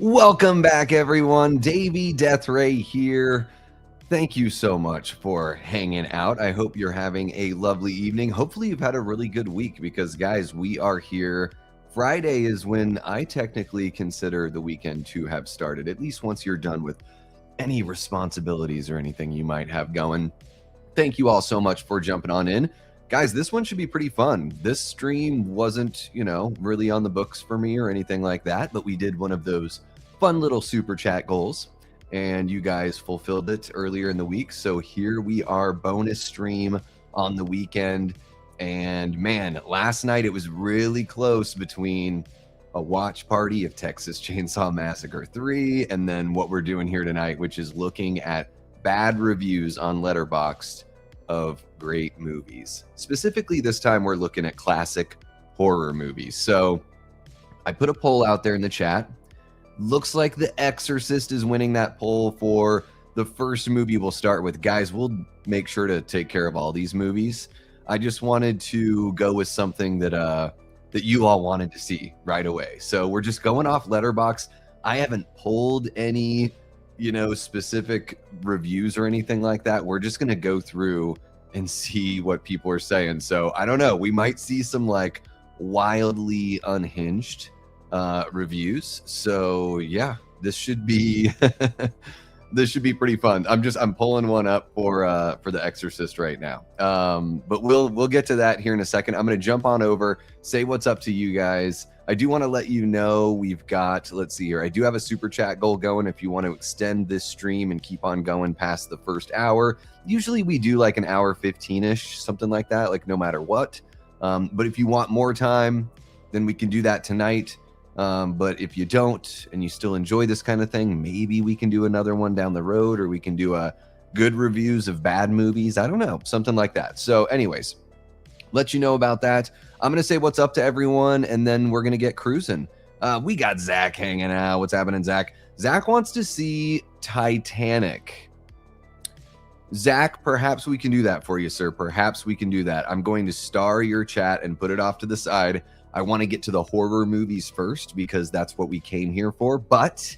Welcome back, everyone. Davey, Deathray here. Thank you so much for hanging out. I hope you're having a lovely evening. Hopefully you've had a really good week because, guys, we are here. Friday is when I technically consider the weekend to have started, at least once you're done with any responsibilities or anything you might have going. Thank you all so much for jumping on in. Guys, this one should be pretty fun. This stream wasn't, really on the books for me or anything like that, but we did one of those fun little super chat goals, and you guys fulfilled it earlier in the week. So here we are, bonus stream on the weekend. And man, last night it was really close between a watch party of Texas Chainsaw Massacre 3 and then what we're doing here tonight, which is looking at bad reviews on Letterboxd of great movies. Specifically, this time we're looking at classic horror movies. So I put a poll out there in the chat. Looks like The Exorcist is winning that poll for the first movie we'll start with. Guys, we'll make sure to take care of all these movies. I just wanted to go with something that you all wanted to see right away. So we're just going off Letterboxd. I haven't pulled any, specific reviews or anything like that. We're just going to go through and see what people are saying. So I don't know. We might see some like wildly unhinged reviews. So yeah, this should be this should be pretty fun. I'm pulling one up for The Exorcist right now. But we'll get to that here in a second. I'm going to jump on over, say what's up to you guys. I do want to let you know we've got, let's see here. I do have a super chat goal going if you want to extend this stream and keep on going past the first hour. Usually we do like an hour 15-ish, something like that, like no matter what. But if you want more time, then we can do that tonight. But if you don't and you still enjoy this kind of thing, maybe we can do another one down the road, or we can do a good reviews of bad movies. I don't know, something like that. So anyways, let you know about that. I'm going to say what's up to everyone, and then we're going to get cruising. We got Zach hanging out. What's happening, Zach? Zach wants to see Titanic. Zach, perhaps we can do that for you, sir. Perhaps we can do that. I'm going to star your chat and put it off to the side. I want to get to the horror movies first because that's what we came here for. But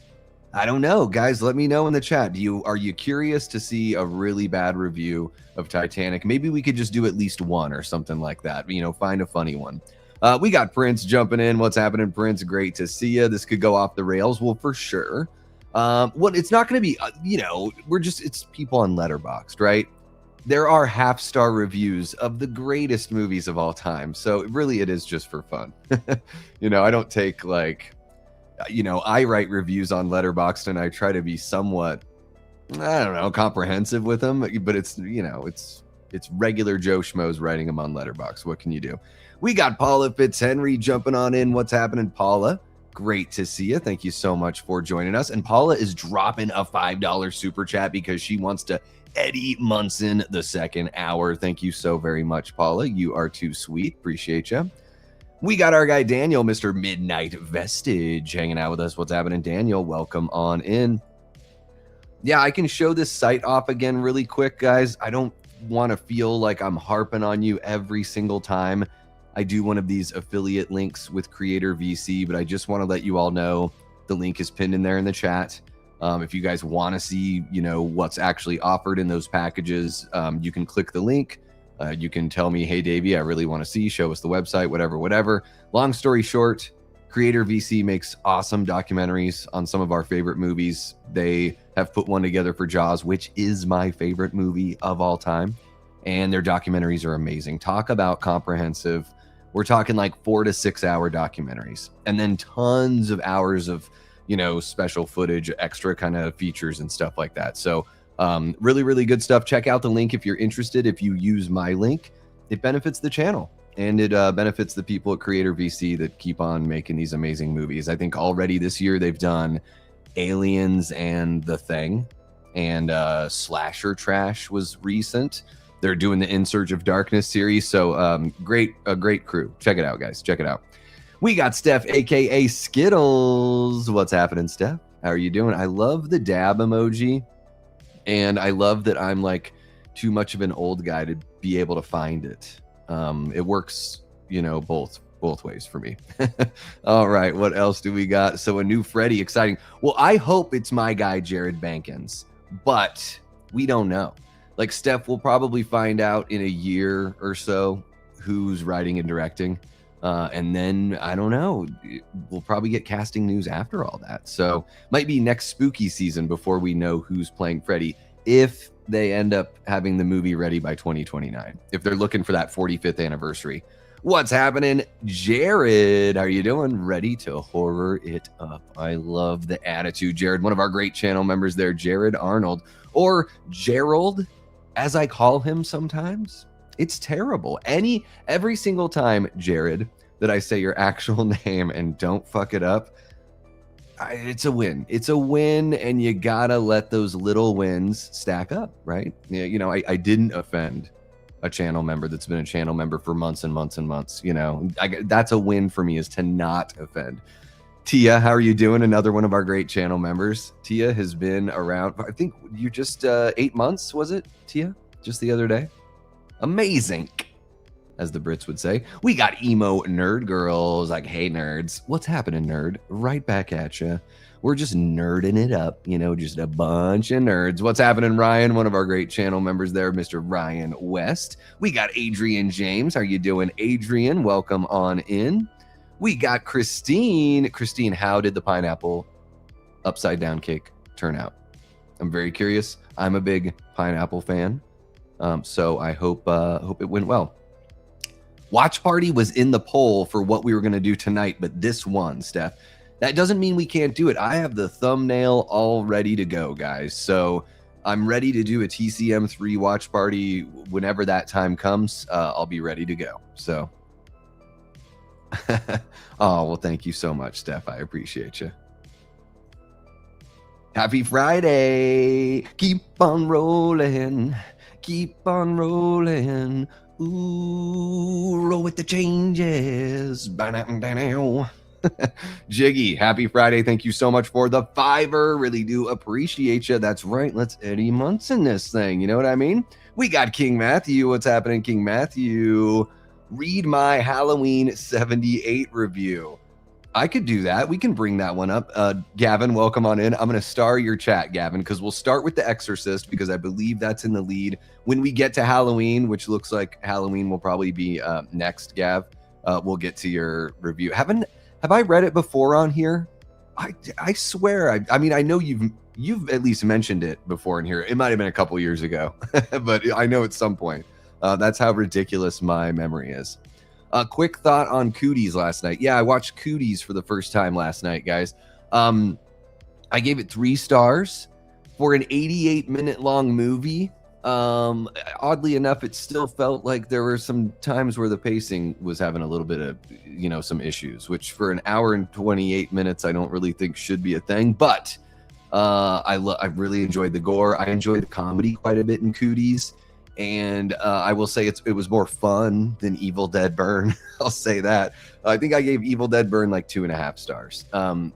I don't know, guys. Let me know in the chat. Are you curious to see a really bad review of Titanic? Maybe we could just do at least one or something like that. Find a funny one. We got Prince jumping in. What's happening, Prince? Great to see you. This could go off the rails. Well, for sure. It's not going to be. It's people on Letterboxd, right? There are half-star reviews of the greatest movies of all time. So really it is just for fun. I don't take I write reviews on Letterboxd and I try to be somewhat, comprehensive with them, but it's regular Joe Schmoes writing them on Letterboxd. What can you do? We got Paula Fitzhenry jumping on in. What's happening, Paula? Great to see you. Thank you so much for joining us. And Paula is dropping a $5 super chat because she wants to Eddie Munson the second hour. Thank you so very much, Paula. You are too sweet. Appreciate you. We got our guy Daniel, Mr. Midnight Vestige, hanging out with us. What's happening, Daniel? Welcome on in. Yeah, I can show this site off again really quick, guys. I don't want to feel like I'm harping on you every single time I do one of these affiliate links with Creator VC, but I just want to let you all know the link is pinned in there in the chat. If you guys want to see, what's actually offered in those packages, you can click the link. You can tell me, hey, Davey, I really want to see, show us the website, whatever. Long story short, Creator VC makes awesome documentaries on some of our favorite movies. They have put one together for Jaws, which is my favorite movie of all time. And their documentaries are amazing. Talk about comprehensive. We're talking like 4 to 6 hour documentaries, and then tons of hours of special footage, extra kind of features and stuff like that. So really, really good stuff. Check out the link if you're interested. If you use my link, it benefits the channel and it benefits the people at Creator VC that keep on making these amazing movies. I think already this year they've done Aliens and The Thing, and Slasher Trash was recent. They're doing the In Search of Darkness series. So a great crew. Check it out, guys. Check it out. We got Steph, aka Skittles. What's happening, Steph? How are you doing? I love the dab emoji, and I love that I'm like too much of an old guy to be able to find it. It works, both both ways for me. All right, what else do we got? So a new Freddy, exciting. Well, I hope it's my guy Jared Bankins, but we don't know. Like, Steph will probably find out in a year or so who's writing and directing. And then, I don't know, we'll probably get casting news after all that. So might be next spooky season before we know who's playing Freddy, if they end up having the movie ready by 2029, if they're looking for that 45th anniversary. What's happening, Jared? How are you doing? Ready to horror it up. I love the attitude, Jared. One of our great channel members there, Jared Arnold, or Gerald, as I call him sometimes. It's terrible. Every single time, Jared, that I say your actual name and don't fuck it up, it's a win. It's a win, and you gotta let those little wins stack up, right? You know, I didn't offend a channel member that's been a channel member for months and months and months. You know, that's a win for me, is to not offend. Tia, how are you doing? Another one of our great channel members. Tia has been around, I think you just 8 months, was it, Tia? Just the other day? Amazing, as the Brits would say. We got emo nerd girls like, hey nerds, what's happening, nerd? Right back at you. We're just nerding it up, you know, just a bunch of nerds. What's happening, Ryan? One of our great channel members there, Mr. Ryan West. We got Adrian James. How you doing, Adrian? Welcome on in. We got Christine. Christine, how did the pineapple upside down cake turn out? I'm very curious. I'm a big pineapple fan. So I hope it went well. Watch Party was in the poll for what we were going to do tonight, but this won, Steph. That doesn't mean we can't do it. I have the thumbnail all ready to go, guys. So I'm ready to do a TCM3 watch party whenever that time comes. I'll be ready to go. So, oh, well, thank you so much, Steph. I appreciate you. Happy Friday. Keep on rolling. Keep on rolling. Ooh, roll with the changes. Jiggy, happy Friday. Thank you so much for the $5. Really do appreciate you. That's right. Let's Eddie Munson this thing. You know what I mean? We got King Matthew. What's happening, King Matthew? Read my Halloween 78 review. I could do that. We can bring that one up. Gavin, welcome on in. I'm going to star your chat, Gavin, because we'll start with The Exorcist, because I believe that's in the lead. When we get to Halloween, which looks like Halloween will probably be next, Gav, we'll get to your review. Have I read it before on here? I swear. I mean, I know you've at least mentioned it before in here. It might have been a couple years ago, but I know at some point. That's how ridiculous my memory is. A quick thought on Cooties last night. Yeah, I watched Cooties for the first time last night, guys. I gave it 3 stars for an 88-minute long movie. Oddly enough, it still felt like there were some times where the pacing was having a little bit of, you know, some issues, which for an hour and 28 minutes, I don't really think should be a thing. But I really enjoyed the gore. I enjoyed the comedy quite a bit in Cooties. And I will say it was more fun than Evil Dead Burn. I'll say that. I think I gave Evil Dead Burn like 2.5 stars.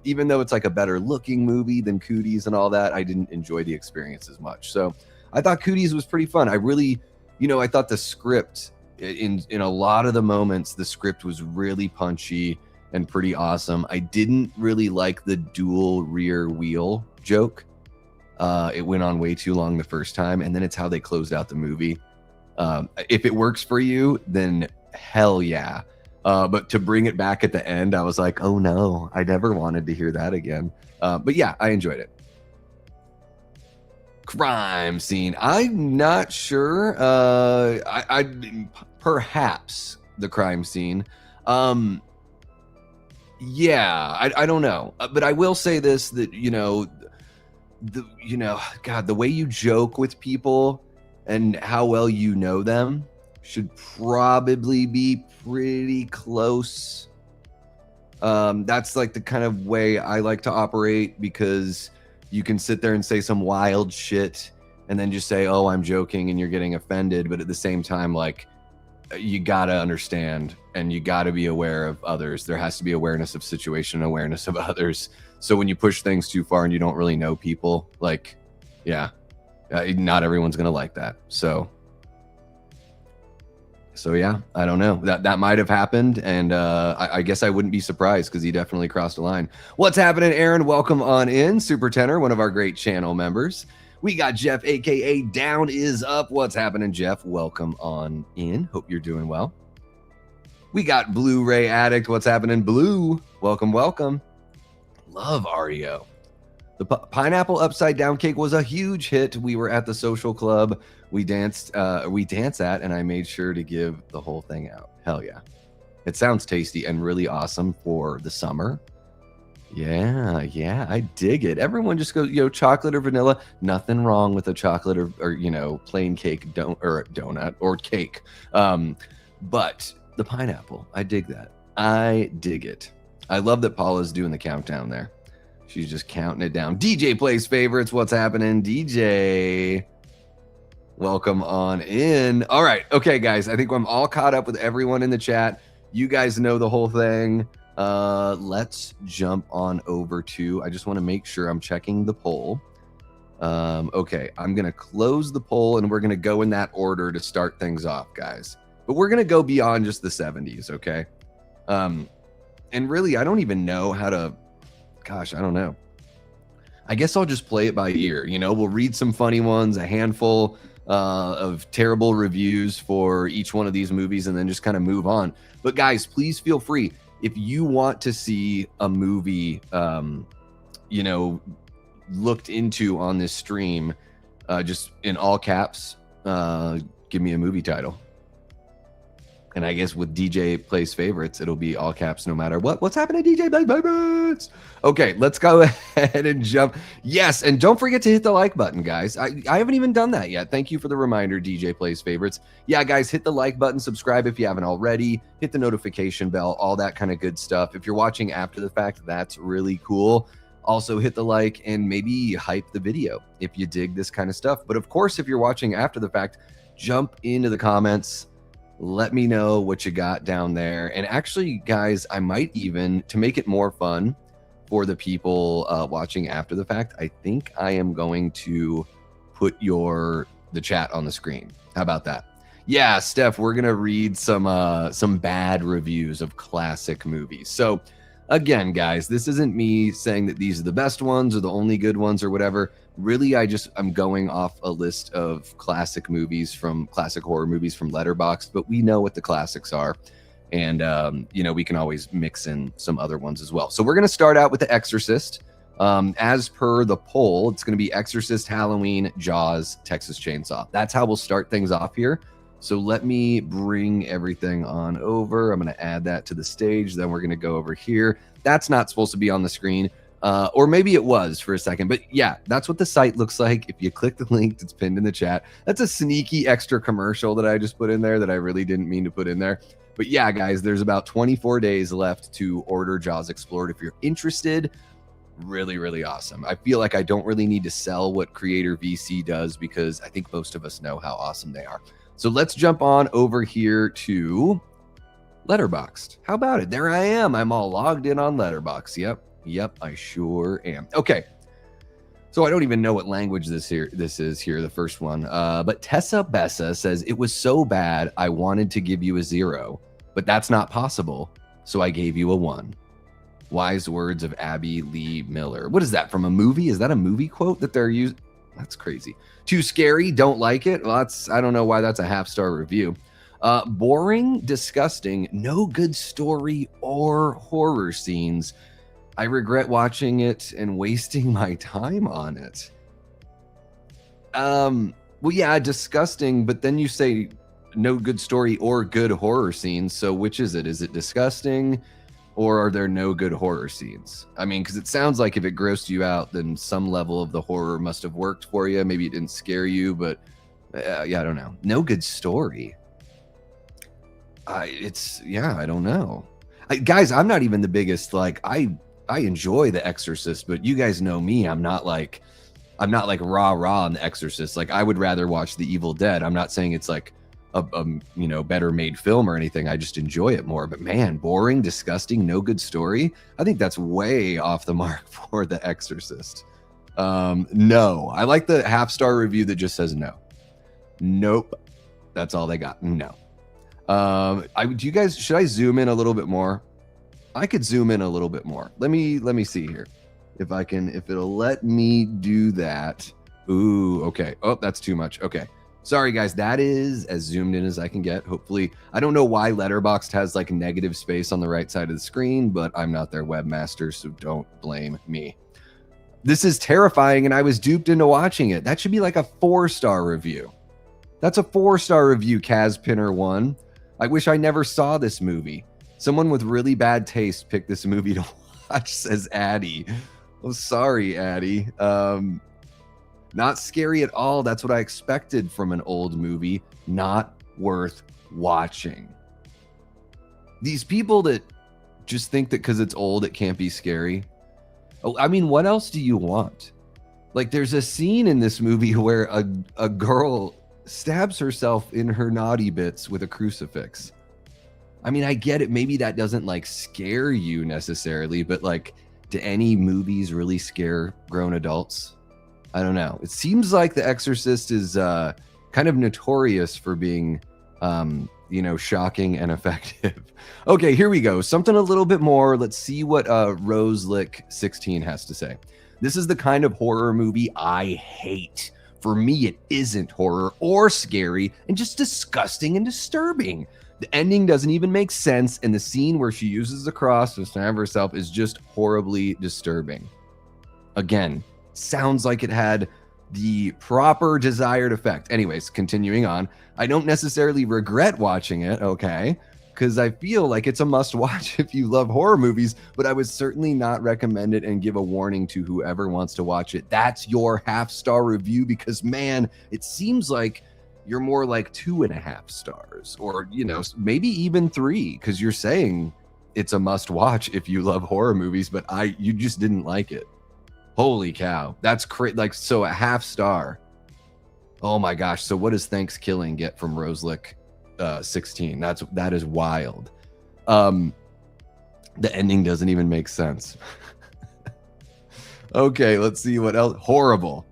Even though it's like a better looking movie than Cooties and all that, I didn't enjoy the experience as much. So I thought Cooties was pretty fun. I really, you know, I thought the script in a lot of the moments, the script was really punchy and pretty awesome. I didn't really like the dual rear wheel joke. It went on way too long the first time, and then it's how they closed out the movie. If it works for you, then hell yeah. But to bring it back at the end, I was like, oh no, I never wanted to hear that again. But yeah, I enjoyed it. Crime scene. I'm not sure. I perhaps the crime scene. Yeah, I don't know. But I will say this, that, you know, God, the way you joke with people and how well you know them should probably be pretty close. That's like the kind of way I like to operate, because you can sit there and say some wild shit and then just say, oh, I'm joking, and you're getting offended. But at the same time, like, you got to understand and you got to be aware of others. There has to be awareness of situation, awareness of others. So when you push things too far and you don't really know people, like, yeah, not everyone's going to like that. So So yeah, I don't know. That might have happened, and I guess I wouldn't be surprised because he definitely crossed the line. What's happening, Aaron? Welcome on in, Super Tenor, one of our great channel members. We got Jeff, aka Down is Up. What's happening, Jeff? Welcome on in. Hope you're doing well. We got Blu-ray Addict. What's happening, Blue? Welcome, welcome. Love Ario. The pineapple upside down cake was a huge hit. We were at the social club. We danced at, and I made sure to give the whole thing out. Hell yeah. It sounds tasty and really awesome for the summer. Yeah, I dig it. Everyone just goes, chocolate or vanilla. Nothing wrong with a chocolate or plain cake, donut or cake. But the pineapple, I dig that. I dig it. I love that Paula's doing the countdown there. She's just counting it down. DJ plays favorites. What's happening, DJ? Welcome on in. All right. Okay, guys. I think I'm all caught up with everyone in the chat. You guys know the whole thing. Let's jump on over to, I just want to make sure I'm checking the poll. Okay. I'm going to close the poll, and we're going to go in that order to start things off, guys. But we're going to go beyond just the 70s, okay? And really, I don't even know how to... Gosh, I don't know. I guess I'll just play it by ear. We'll read some funny ones, a handful of terrible reviews for each one of these movies, and then just kind of move on. But guys, please feel free. If you want to see a movie, looked into on this stream, just in all caps, give me a movie title. And I guess with DJ plays favorites, it'll be all caps no matter what. What's happening, DJ plays favorites? Okay, let's go ahead and jump. Yes, and don't forget to hit the like button, guys. I haven't even done that yet. Thank you for the reminder, DJ plays favorites. Yeah, guys, hit the like button, subscribe if you haven't already, hit the notification bell, all that kind of good stuff. If you're watching after the fact, that's really cool. Also, hit the like and maybe hype the video if you dig this kind of stuff. But of course, if you're watching after the fact, jump into the comments. Let me know what you got down there. And actually, guys, I might even, to make it more fun for the people watching after the fact, I think I am going to put the chat on the screen. How about that? Yeah, Steph, we're going to read some bad reviews of classic movies. So again, guys, this isn't me saying that these are the best ones or the only good ones or whatever. Really, I'm going off a list of classic horror movies from Letterboxd, but we know what the classics are. And, we can always mix in some other ones as well. So we're going to start out with The Exorcist. As per the poll, it's going to be Exorcist, Halloween, Jaws, Texas Chainsaw. That's how we'll start things off here. So let me bring everything on over. I'm going to add that to the stage. Then we're going to go over here. That's not supposed to be on the screen. Or maybe it was for a second, but yeah, that's what the site looks like. If you click the link that's pinned in the chat, that's a sneaky extra commercial that I just put in there that I really didn't mean to put in there. But yeah, guys, there's about 24 days left to order Jaws Explored. If you're interested, really, really awesome. I feel like I don't really need to sell what Creator VC does because I think most of us know how awesome they are. So let's jump on over here to Letterboxd. How about it? There I am. I'm all logged in on Letterboxd. Yep, I sure am. Okay. So I don't even know what language this is here, the first one. But Tessa Bessa says, it was so bad I wanted to give you a 0, but that's not possible, so I gave you a 1. Wise words of Abby Lee Miller. What is that, from a movie? Is that a movie quote that they're using? That's crazy. Too scary, don't like it. Well, I don't know why that's a half-star review. Boring, disgusting, no good story or horror scenes. I regret watching it and wasting my time on it. Well, yeah, disgusting, but then you say no good story or good horror scenes. So which is it? Is it disgusting or are there no good horror scenes? I mean, because it sounds like if it grossed you out, then some level of the horror must have worked for you. Maybe it didn't scare you, but yeah, I don't know. No good story. I don't know. Guys, I'm not even the biggest, I enjoy The Exorcist, but you guys know me. I'm not like rah on The Exorcist. I would rather watch The Evil Dead. I'm not saying it's like a better made film or anything. I just enjoy it more. But man, boring, disgusting, no good story. I think that's way off the mark for The Exorcist. No, I like the half-star review that just says no. Nope. That's all they got. No. Do you guys, should I zoom in a little bit more? I could zoom in a little bit more. Let me see here. If I can, if it'll let me do that. Ooh, okay. Oh, that's too much. Okay. Sorry guys, that is as zoomed in as I can get. Hopefully, I don't know why Letterboxd has like negative space on the right side of the screen, but I'm not their webmaster, so don't blame me. This is terrifying, and I was duped into watching it. That should be like a 4-star review. That's a 4-star review, Kaz Pinner 1. I wish I never saw this movie. Someone with really bad taste picked this movie to watch, says Addie. Oh, sorry, Addie. Not scary at all. That's what I expected from an old movie. Not worth watching. These people that just think that because it's old, it can't be scary. Oh, I mean, what else do you want? Like, there's a scene in this movie where a girl stabs herself in her naughty bits with a crucifix. I mean, I get it. Maybe that doesn't like scare you necessarily, but like, do any movies really scare grown adults? I don't know. It seems like The Exorcist is kind of notorious for being, shocking and effective. Okay, here we go. Something a little bit more. Let's see what Roselick16 has to say. This is the kind of horror movie I hate. For me, it isn't horror or scary and just disgusting and disturbing. The ending doesn't even make sense, and the scene where she uses the cross to stab herself is just horribly disturbing. Again, sounds like it had the proper desired effect. Anyways, continuing on. I don't necessarily regret watching it, okay? Because I feel like it's a must-watch if you love horror movies, but I would certainly not recommend it and give a warning to whoever wants to watch it. That's your half-star review because, man, it seems like you're more like 2.5 stars or, maybe even 3 because you're saying it's a must-watch if you love horror movies, but you just didn't like it. Holy cow. That's crazy. Like, so a half star. Oh my gosh. So what does Thanksgiving get from Roselick 16? That is wild. The ending doesn't even make sense. Okay, let's see what else. Horrible.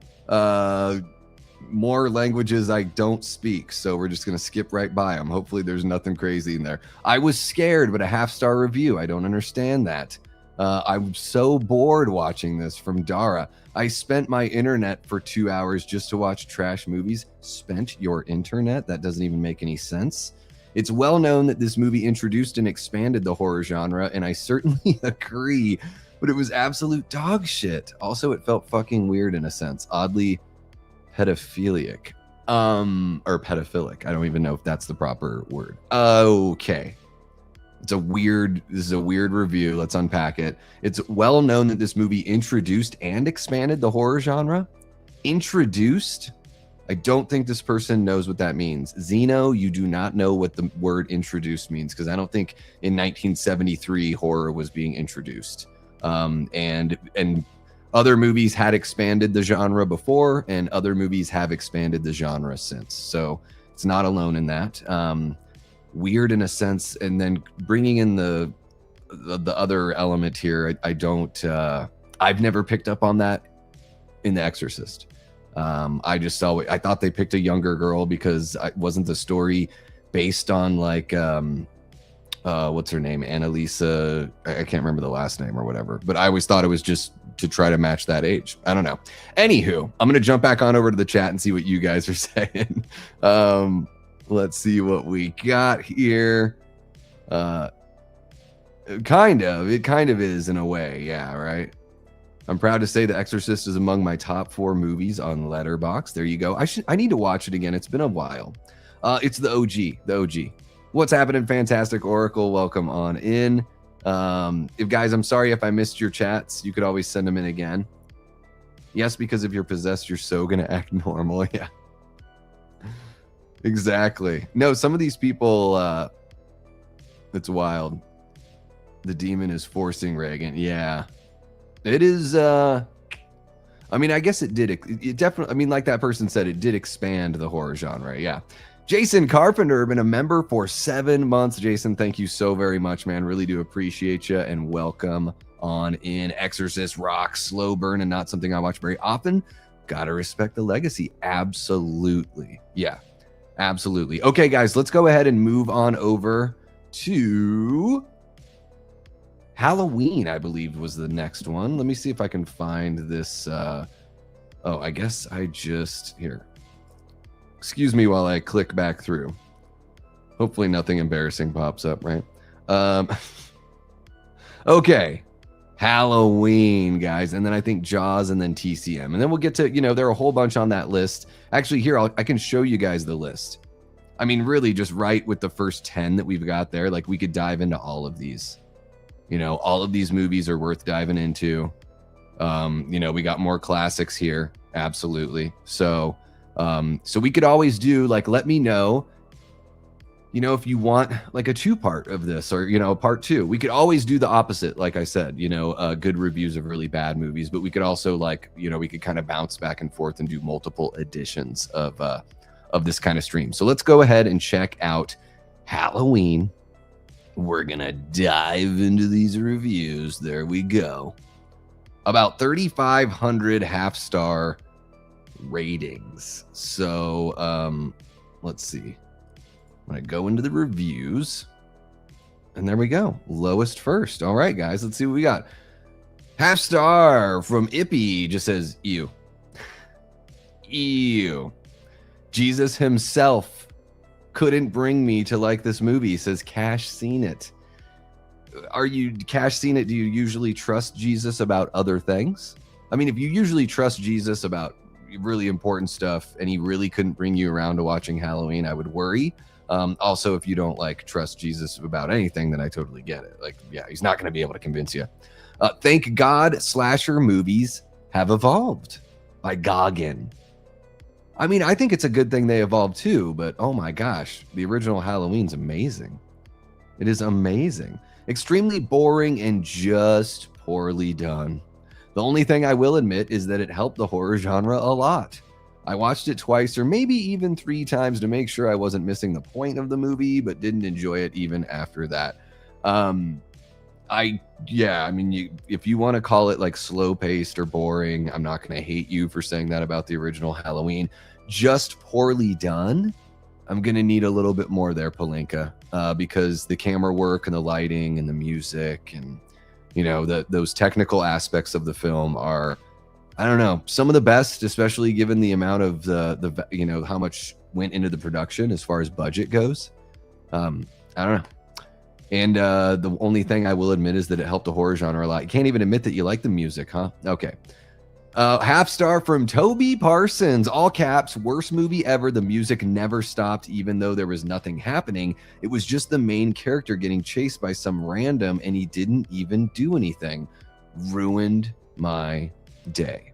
More languages I don't speak, so we're just gonna skip right by them. Hopefully there's nothing crazy in there. I was scared, but a half-star review. I don't understand that. I'm so bored watching this, from Dara. I spent my internet for 2 hours just to watch trash movies. Spent your internet? That doesn't even make any sense. It's well known that this movie introduced and expanded the horror genre, and I certainly agree, but it was absolute dog shit. Also, it felt fucking weird in a sense. Oddly pedophilic. Or pedophilic. I don't even know if that's the proper word. Okay. This is a weird review. Let's unpack it. It's well known that this movie introduced and expanded the horror genre. Introduced? I don't think this person knows what that means. Zeno, you do not know what the word introduced means, because I don't think in 1973 horror was being introduced. And other movies had expanded the genre before, and other movies have expanded the genre since. So it's not alone in that. Weird in a sense, and then bringing in the other element here, I've never picked up on that in The Exorcist. I thought they picked a younger girl because wasn't the story based on like what's her name, Annalisa, I can't remember the last name or whatever, but I always thought it was just to try to match that age. I don't know. Anywho, I'm gonna jump back on over to the chat and see what you guys are saying. Let's see what we got here. It kind of is in a way. Yeah, right. I'm proud to say The Exorcist is among my top 4 movies on Letterboxd. There you go. I need to watch it again. It's been a while. It's the OG. What's happening, Fantastic Oracle? Welcome on in. Guys, I'm sorry if I missed your chats. You could always send them in again. Yes, because if you're possessed, you're so gonna act normal. Yeah. Exactly. No, some of these people, it's wild. The demon is forcing Reagan. Yeah. It is, I mean, I guess it did. It definitely, I mean, like that person said, it did expand the horror genre. Yeah. Jason Carpenter, been a member for 7 months. Jason, thank you so very much, man. Really do appreciate you, and welcome on in. Exorcist rocks, slow burn, and not something I watch very often. Gotta respect the legacy. Absolutely. Yeah. Absolutely. Okay, guys, let's go ahead and move on over to Halloween, I believe was the next one. Let me see if I can find this. Oh, I guess I just, here. Excuse me while I click back through. Hopefully nothing embarrassing pops up, right? Okay. Halloween, guys. And then I think Jaws and then TCM. And then we'll get to, there are a whole bunch on that list. Actually, here, I can show you guys the list. I mean, really just right with the first 10 that we've got there. Like, we could dive into all of these. All of these movies are worth diving into. We got more classics here. Absolutely. So we could always do, like, let me know, if you want like a 2-part of this or, part 2. We could always do the opposite. Like I said, good reviews of really bad movies, but we could also we could kind of bounce back and forth and do multiple editions of this kind of stream. So let's go ahead and check out Halloween. We're going to dive into these reviews. There we go. About 3,500 half-star ratings. So let's see. I'm going to go into the reviews. And there we go. Lowest first. All right, guys. Let's see what we got. Half star from Ippy just says, ew. Ew. Jesus himself couldn't bring me to like this movie, says Cash Seen It. Are you Cash Seen It? Do you usually trust Jesus about other things? I mean, if you usually trust Jesus about really important stuff and he really couldn't bring you around to watching Halloween, I would worry. Also, if you don't trust Jesus about anything, then I totally get it. He's not going to be able to convince you. Thank God slasher movies have evolved by Goggin. I mean, I think it's a good thing they evolved too, but oh my gosh, the original Halloween's amazing. It is amazing. Extremely boring and just poorly done. The only thing I will admit is that it helped the horror genre a lot. I watched it twice or maybe even 3 times to make sure I wasn't missing the point of the movie, but didn't enjoy it even after that. If you want to call it slow paced or boring, I'm not going to hate you for saying that about the original Halloween. Just poorly done. I'm going to need a little bit more there, Palenka, because the camera work and the lighting and the music and, those technical aspects of the film are, I don't know, some of the best, especially given the amount of the how much went into the production as far as budget goes. I don't know. And the only thing I will admit is that it helped the horror genre a lot. You can't even admit that you like the music, huh? Okay. Half star from Toby Parsons, all caps, worst movie ever. The music never stopped, even though there was nothing happening. It was just the main character getting chased by some random, and he didn't even do anything. Ruined my day.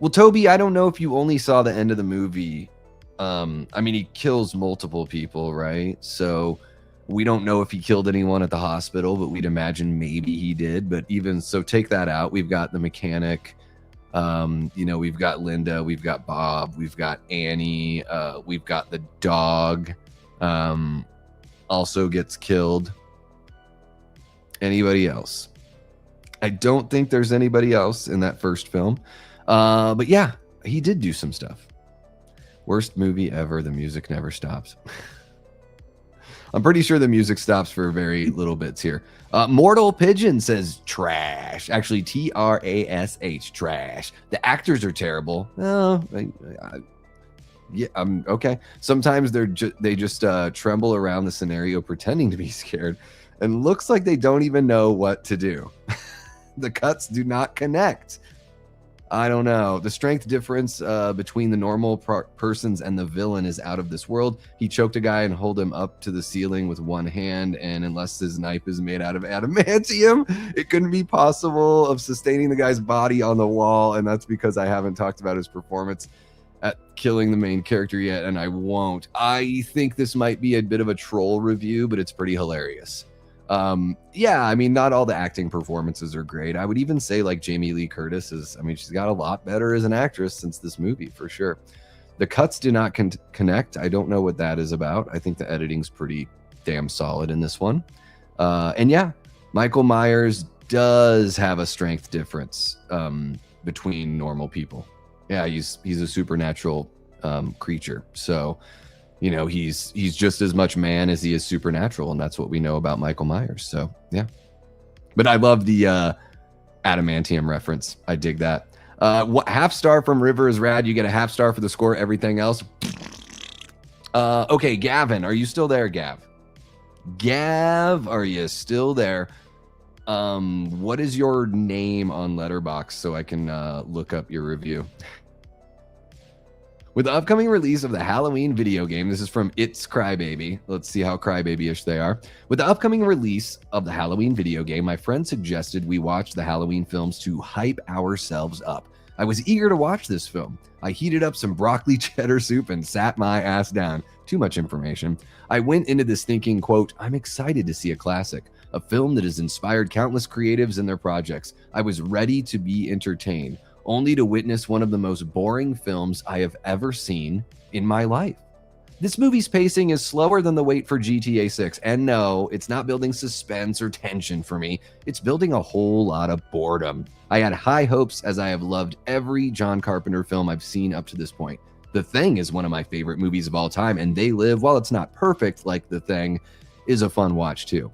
Well, Toby, I don't know if you only saw the end of the movie. I mean, he kills multiple people, right? So we don't know if he killed anyone at the hospital, but we'd imagine maybe he did. But even so, take that out. We've got the mechanic. We've got Linda, we've got Bob, we've got Annie, we've got the dog, also gets killed. Anybody else? I don't think there's anybody else in that first film. But yeah, he did do some stuff. Worst movie ever. The music never stops. I'm pretty sure the music stops for very little bits here. Mortal Pigeon says trash. Actually, Trash, trash. The actors are terrible. Yeah, okay. Sometimes they just tremble around the scenario pretending to be scared and looks like they don't even know what to do. The cuts do not connect. I don't know. The strength difference between the normal persons and the villain is out of this world. He choked a guy and hold him up to the ceiling with one hand, and unless his knife is made out of adamantium, it couldn't be possible of sustaining the guy's body on the wall, and that's because I haven't talked about his performance at killing the main character yet, and I won't. I think this might be a bit of a troll review, but it's pretty hilarious. Yeah, I mean, not all the acting performances are great. I would even say Jamie Lee Curtis she's got a lot better as an actress since this movie, for sure. The cuts do not connect. I don't know what that is about. I think the editing's pretty damn solid in this one. And yeah, Michael Myers does have a strength difference between normal people. Yeah, he's a supernatural creature. So you know, he's just as much man as he is supernatural, and that's what we know about Michael Myers. So yeah, but I love the adamantium reference. I dig that. Half star from River is rad. You get a half star for the score. Everything else. Okay, Gavin, are you still there, Gav? Gav, are you still there? What is your name on Letterboxd so I can look up your review? With the upcoming release of the Halloween video game, this is from It's Crybaby. Let's see how crybaby-ish they are. With the upcoming release of the Halloween video game, my friend suggested we watch the Halloween films to hype ourselves up. I was eager to watch this film. I heated up some broccoli cheddar soup and sat my ass down. Too much information. I went into this thinking, quote, I'm excited to see a classic, a film that has inspired countless creatives in their projects. I was ready to be entertained, only to witness one of the most boring films I have ever seen in my life. This movie's pacing is slower than the wait for GTA 6, and no, it's not building suspense or tension for me. It's building a whole lot of boredom. I had high hopes, as I have loved every John Carpenter film I've seen up to this point. The Thing is one of my favorite movies of all time, and They Live, while it's not perfect like The Thing, is a fun watch too.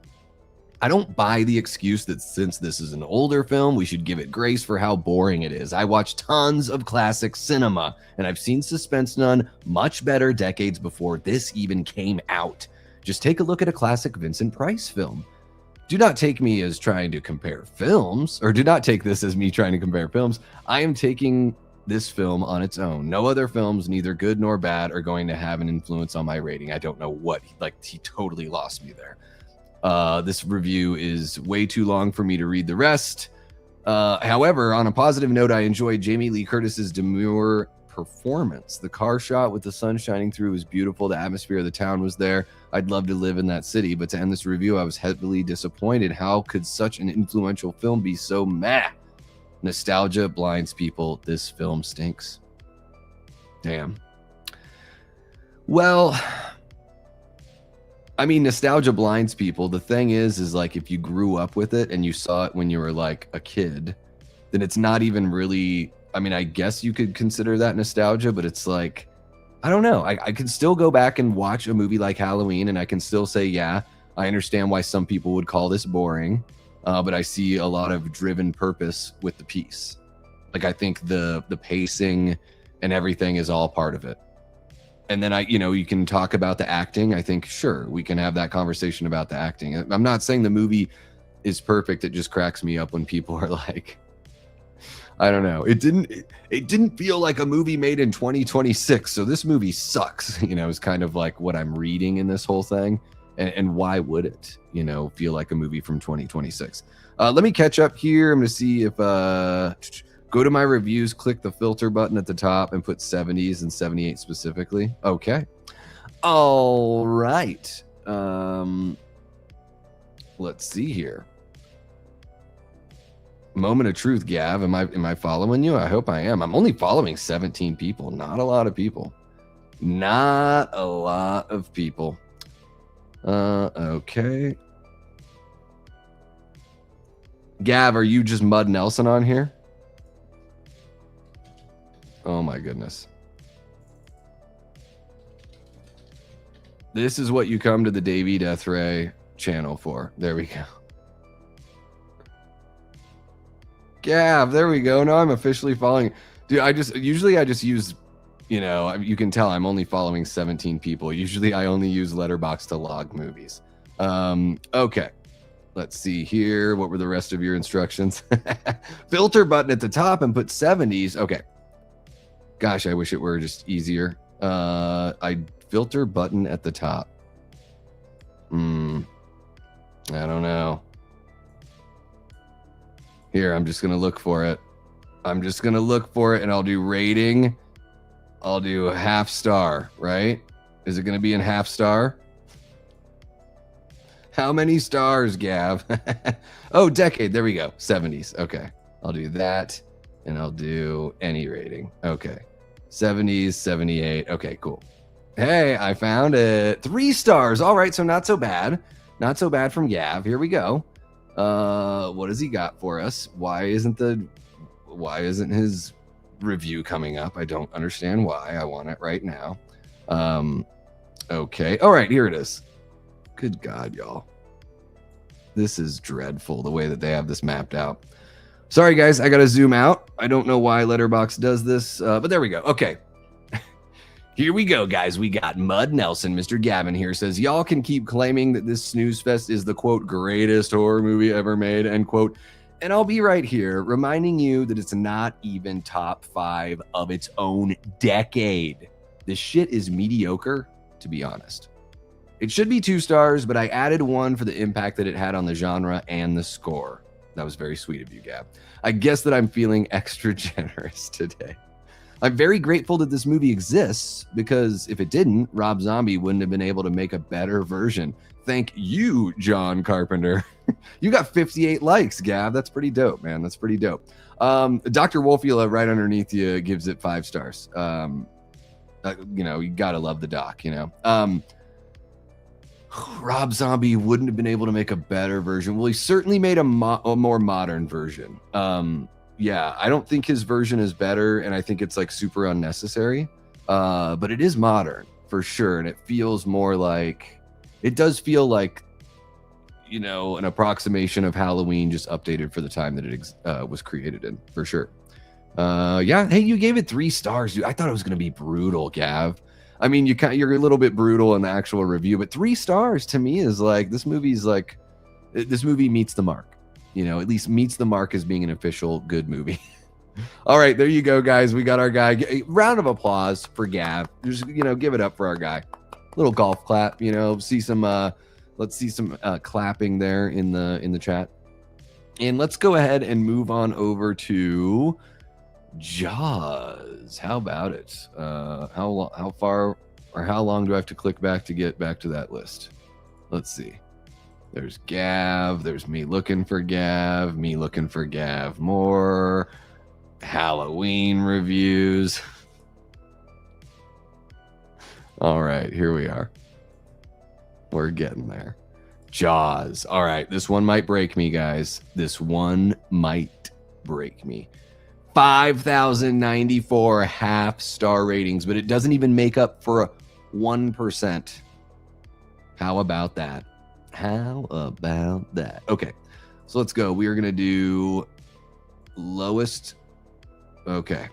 I don't buy the excuse that since this is an older film, we should give it grace for how boring it is. I watch tons of classic cinema, and I've seen suspense done much better decades before this even came out. Just take a look at a classic Vincent Price film. Do not take me as trying to compare films, or do not take this as me trying to compare films. I am taking this film on its own. No other films, neither good nor bad, are going to have an influence on my rating. I don't know what, he totally lost me there. This review is way too long for me to read the rest. However, on a positive note, I enjoyed Jamie Lee Curtis's demure performance. The car shot with the sun shining through was beautiful. The atmosphere of the town was there. I'd love to live in that city. But to end this review, I was heavily disappointed. How could such an influential film be so meh? Nostalgia blinds people. This film stinks. Damn. Well, I mean, nostalgia blinds people. The thing is like if you grew up with it and you saw it when you were like a kid, then it's not even really, I mean, I guess you could consider that nostalgia, but it's like, I don't know. I could still go back and watch a movie like Halloween and I can still say, yeah, I understand why some people would call this boring, but I see a lot of driven purpose with the piece. Like, I think the pacing and everything is all part of it. And then you can talk about the acting. I think, sure, we can have that conversation about the acting. I'm not saying the movie is perfect. It just cracks me up when people are like, I don't know. It didn't feel like a movie made in 2026. So this movie sucks, is kind of like what I'm reading in this whole thing. And why would it, feel like a movie from 2026? Let me catch up here. I'm going to see if, go to my reviews, click the filter button at the top and put 70s and 78 specifically. Okay. All right. Let's see here. Moment of truth, Gav. Am I following you? I hope I am. I'm only following 17 people. Not a lot of people. Not a lot of people. Okay. Gav, are you just Mud Nelson on here? Oh my goodness. This is what you come to the Davey Deathray channel for. There we go. Gav, there we go. Now I'm officially following. Dude, I just use, you can tell I'm only following 17 people. Usually I only use Letterboxd to log movies. Okay. Let's see here. What were the rest of your instructions? Filter button at the top and put 70s. Okay. Gosh, I wish it were just easier. I filter button at the top. I don't know. Here, I'm just going to look for it. And I'll do rating. I'll do a half star, right? Is it going to be in half star? How many stars, Gav? Oh, decade. There we go. 70s. Okay. I'll do that. And I'll do any rating. Okay. 70s, 78. Okay, cool. Hey, I found it. 3 stars. All right. So not so bad. Not so bad from Gav. Here we go. What has he got for us? Why isn't his review coming up? I don't understand why. I want it right now. Okay. All right, here it is. Good God, y'all. This is dreadful, the way that they have this mapped out. Sorry, guys, I got to zoom out. I don't know why Letterboxd does this, but there we go. Okay. Here we go, guys. We got Mud Nelson. Mr. Gavin here says, y'all can keep claiming that this snooze fest is the, quote, greatest horror movie ever made, end quote. And I'll be right here reminding you that it's not even top 5 of its own decade. This shit is mediocre, to be honest. It should be 2 stars, but I added 1 for the impact that it had on the genre and the score. That was very sweet of you, Gab. I guess that I'm feeling extra generous today. I'm very grateful that this movie exists, because if it didn't, Rob Zombie wouldn't have been able to make a better version. Thank you, John Carpenter. You got 58 likes, Gab. That's pretty dope, man. That's pretty dope. Dr. Wolfula right underneath you gives it 5 stars. You know, you gotta love the doc, you know. Rob Zombie wouldn't have been able to make a better version. Well, he certainly made a more modern version. Yeah, I don't think his version is better, and I think it's like super unnecessary. But it is modern for sure, and it feels more like, it does feel like, you know, an approximation of Halloween just updated for the time that it was created in, for sure. Yeah, hey, you gave it 3 stars, dude. I thought it was gonna be brutal, Gav. I mean, you're a little bit brutal in the actual review, but 3 stars to me is like, this movie meets the mark. You know, at least meets the mark as being an official good movie. All right, there you go, guys. We got our guy. Round of applause for Gav. Just, you know, give it up for our guy. Little golf clap, you know, see some let's see some clapping there in the chat. And let's go ahead and move on over to Jaws. How about it? How far or how long do I have to click back to get back to that list? Let's see. There's Gav. There's me looking for Gav. Me looking for Gav more. Halloween reviews. All right, here we are. We're getting there. Jaws. All right, this one might break me, guys. This one might break me. 5,094 half-star ratings, but it doesn't even make up for a 1%. How about that? How about that? Okay, so let's go. We are going to do lowest. Okay.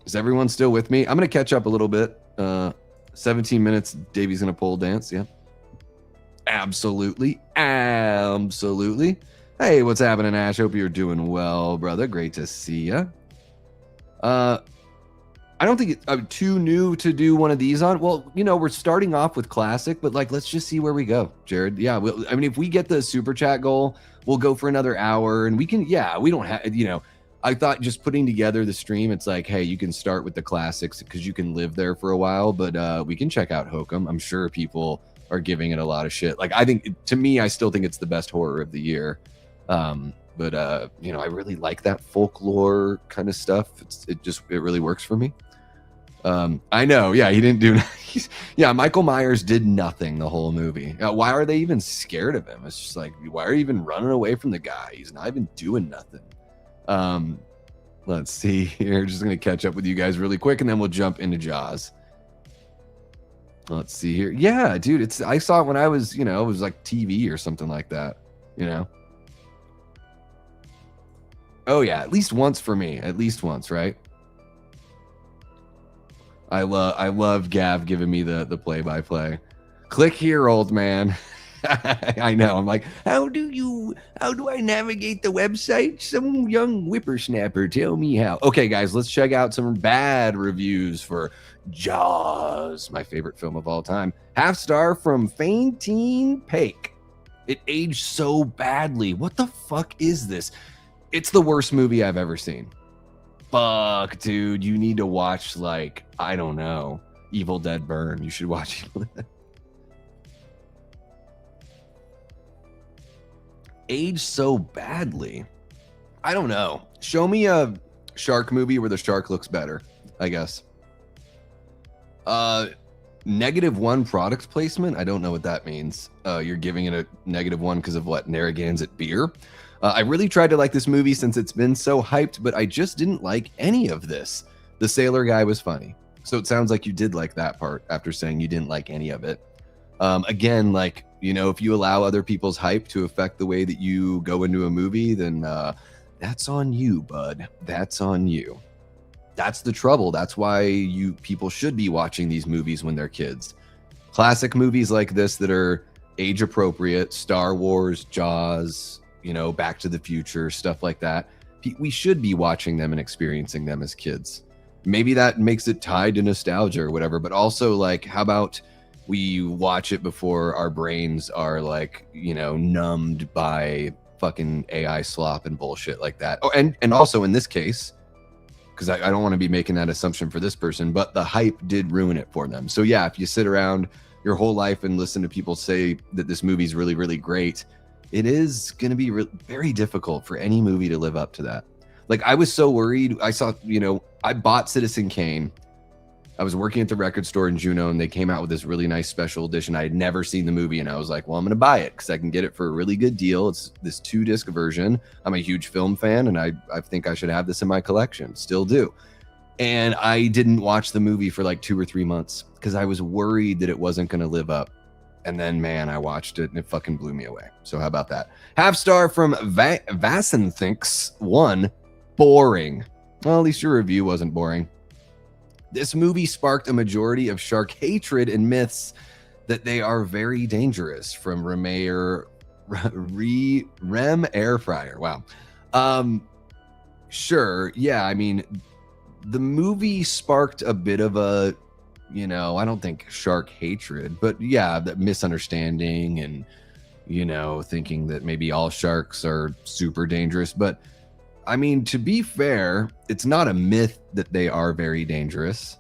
Is everyone still with me? I'm going to catch up a little bit. 17 minutes. Davey's going to pole dance. Yeah. Absolutely. Absolutely. Hey, what's happening, Ash? Hope you're doing well, brother. Great to see you. I don't think I'm too new to do one of these on. Well, you know, we're starting off with classic, but like, let's just see where we go, Jared. Yeah, I mean, if we get the super chat goal, we'll go for another hour, and we can. Yeah, we don't have. You know, I thought just putting together the stream, it's like, hey, you can start with the classics because you can live there for a while, but we can check out Hokum. I'm sure people are giving it a lot of shit. Like, I think, to me, I still think it's the best horror of the year. But you know, I really like that folklore kind of stuff. It really works for me. I know, yeah, he didn't do. Yeah, Michael Myers did nothing the whole movie. Why are they even scared of him? It's just like, why are you even running away from the guy? He's not even doing nothing. Let's see here. Just gonna catch up with you guys really quick, and then we'll jump into Jaws. Let's see here. Yeah, dude, I saw it when I was, you know, it was like TV or something like that, you know. Oh yeah, at least once for me. At least once, right? I love Gav giving me the play-by-play. Click here, old man. I know. I'm like, how do I navigate the website? Some young whippersnapper, tell me how. Okay, guys, let's check out some bad reviews for Jaws, my favorite film of all time. Half star from Fainting Pake. It aged so badly. What the fuck is this? It's the worst movie I've ever seen. Fuck, dude. You need to watch, like, I don't know, Evil Dead Burn. You should watch Evil Dead. Aged so badly. I don't know. Show me a shark movie where the shark looks better, I guess. -1 product placement. I don't know what that means. You're giving it a -1 because of what? Narragansett beer? I really tried to like this movie since it's been so hyped, but I just didn't like any of this. The sailor guy was funny. So it sounds like you did like that part after saying you didn't like any of it. Again, like, you know, if you allow other people's hype to affect the way that you go into a movie, then that's on you, bud. That's on you. That's the trouble. That's why people should be watching these movies when they're kids. Classic movies like this that are age appropriate, Star Wars, Jaws, you know, Back to the Future, stuff like that. We should be watching them and experiencing them as kids. Maybe that makes it tied to nostalgia or whatever, but also, like, how about we watch it before our brains are, like, you know, numbed by fucking AI slop and bullshit like that. Oh, and also in this case, because I don't want to be making that assumption for this person, but the hype did ruin it for them. So yeah, if you sit around your whole life and listen to people say that this movie's really, really great, it is going to be very difficult for any movie to live up to that. Like, I was so worried. I saw, you know, I bought Citizen Kane. I was working at the record store in Juneau, and they came out with this really nice special edition. I had never seen the movie, and I was like, well, I'm going to buy it because I can get it for a really good deal. It's this 2-disc version. I'm a huge film fan, and I think I should have this in my collection. Still do. And I didn't watch the movie for like 2 or 3 months because I was worried that it wasn't going to live up. And then, man, I watched it, and it fucking blew me away. So how about that? Half star from Vassen thinks 1, boring. Well, at least your review wasn't boring. This movie sparked a majority of shark hatred and myths that they are very dangerous, from Rem Air Fryer. Wow. Sure. Yeah. I mean, the movie sparked a bit of a, you know, I don't think shark hatred, but yeah, that misunderstanding and, you know, thinking that maybe all sharks are super dangerous. But I mean, to be fair, it's not a myth that they are very dangerous.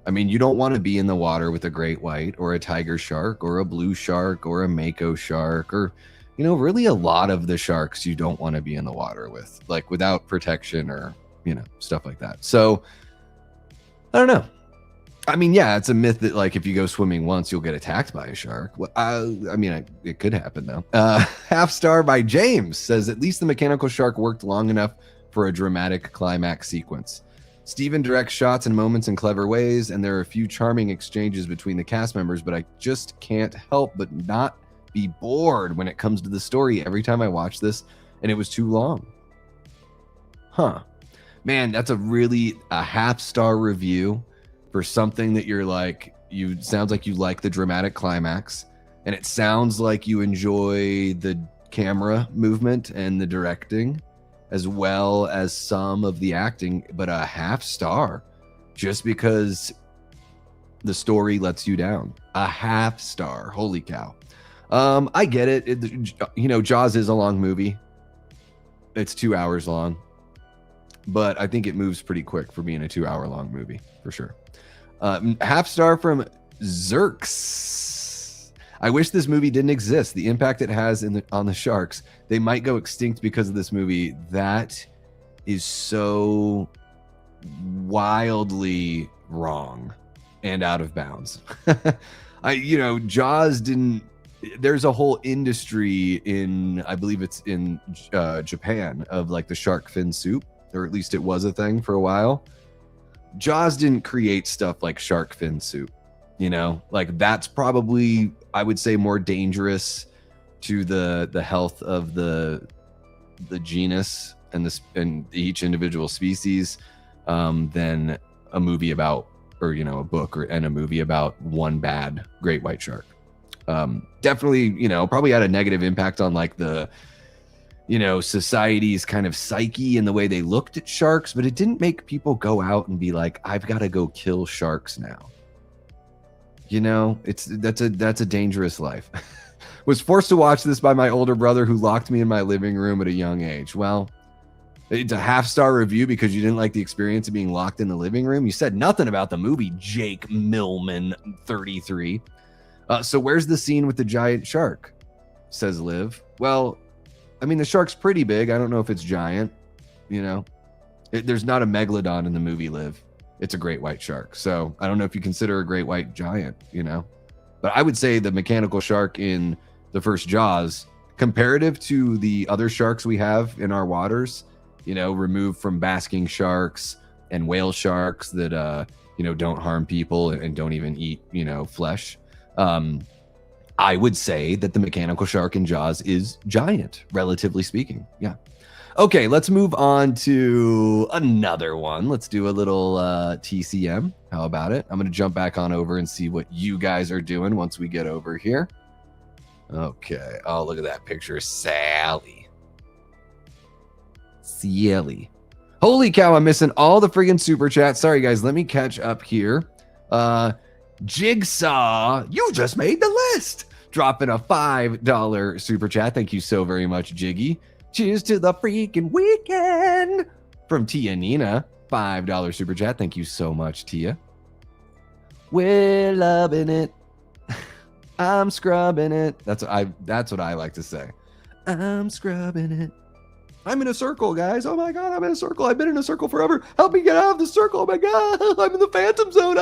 I mean, you don't want to be in the water with a great white or a tiger shark or a blue shark or a mako shark, or, you know, really a lot of the sharks you don't want to be in the water with, like, without protection or, you know, stuff like that. So I don't know. I mean, yeah, it's a myth that, like, if you go swimming once, you'll get attacked by a shark. Well, I mean, it could happen, though. Half star by James says, at least the mechanical shark worked long enough for a dramatic climax sequence. Steven directs shots and moments in clever ways, and there are a few charming exchanges between the cast members, but I just can't help but not be bored when it comes to the story every time I watch this, and it was too long. Huh. Man, that's a half star review for something that you're like, sounds like you like the dramatic climax, and it sounds like you enjoy the camera movement and the directing, as well as some of the acting, but a half star just because the story lets you down. A half star. Holy cow. I get it. You know, Jaws is a long movie. It's 2 hours long, but I think it moves pretty quick for being a 2-hour long movie, for sure. Half star from Zerks. I wish this movie didn't exist. The impact it has on the sharks. They might go extinct because of this movie. That is so wildly wrong and out of bounds. Jaws didn't. There's a whole industry I believe it's in Japan, of like the shark fin soup, or at least it was a thing for a while. Jaws didn't create stuff like shark fin soup. You know, like, that's probably, I would say, more dangerous to the health of the genus and each individual species than a movie about, or, you know, a book and a movie about one bad great white shark. Definitely, you know, probably had a negative impact on, like, the, you know, society's kind of psyche and the way they looked at sharks, but it didn't make people go out and be like, I've got to go kill sharks now. You know, that's a dangerous life. Was forced to watch this by my older brother, who locked me in my living room at a young age. Well, it's a half star review because you didn't like the experience of being locked in the living room. You said nothing about the movie, Jake Millman 33. So where's the scene with the giant shark? Says Liv. Well, I mean, the shark's pretty big. I don't know if it's giant. You know, there's not a megalodon in the movie, Liv. It's a great white shark. So I don't know if you consider a great white giant, you know, but I would say the mechanical shark in the first Jaws, comparative to the other sharks we have in our waters, you know, removed from basking sharks and whale sharks that don't harm people and don't even eat flesh. I would say that the mechanical shark in Jaws is giant, relatively speaking. Yeah. Okay, let's move on to another one. Let's do a little TCM. How about it? I'm going to jump back on over and see what you guys are doing once we get over here. Okay. Oh, look at that picture. Sally. Holy cow, I'm missing all the friggin' super chats. Sorry, guys. Let me catch up here. Jigsaw, you just made the list. Dropping a $5 super chat. Thank you so very much, Jiggy. Cheers to the freaking weekend. From Tia Nina, $5 super chat. Thank you so much, Tia. We're loving it. I'm scrubbing it. That's what I like to say. I'm scrubbing it. I'm in a circle, guys. Oh my God, I'm in a circle. I've been in a circle forever. Help me get out of the circle. Oh my God, I'm in the phantom zone.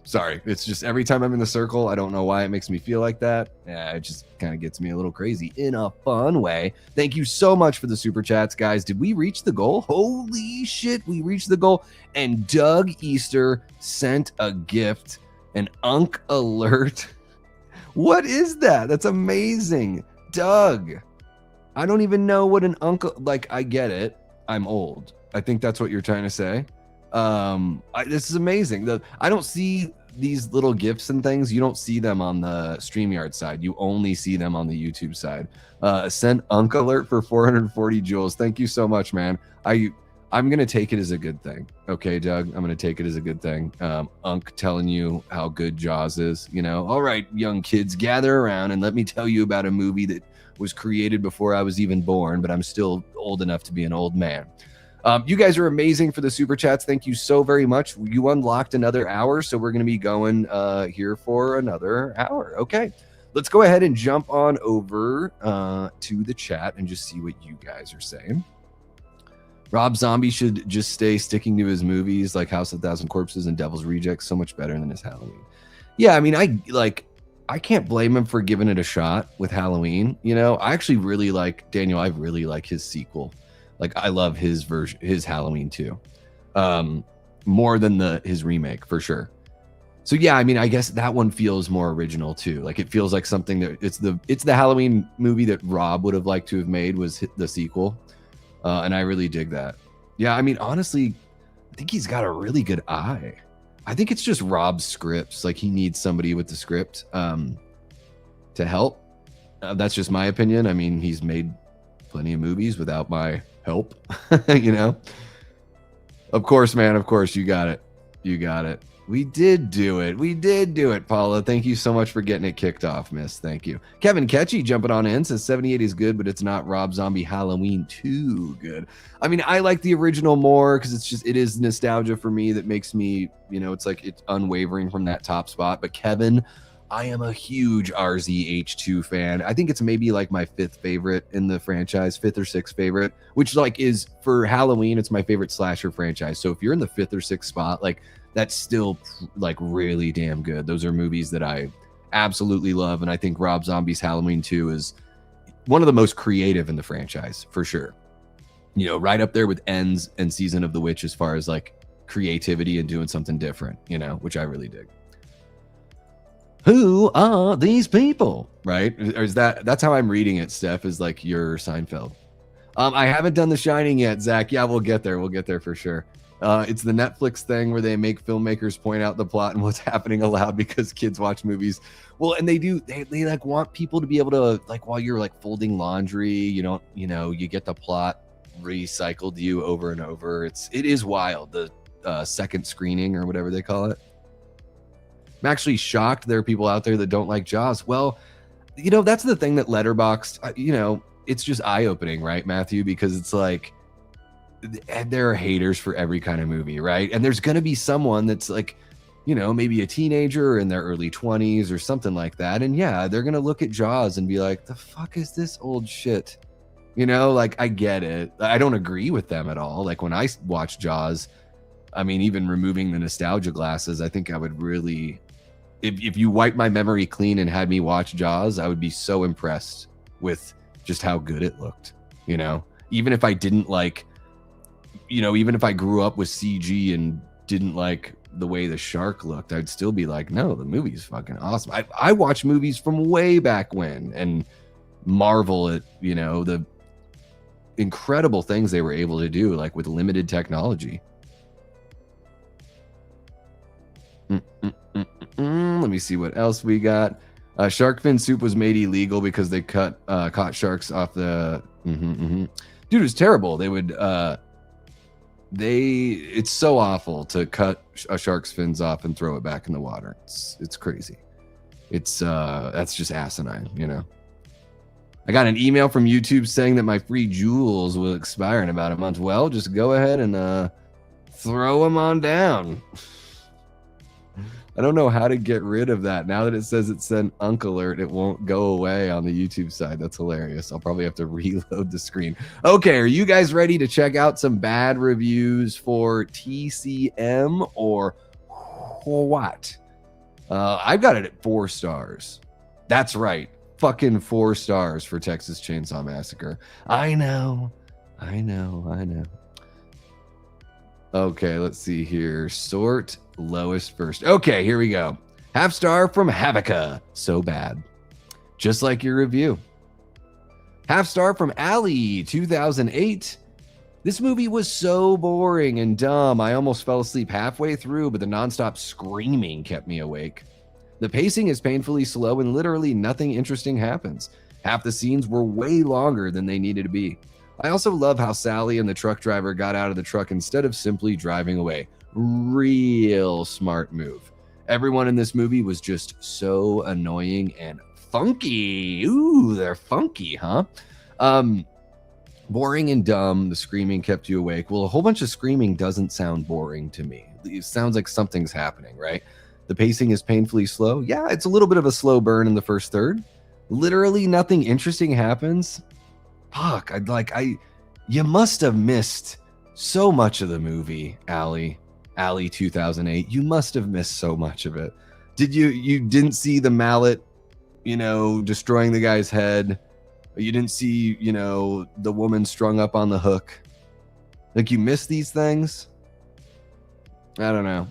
Sorry, it's just every time I'm in the circle, I don't know why it makes me feel like that. Yeah, it just kind of gets me a little crazy in a fun way. Thank you so much for the super chats, guys. Did we reach the goal? Holy shit, we reached the goal. And Doug Easter sent a gift, an Unk alert. What is that? That's amazing. Doug. I don't even know what an uncle, like, I get it. I'm old. I think that's what you're trying to say. This is amazing. I don't see these little gifts and things. You don't see them on the StreamYard side. You only see them on the YouTube side. Send Unk alert for 440 joules. Thank you so much, man. I'm going to take it as a good thing. Okay, Doug, I'm going to take it as a good thing. Unk telling you how good Jaws is, All right, young kids, gather around and let me tell you about a movie that was created before I was even born, but I'm still old enough to be an old man. You guys are amazing for the super chats. Thank you so very much. You unlocked another hour, so we're going to be going here for another hour. Okay, let's go ahead and jump on over to the chat and just see what you guys are saying. Rob Zombie should just sticking to his movies like House of 1,000 Corpses and Devil's Rejects. So much better than his Halloween. Yeah, I mean, I can't blame him for giving it a shot with Halloween. I actually really like Daniel. I really like his sequel. Like, I love his version, his Halloween 2, more than his remake for sure. So yeah, I mean, I guess that one feels more original too. Like, it feels like something that it's the Halloween movie that Rob would have liked to have made was the sequel, and I really dig that. Yeah, I mean, honestly, I think he's got a really good eye. I think it's just Rob's scripts. Like, he needs somebody with the script to help. That's just my opinion. I mean, he's made plenty of movies without my help, Of course, man. Of course, you got it. We did do it, Paula. Thank you so much for getting it kicked off, miss. Thank you. Kevin Ketchy jumping on in says 78 is good, but it's not Rob Zombie Halloween 2 good. I mean, I like the original more because it is nostalgia for me that makes me, it's like it's unwavering from that top spot. But Kevin, I am a huge RZH2 fan. I think it's maybe like my 5th favorite in the franchise, 5th or 6th favorite, which like is for Halloween, it's my favorite slasher franchise. So if you're in the 5th or 6th spot, like, that's still like really damn good. Those are movies that I absolutely love. And I think Rob Zombie's Halloween 2 is one of the most creative in the franchise for sure. Right up there with Ends and Season of the Witch as far as like creativity and doing something different, which I really dig. Who are these people? Right? Or is that's how I'm reading it, Steph, is like your Seinfeld. I haven't done The Shining yet, Zach. Yeah, we'll get there. We'll get there for sure. It's the Netflix thing where they make filmmakers point out the plot and what's happening aloud because kids watch movies. Well, and they like want people to be able to, like, while you're like folding laundry, you get the plot recycled to you over and over. It is wild. The second screening or whatever they call it. I'm actually shocked there are people out there that don't like Jaws. Well, that's the thing that Letterboxd, it's just eye-opening, right, Matthew? Because it's like, there are haters for every kind of movie, right? And there's going to be someone that's like, maybe a teenager or in their early 20s or something like that. And yeah, they're going to look at Jaws and be like, the fuck is this old shit? Like, I get it. I don't agree with them at all. Like, when I watch Jaws, I mean, even removing the nostalgia glasses, I think I would really, if you wipe my memory clean and had me watch Jaws, I would be so impressed with just how good it looked, even if I didn't like you know, even if I grew up with CG and didn't like the way the shark looked, I'd still be like, no, the movie's fucking awesome. I watch movies from way back when and marvel at, you know, the incredible things they were able to do, like with limited technology. Let me see what else we got. Shark fin soup was made illegal because they caught sharks off the. Dude, it was terrible. They would. It's so awful to cut a shark's fins off and throw it back in the water. It's crazy. That's just asinine, you know. I got an email from YouTube saying that my free jewels will expire in about a month. Well, just go ahead and throw them on down. I don't know how to get rid of that. Now that it says it sent Unk Alert, it won't go away on the YouTube side. That's hilarious. I'll probably have to reload the screen. Okay, are you guys ready to check out some bad reviews for TCM or what? I've got it at 4 stars. That's right. Fucking 4 stars for Texas Chainsaw Massacre. I know. Okay, let's see here. Sort lowest first. Okay, here we go. Half star from Havica. So bad. Just like your review. Half star from Ali, 2008. This movie was so boring and dumb. I almost fell asleep halfway through, but the nonstop screaming kept me awake. The pacing is painfully slow and literally nothing interesting happens. Half the scenes were way longer than they needed to be. I also love how Sally and the truck driver got out of the truck instead of simply driving away. Real smart move. Everyone in this movie was just so annoying and funky. Ooh, they're funky, huh? Boring and dumb. The screaming kept you awake. Well, a whole bunch of screaming doesn't sound boring to me. It sounds like something's happening, right? The pacing is painfully slow. Yeah, it's a little bit of a slow burn in the first third. Literally nothing interesting happens. Fuck, you must have missed so much of the movie, Ali 2008. You must have missed so much of it. You didn't see the mallet, you know, destroying the guy's head. You didn't see, you know, the woman strung up on the hook. Like, you missed these things? I don't know.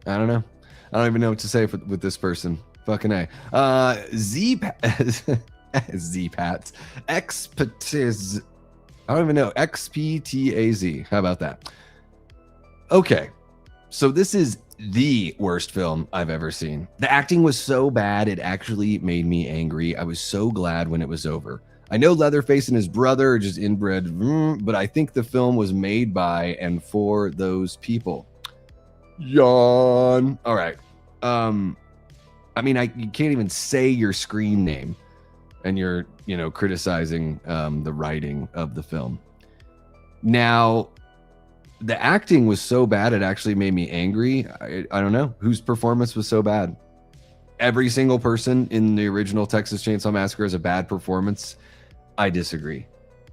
I don't even know what to say with this person. Fucking A. Z-Pat. Expertise. I don't even know. XPTAZ. How about that? Okay. So this is the worst film I've ever seen. The acting was so bad, it actually made me angry. I was so glad when it was over. I know Leatherface and his brother are just inbred, but I think the film was made by and for those people. Yawn. All right. I mean, you can't even say your screen name, and you're, you know, criticizing the writing of the film. Now, the acting was so bad, it actually made me angry. I don't know whose performance was so bad. Every single person in the original Texas Chainsaw Massacre is a bad performance. I disagree.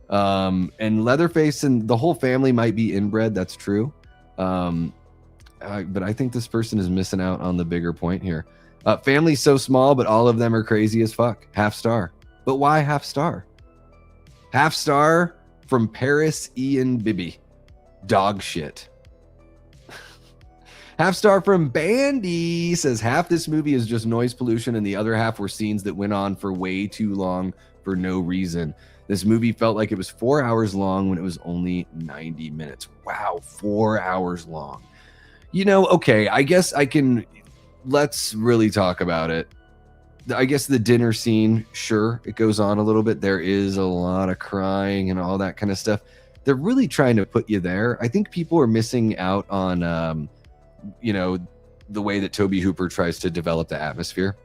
And Leatherface and the whole family might be inbred. That's true. But I think this person is missing out on the bigger point here. Family's so small, but all of them are crazy as fuck. Half star. But why half star? Half star from Paris Ian Bibby. Dog shit. Half star from Bandy says half this movie is just noise pollution and the other half were scenes that went on for way too long for no reason. This movie felt like it was 4 hours long when it was only 90 minutes. Wow, 4 hours long. You know, okay, I guess let's really talk about it. I guess the dinner scene, sure, it goes on a little bit. There is a lot of crying and all that kind of stuff. They're really trying to put you there. I think people are missing out on, you know, the way that Tobe Hooper tries to develop the atmosphere.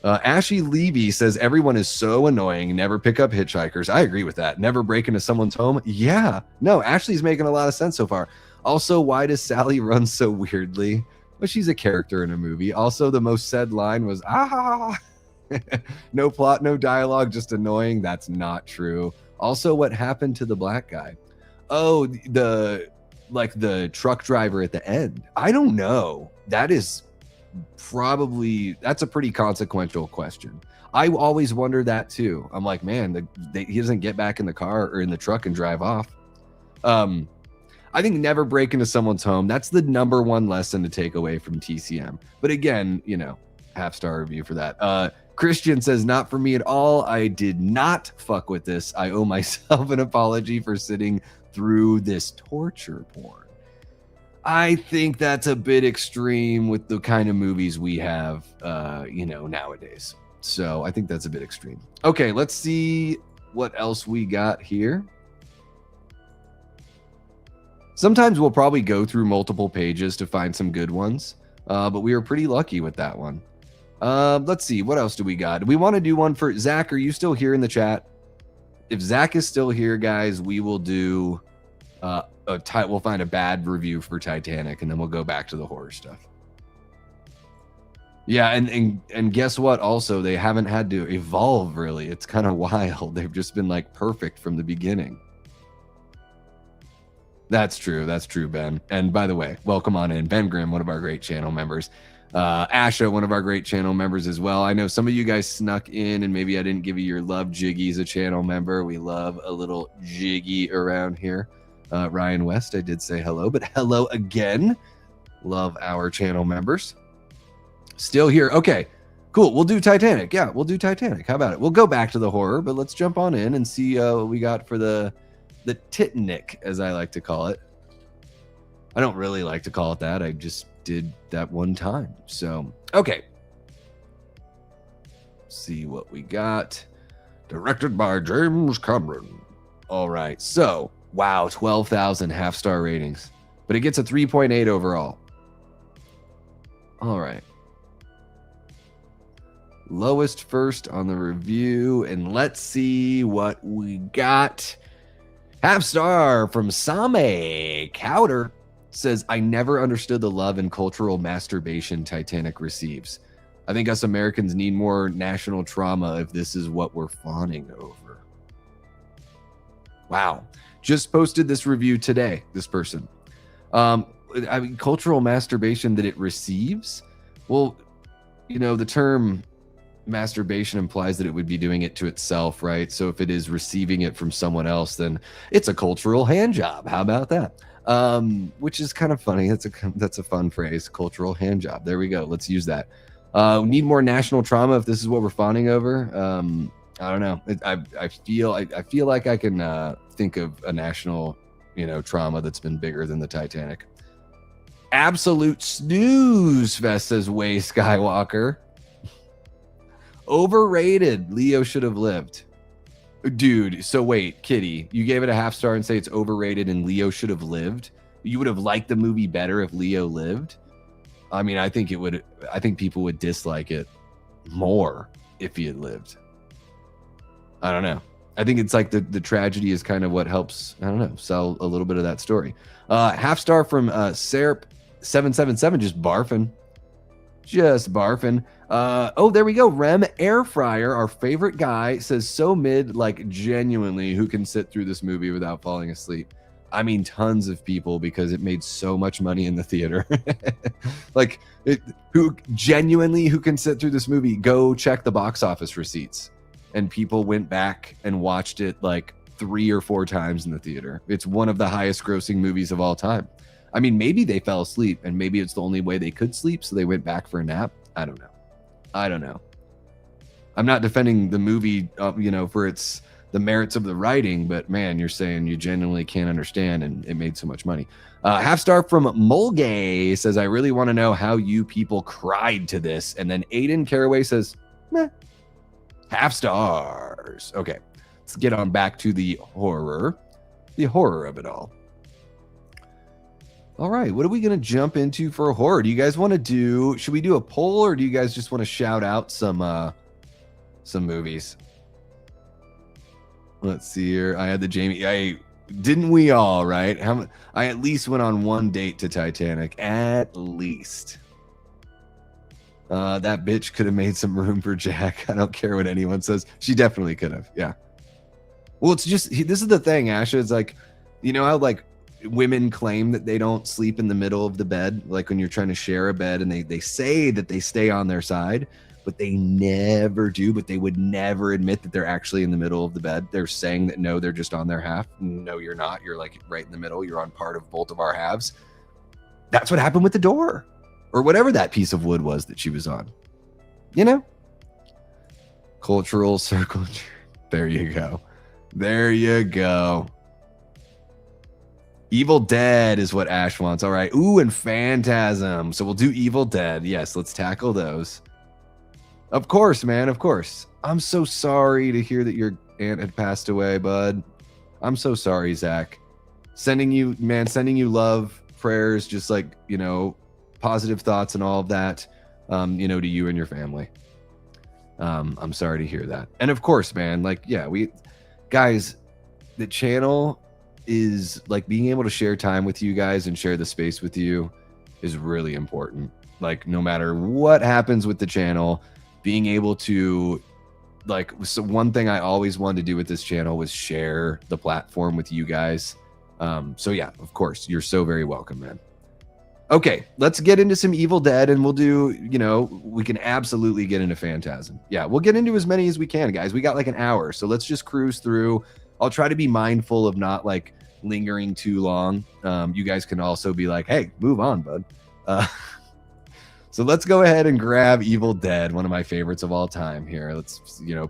Ashley Levy says, everyone is so annoying. Never pick up hitchhikers. I agree with that. Never break into someone's home. Yeah. No, Ashley's making a lot of sense so far. Also, why does Sally run so weirdly? Well, she's a character in a movie. Also, the most said line was, ah. No plot, no dialogue, just annoying. That's not true. Also, what happened to the black guy? Oh, the truck driver at the end. I don't know. That's a pretty consequential question. I always wonder that too. I'm like, man, he doesn't get back in the car or in the truck and drive off. I think never break into someone's home. That's the #1 lesson to take away from TCM. But again, you know, half-star review for that. Christian says, not for me at all. I did not fuck with this. I owe myself an apology for sitting through this torture porn. I think that's a bit extreme with the kind of movies we have, you know, nowadays. So I think that's a bit extreme. Okay, let's see what else we got here. Sometimes we'll probably go through multiple pages to find some good ones, but we were pretty lucky with that one. Let's see, what else do we got? Do we want to do one for Zach? Are you still here in the chat? If Zach is still here, guys, we will do we'll find a bad review for Titanic, and then we'll go back to the horror stuff. Yeah, and guess what? Also, they haven't had to evolve really. It's kind of wild. They've just been like perfect from the beginning. That's true. That's true, Ben. And by the way, welcome on in, Ben Grimm, one of our great channel members. Asha, one of our great channel members as well. I know some of you guys snuck in, and maybe I didn't give you your love. Jiggy's a channel member. We love a little Jiggy around here. Ryan West, I did say hello, but hello again. Love our channel members. Still here. Okay, cool. We'll do Titanic. Yeah, we'll do Titanic. How about it? We'll go back to the horror, but let's jump on in and see what we got for the Titanic, as I like to call it. I don't really like to call it that. I just did that one time. So, okay. See what we got. Directed by James Cameron. All right. So, wow, 12,000 half-star ratings. But it gets a 3.8 overall. All right. Lowest first on the review. And let's see what we got. Half-star from Same Cowder. Says, I never understood the love and cultural masturbation Titanic receives. I think us Americans need more national trauma if this is what we're fawning over. Wow. Just posted this review today, this person. I mean, cultural masturbation that it receives? Well, you know, the term masturbation implies that it would be doing it to itself, right? So if it is receiving it from someone else, then it's a cultural hand job. How about that? Which is kind of funny. That's a fun phrase, cultural hand job. There we go. Let's use that. We need more national trauma if this is what we're fawning over. I don't know. I feel like I can think of a national, you know, trauma that's been bigger than the Titanic. Absolute snooze fest, says Way Skywalker. Overrated. Leo should have lived. Dude, so wait, Kitty, you gave it a half-star and say it's overrated and Leo should have lived? You would have liked the movie better if Leo lived? I mean, I think people would dislike it more if he had lived. I don't know. I think it's like the tragedy is kind of what helps, I don't know, sell a little bit of that story. Half-star from Serp777, just barfing. Just barfing. Oh, there we go. Rem Air Fryer, our favorite guy, says so mid, like genuinely, who can sit through this movie without falling asleep? I mean, tons of people, because it made so much money in the theater. Like, who can sit through this movie? Go check the box office receipts. And people went back and watched it like 3 or 4 times in the theater. It's one of the highest grossing movies of all time. I mean, maybe they fell asleep and maybe it's the only way they could sleep, so they went back for a nap. I don't know. I'm not defending the movie, you know, for the merits of the writing, but man, you're saying you genuinely can't understand and it made so much money. Half-star from Mulgay says, I really want to know how you people cried to this. And then Aiden Caraway says, meh. Half-stars. Okay, let's get on back to the horror of it all. All right, what are we going to jump into for horror? Do you guys want to should we do a poll, or do you guys just want to shout out some movies? Let's see here. I had the Jamie. Didn't we all, right? I at least went on one date to Titanic. At least. That bitch could have made some room for Jack. I don't care what anyone says. She definitely could have. Yeah. Well, it's just, this is the thing, Asha. It's like, you know how like women claim that they don't sleep in the middle of the bed, like when you're trying to share a bed, and they say that they stay on their side. but they never do. But they would never admit that they're actually in the middle of the bed. They're saying that no, they're just on their half. No, you're not. You're like right in the middle. You're on part of both of our halves. That's what happened with the door, or whatever that piece of wood was that she was on. You know, cultural circle. There you go. There you go. Evil Dead is what Ash wants. All right. Ooh, and Phantasm. So we'll do Evil Dead. Yes, let's tackle those. Of course, man. Of course. I'm so sorry to hear that your aunt had passed away, bud. I'm so sorry, Zach. Sending you love, prayers, just like, you know, positive thoughts and all of that, you know, to you and your family. I'm sorry to hear that. And of course, man, like, yeah, guys, the channel is like being able to share time with you guys and share the space with you is really important. Like, no matter what happens with the channel, being able to, like, so one thing I always wanted to do with this channel was share the platform with you guys. So yeah, of course, you're so very welcome, man. Okay, let's get into some Evil Dead, and we'll do, you know, we can absolutely get into Phantasm. Yeah, we'll get into as many as we can, guys. We got like an hour, so let's just cruise through. I'll try to be mindful of not like lingering too long. You guys can also be like, hey, move on, bud. So let's go ahead and grab Evil Dead, one of my favorites of all time here. Let's, you know,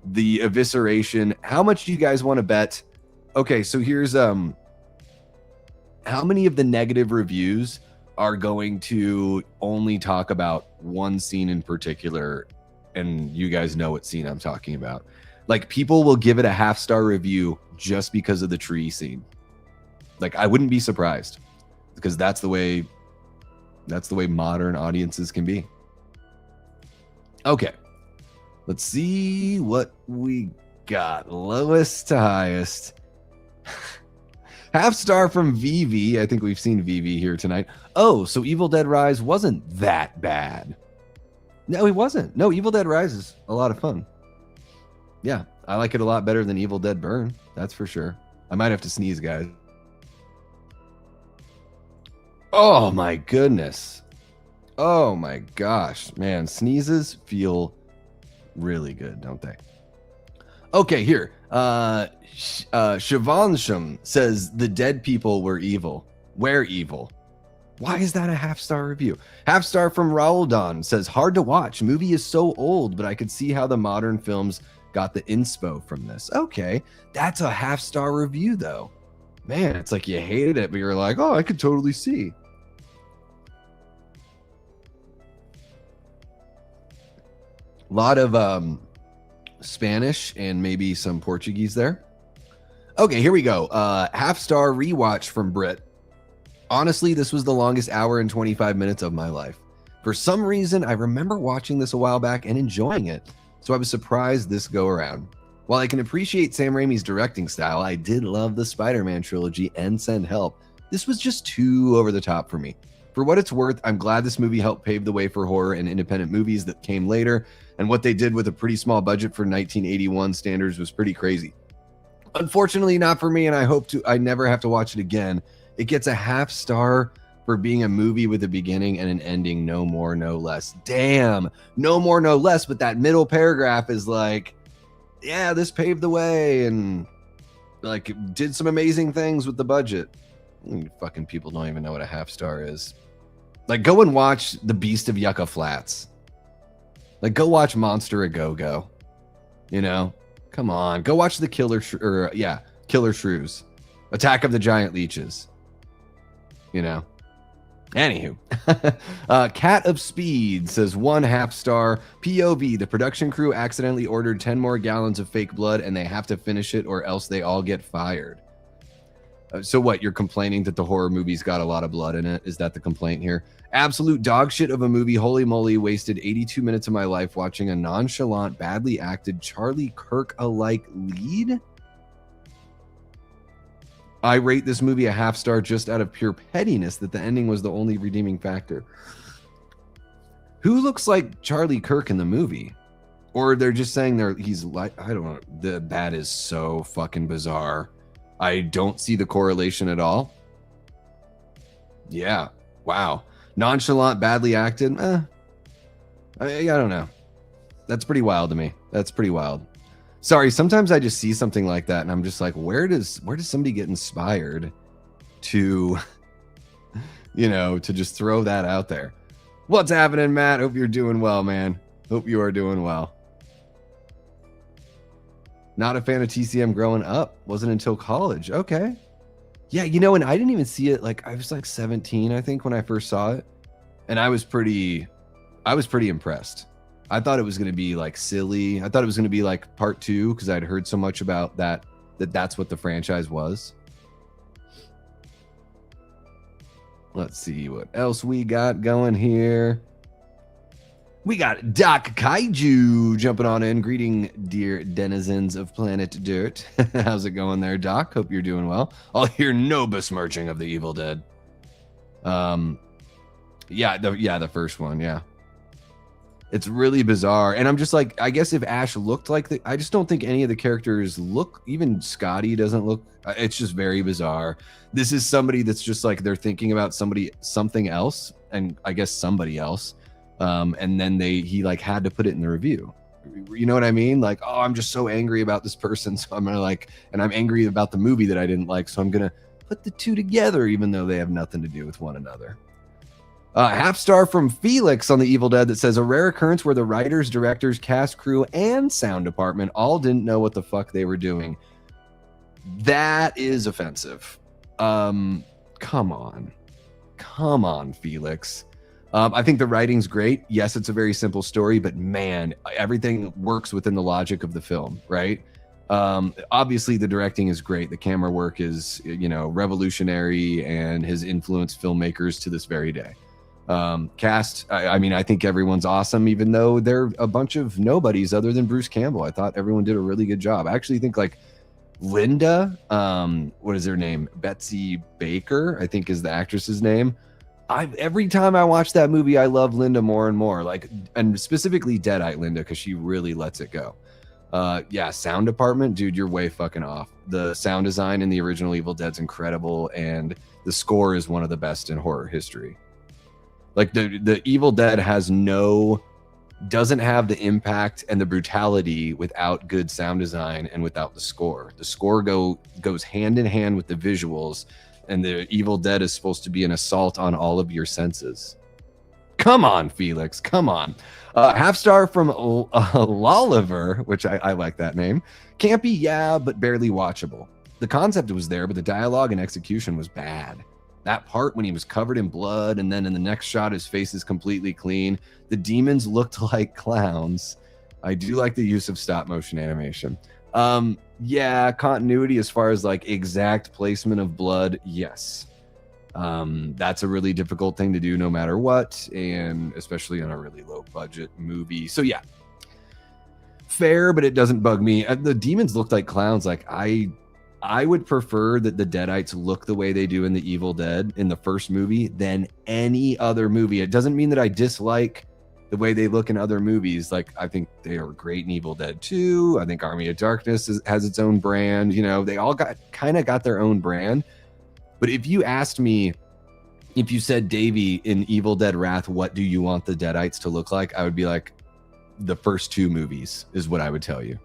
the evisceration. How much do you guys want to bet? Okay, so here's how many of the negative reviews are going to only talk about one scene in particular, and you guys know what scene I'm talking about. Like, people will give it a 0.5-star review just because of the tree scene. Like, I wouldn't be surprised, because that's the way modern audiences can be. Okay, let's see what we got. Lowest to highest. 0.5-star from VV. I think we've seen VV here tonight. Oh, so Evil Dead Rise wasn't that bad. No, it wasn't. No, Evil Dead Rise is a lot of fun. Yeah, I like it a lot better than Evil Dead Burn. That's for sure. I might have to sneeze, guys. Oh my goodness. Oh my gosh, man. Sneezes feel really good, don't they? Okay, here. Shivansham says the dead people were evil. We're evil. Why is that a 0.5-star review? 0.5-star from Rauldan says, hard to watch. Movie is so old, but I could see how the modern films got the inspo from this. Okay, that's a 0.5-star review, though. Man, it's like you hated it, but you're like, oh, I could totally see. A lot of Spanish and maybe some Portuguese there. Okay, here we go. 0.5-star rewatch from Brit. Honestly, this was the longest hour and 25 minutes of my life. For some reason, I remember watching this a while back and enjoying it, so I was surprised this go around. While I can appreciate Sam Raimi's directing style, I did love the Spider-Man trilogy and Send Help. This was just too over the top for me. For what it's worth, I'm glad this movie helped pave the way for horror and independent movies that came later, and what they did with a pretty small budget for 1981 standards was pretty crazy. Unfortunately, not for me, and I never have to watch it again. It gets a 0.5-star for being a movie with a beginning and an ending, no more, no less. Damn, no more, no less, but that middle paragraph is like, yeah, this paved the way and like did some amazing things with the budget. Fucking people don't even know what a 0.5-star is. Like, go and watch The Beast of Yucca Flats. Like, go watch Monster A Go-Go. You know? Come on. Go watch the Killer Shrews. Attack of the Giant Leeches. You know? Anywho. Cat of Speed says 1.5-star. POV, the production crew accidentally ordered 10 more gallons of fake blood and they have to finish it or else they all get fired. So what, you're complaining that the horror movie's got a lot of blood in it? Is that the complaint here? Absolute dog shit of a movie. Holy moly, wasted 82 minutes of my life watching a nonchalant, badly acted Charlie Kirk-alike lead. I rate this movie a 0.5-star just out of pure pettiness that the ending was the only redeeming factor. Who looks like Charlie Kirk in the movie? Or they're just saying he's like, I don't know. That is so fucking bizarre. I don't see the correlation at all. Yeah. Wow. Nonchalant, badly acted. I don't know. That's pretty wild to me. That's pretty wild. Sorry, sometimes I just see something like that and I'm just like, where does somebody get inspired to, to just throw that out there? What's happening, Matt? Hope you're doing well, man. Hope you are doing well. Not a fan of TCM growing up. Wasn't until college. Okay. Yeah, and I didn't even see it. Like, I was like 17, I think, when I first saw it. And I was pretty impressed. I thought it was going to be like silly. I thought it was going to be like part 2 because I'd heard so much about that's what the franchise was. Let's see what else we got going here. We got Doc Kaiju jumping on in. Greeting, dear denizens of Planet Dirt. How's it going there, Doc? Hope you're doing well. I'll hear no besmirching of the Evil Dead. The first one, yeah. It's really bizarre. And I'm just like, I guess if Ash looked like I just don't think any of the characters look, even Scotty doesn't look, it's just very bizarre. This is somebody that's just like, they're thinking about something else, and I guess somebody else. And then he like had to put it in the review. You know what I mean? Like, oh, I'm just so angry about this person. So I'm gonna and I'm angry about the movie that I didn't like. So I'm gonna put the two together, even though they have nothing to do with one another. Half star from Felix on the Evil Dead that says, a rare occurrence where the writers, directors, cast, crew, and sound department all didn't know what the fuck they were doing. That is offensive. Come on, Felix. I think the writing's great. Yes, it's a very simple story, but man, everything works within the logic of the film, right? Obviously the directing is great. The camera work is, revolutionary and has influenced filmmakers to this very day. Cast, I think everyone's awesome, even though they're a bunch of nobodies other than Bruce Campbell. I thought everyone did a really good job. I actually think like Linda, what is her name? Betsy Baker, I think is the actress's name. Every time I watch that movie, I love Linda more and more, and specifically Deadite Linda, because she really lets it go. Sound department, dude, you're way fucking off. The sound design in the original Evil Dead's incredible, and the score is one of the best in horror history. Like the Evil Dead doesn't have the impact and the brutality without good sound design and without the score. The score goes hand in hand with the visuals, and the Evil Dead is supposed to be an assault on all of your senses. Come on, Felix, come on. Half star from Loliver, which I like that name. Campy, yeah, but barely watchable. The concept was there, but the dialogue and execution was bad. That part when he was covered in blood, and then in the next shot, his face is completely clean. The demons looked like clowns. I do like the use of stop motion animation. Continuity as far as like exact placement of blood, yes. That's a really difficult thing to do no matter what, and especially on a really low budget movie. So yeah, fair, but it doesn't bug me. The demons looked like clowns. Like I would prefer that the Deadites look the way they do in the Evil Dead in the first movie than any other movie. It doesn't mean that I dislike the way they look in other movies. Like, I think they are great in Evil Dead 2. I think Army of Darkness has its own brand. They all kind of got their own brand. But if you asked me, if you said, Davey, in Evil Dead Wrath, what do you want the Deadites to look like? I would be like, the first 2 movies is what I would tell you.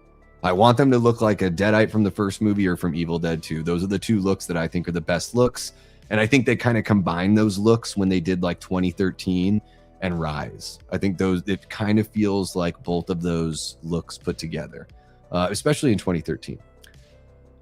I want them to look like a Deadite from the first movie or from Evil Dead 2. Those are the 2 looks that I think are the best looks. And I think they kind of combined those looks when they did like 2013 and Rise. I think it kind of feels like both of those looks put together, especially in 2013.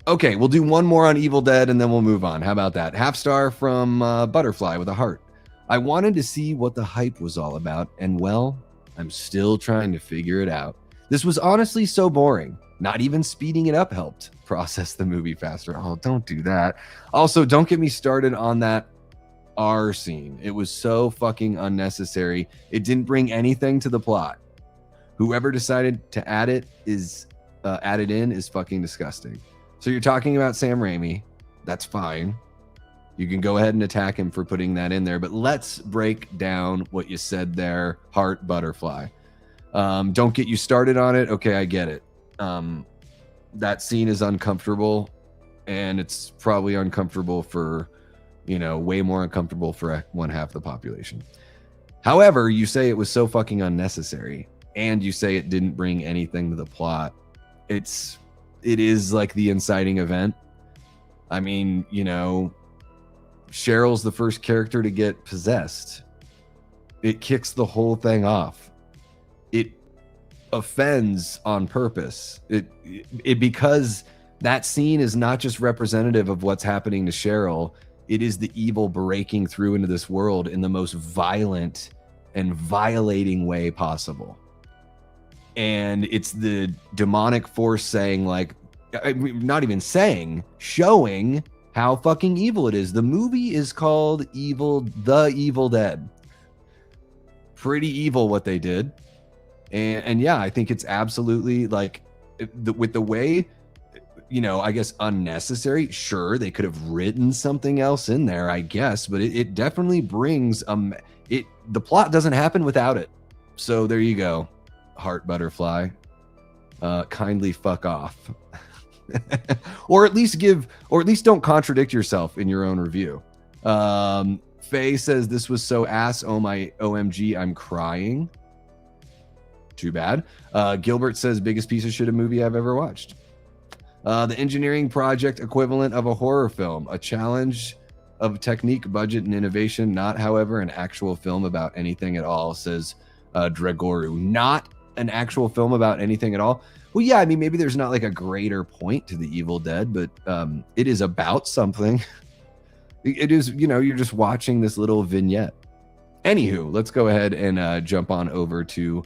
Okay, we'll do one more on Evil Dead and then we'll move on. How about that? Half star from Butterfly with a heart. I wanted to see what the hype was all about, and well, I'm still trying to figure it out. This was honestly so boring. Not even speeding it up helped process the movie faster. Oh, don't do that. Also, don't get me started on that R scene. It was so fucking unnecessary. It didn't bring anything to the plot. Whoever decided to add it is fucking disgusting. So you're talking about Sam Raimi. That's fine. You can go ahead and attack him for putting that in there. But let's break down what you said there, Heart Butterfly. Don't get you started on it. Okay, I get it. That scene is uncomfortable, and it's probably uncomfortable for, way more uncomfortable for one half the population. However, you say it was so fucking unnecessary, and you say it didn't bring anything to the plot. It is like the inciting event. I mean, you know, Cheryl's the first character to get possessed. It kicks the whole thing off. It offends on purpose. It because that scene is not just representative of what's happening to Cheryl. It is the evil breaking through into this world in the most violent and violating way possible. And it's the demonic force saying, like, not even saying, showing how fucking evil it is. The movie is called The Evil Dead. Pretty evil what they did. And yeah, I think it's absolutely like with the way, you know, I guess unnecessary. Sure, they could have written something else in there, I guess, but it definitely brings the plot doesn't happen without it. So there you go, heart butterfly. Kindly fuck off. or at least don't contradict yourself in your own review. Faye says this was so ass. Oh my OMG, I'm crying. Too bad. Gilbert says biggest piece of shit movie I've ever watched. The engineering project equivalent of a horror film, a challenge of technique, budget, and innovation, not, however, an actual film about anything at all, says Dregoru. Not an actual film about anything at all. Well, yeah, I mean, maybe there's not like a greater point to The Evil Dead, but it is about something. It is, you know, you're just watching this little vignette. Anywho, let's go ahead and jump on over to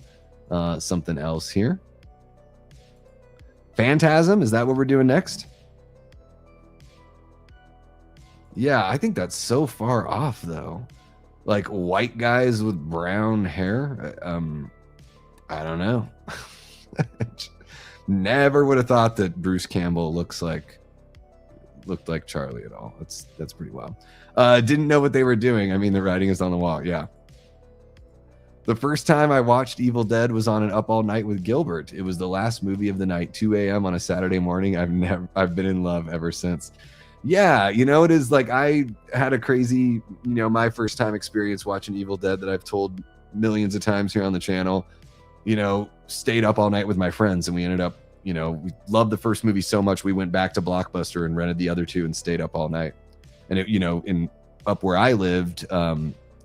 something else here. Phantasm, is that what we're doing next? Yeah, I think that's so far off, though. Like white guys with brown hair. I don't know. Never would have thought that Bruce Campbell looked like Charlie at all. That's pretty wild. Didn't know what they were doing. I mean, the writing is on the wall. Yeah. The first time I watched Evil Dead was on an Up All Night with Gilbert. It was the last movie of the night, 2 a.m. on a Saturday morning. I've been in love ever since. Yeah, you know, it is like I had a crazy, you know, my first time experience watching Evil Dead that I've told millions of times here on the channel. You know, stayed up all night with my friends, and we ended up, you know, we loved the first movie so much we went back to Blockbuster and rented the other two and stayed up all night. And it, you know, up where I lived,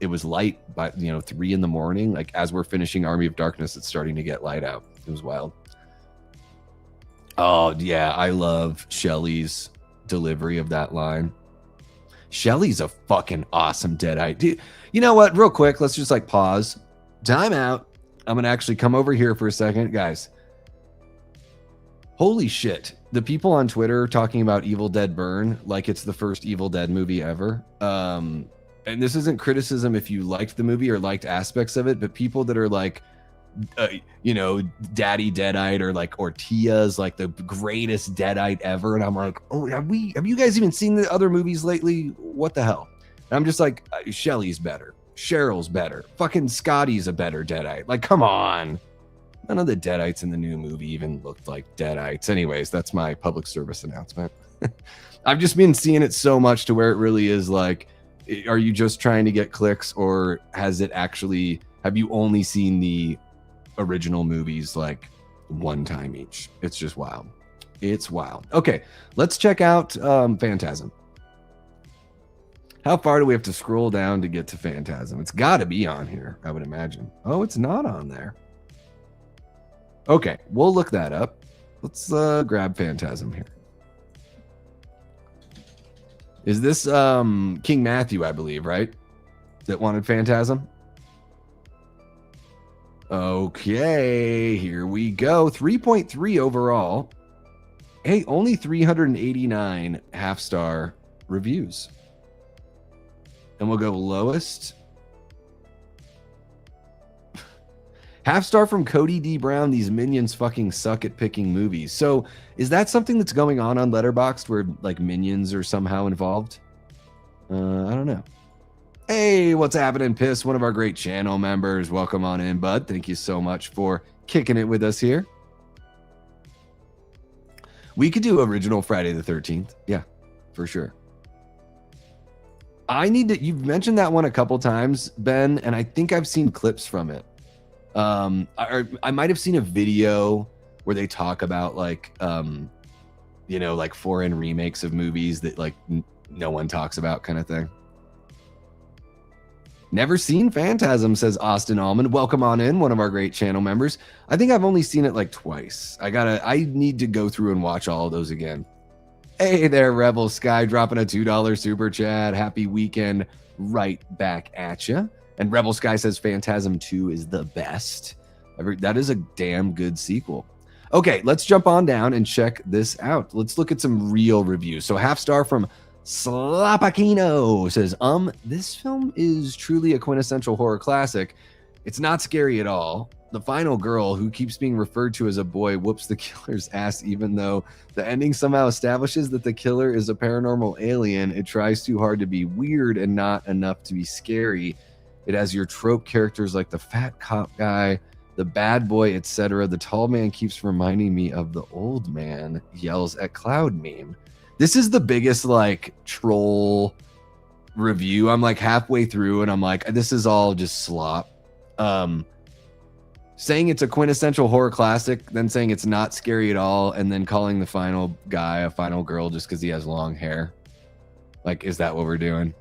it was light by, you know, 3 a.m. Like as we're finishing Army of Darkness, it's starting to get light out. It was wild. Oh yeah, I love Shelley's delivery of that line. Shelley's a fucking awesome Deadite. Dude, you know what? Real quick, let's just like pause. Time out. I'm gonna actually come over here for a second, guys. Holy shit. The people on Twitter talking about Evil Dead Burn like it's the first Evil Dead movie ever. And this isn't criticism if you liked the movie or liked aspects of it, but people that are like, you know, Daddy Deadite or like Ortiz, like the greatest Deadite ever. And I'm like, oh, have you guys even seen the other movies lately? What the hell? And I'm just like, Shelley's better. Cheryl's better. Fucking Scotty's a better Deadite. Like, come on. None of the Deadites in the new movie even looked like Deadites. Anyways, that's my public service announcement. I've just been seeing it so much to where it really is like, are you just trying to get clicks, or has it actually, have you only seen the original movies like one time each? It's just wild. It's wild. Okay, let's check out Phantasm. How far do we have to scroll down to get to Phantasm? It's got to be on here, I would imagine. Oh, it's not on there. Okay, we'll look that up. Let's grab Phantasm here. Is this King Matthew, I believe, right? That wanted Phantasm? Okay, here we go. 3.3 overall. Hey, only 389 half-star reviews. And we'll go lowest. Half-star from Cody D. Brown. These minions fucking suck at picking movies. So is that something that's going on Letterboxd where like minions are somehow involved? I don't know. Hey, what's happening, Piss? One of our great channel members. Welcome on in, bud. Thank you so much for kicking it with us here. We could do original Friday the 13th. Yeah, for sure. You've mentioned that one a couple times, Ben, and I think I've seen clips from it. I might have seen a video where they talk about like, like foreign remakes of movies that like no one talks about, kind of thing. Never seen Phantasm, says Austin Almond. Welcome on in, one of our great channel members. I think I've only seen it like twice. I need to go through and watch all of those again. Hey there, Rebel Sky, dropping a $2 super chat. Happy weekend right back at you. And Rebel Sky says Phantasm 2 is the best. That is a damn good sequel. Okay, let's jump on down and check this out. Let's look at some real reviews. So half star from Slapakino says, this film is truly a quintessential horror classic. It's not scary at all. The final girl, who keeps being referred to as a boy, whoops the killer's ass, even though the ending somehow establishes that the killer is a paranormal alien. It tries too hard to be weird and not enough to be scary. It has your trope characters like the fat cop guy, the bad boy, etc. The tall man keeps reminding me of the old man yells at cloud meme. This is the biggest like troll review. I'm like halfway through and I'm like, this is all just slop. Saying it's a quintessential horror classic, then saying it's not scary at all, and then calling the final guy a final girl just because he has long hair. Like, is that what we're doing?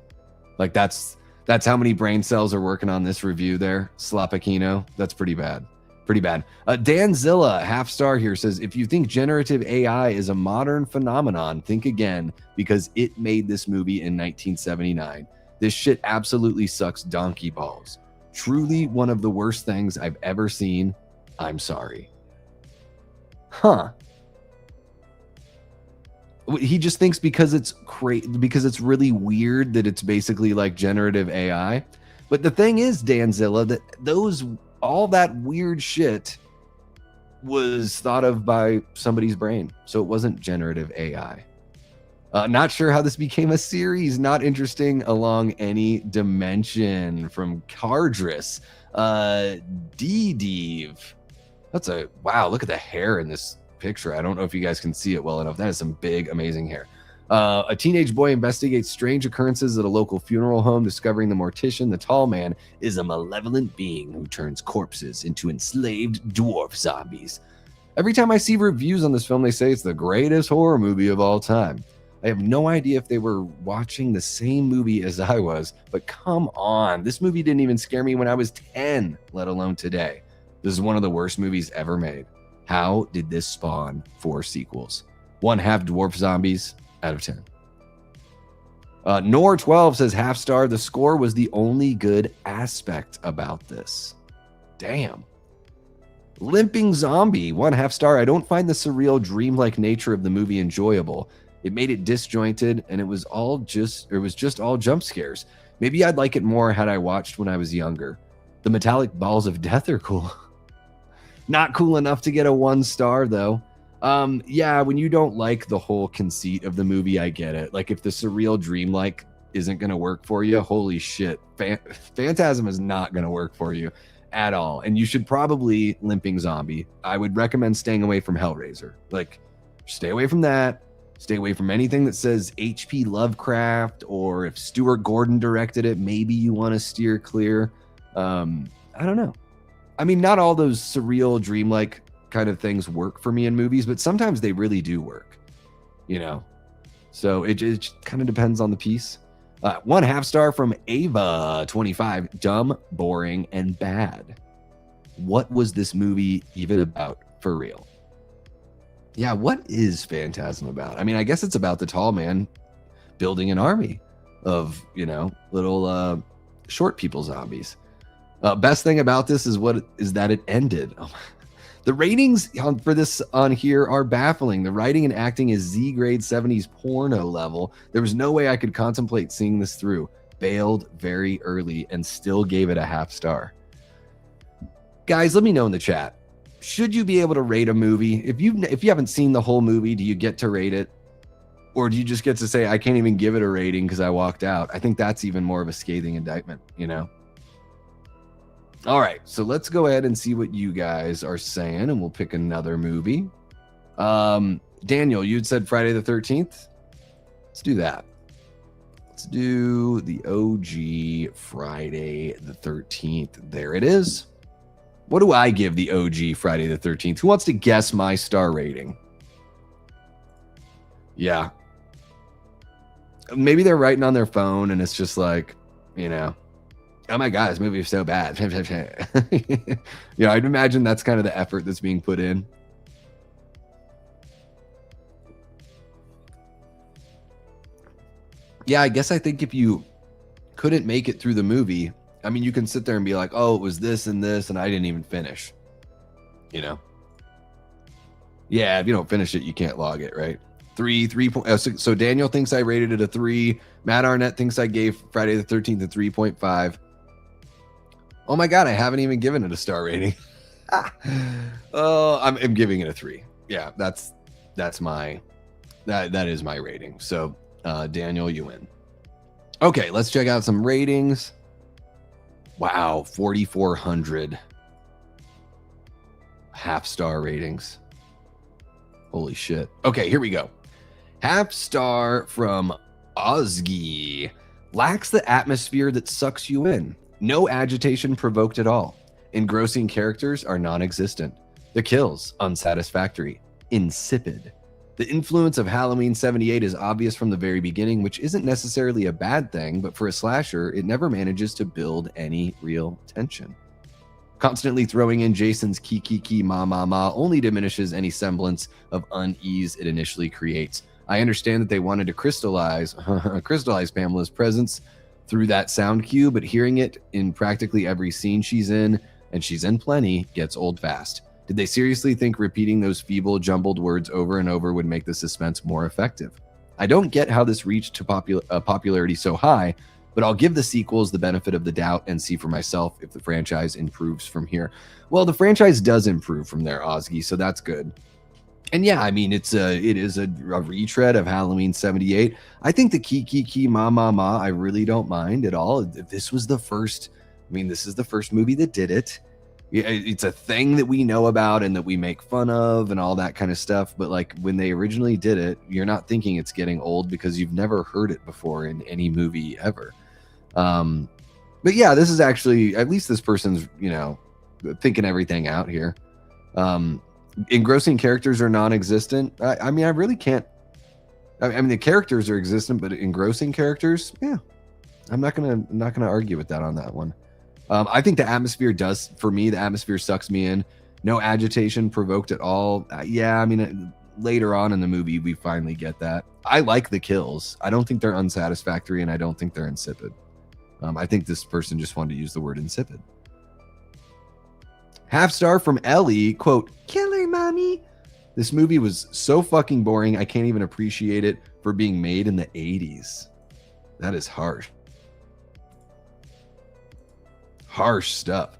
Like, that's how many brain cells are working on this review there, Slapakino. That's pretty bad. Pretty bad. Danzilla, half star here, says, if you think generative AI is a modern phenomenon, think again, because it made this movie in 1979. This shit absolutely sucks donkey balls. Truly one of the worst things I've ever seen. I'm sorry. Huh. He just thinks because it's really weird that it's basically like generative AI. But the thing is, Danzilla, that all that weird shit was thought of by somebody's brain. So it wasn't generative AI. Not sure how this became a series. Not interesting along any dimension. From Cardris. D-Deeve. Wow, look at the hair in this picture. I don't know if you guys can see it well enough. That is some big, amazing hair. A teenage boy investigates strange occurrences at a local funeral home, discovering the mortician, the tall man, is a malevolent being who turns corpses into enslaved dwarf zombies. Every time I see reviews on this film, they say it's the greatest horror movie of all time. I have no idea if they were watching the same movie as I was, but come on. This movie didn't even scare me when I was 10, let alone today. This is one of the worst movies ever made. How did this spawn 4 sequels? 1 half dwarf zombies out of 10. Nor12 says half star. The score was the only good aspect about this. Damn. Limping Zombie, 1 half star. I don't find the surreal, dreamlike nature of the movie enjoyable. It made it disjointed, and it was just all jump scares. Maybe I'd like it more had I watched when I was younger. The metallic balls of death are cool. Not cool enough to get a 1 star though. Yeah, when you don't like the whole conceit of the movie, I get it. Like if the surreal dreamlike isn't going to work for you, holy shit. Phantasm is not going to work for you at all. And you should probably Limping Zombie. I would recommend staying away from Hellraiser. Like, stay away from that. Stay away from anything that says H.P. Lovecraft, or if Stuart Gordon directed it, maybe you want to steer clear. I don't know. I mean, not all those surreal, dreamlike kind of things work for me in movies, but sometimes they really do work, you know? So it kind of depends on the piece. 1 half star from Ava25. Dumb, boring, and bad. What was this movie even about for real? Yeah, what is Phantasm about? I mean, I guess it's about the tall man building an army of, little short people zombies. Best thing about this is that it ended. Oh, the ratings for this on here are baffling. The writing and acting is Z-grade 70s porno level. There was no way I could contemplate seeing this through. Bailed very early and still gave it a half star. Guys, let me know in the chat. Should you be able to rate a movie? If you haven't seen the whole movie, do you get to rate it? Or do you just get to say, I can't even give it a rating because I walked out? I think that's even more of a scathing indictment, All right, so let's go ahead and see what you guys are saying, and we'll pick another movie. Daniel, you'd said Friday the 13th? Let's do that. Let's do the OG Friday the 13th. There it is. What do I give the OG Friday the 13th? Who wants to guess my star rating? Yeah. Maybe they're writing on their phone and it's just like, you know, oh my God, this movie is so bad. Yeah, I'd imagine that's kind of the effort that's being put in. Yeah, I guess I think if you couldn't make it through the movie, I mean, you can sit there and be like, oh, it was this and this, and I didn't even finish. You know? Yeah, if you don't finish it, you can't log it, right? 3 points. So Daniel thinks I rated it a 3. Matt Arnett thinks I gave Friday the 13th a 3.5. Oh my God, I haven't even given it a star rating. Oh, I'm giving it a 3. Yeah, that is my rating. So Daniel, you win. Okay, let's check out some ratings. Wow, 4,400 half-star ratings. Holy shit. Okay, here we go. Half-star from Ozgy. Lacks the atmosphere that sucks you in. No agitation provoked at all. Engrossing characters are non-existent. The kills, unsatisfactory. Insipid. The influence of Halloween 78 is obvious from the very beginning, which isn't necessarily a bad thing, but for a slasher, it never manages to build any real tension. Constantly throwing in Jason's ki ma ma ma only diminishes any semblance of unease it initially creates. I understand that they wanted to crystallize Pamela's presence through that sound cue, but hearing it in practically every scene she's in, and she's in plenty, gets old fast. Did they seriously think repeating those feeble, jumbled words over and over would make the suspense more effective? I don't get how this reached to popularity so high, but I'll give the sequels the benefit of the doubt and see for myself if the franchise improves from here. Well, the franchise does improve from there, Ozzy, so that's good. And yeah, I mean, it is a retread of Halloween 78. I think the ki ma ma ma, I really don't mind at all. If this was the first, I mean, this is the first movie that did it. It's a thing that we know about and that we make fun of and all that kind of stuff. But like when they originally did it, you're not thinking it's getting old because you've never heard it before in any movie ever. But yeah, this is actually, at least this person's, you know, thinking everything out here. Engrossing characters are non-existent. I mean, I really can't. I mean, the characters are existent, but engrossing characters, yeah, I'm not gonna argue with that on that one. I think the atmosphere does, for me, the atmosphere sucks me in. No agitation provoked at all. Yeah, I mean, later on in the movie, we finally get that. I like the kills. I don't think they're unsatisfactory, and I don't think they're insipid. I think this person just wanted to use the word insipid. Half star from Ellie, quote, "Killer mommy. This movie was so fucking boring, I can't even appreciate it for being made in the 80s. That is harsh. Harsh stuff.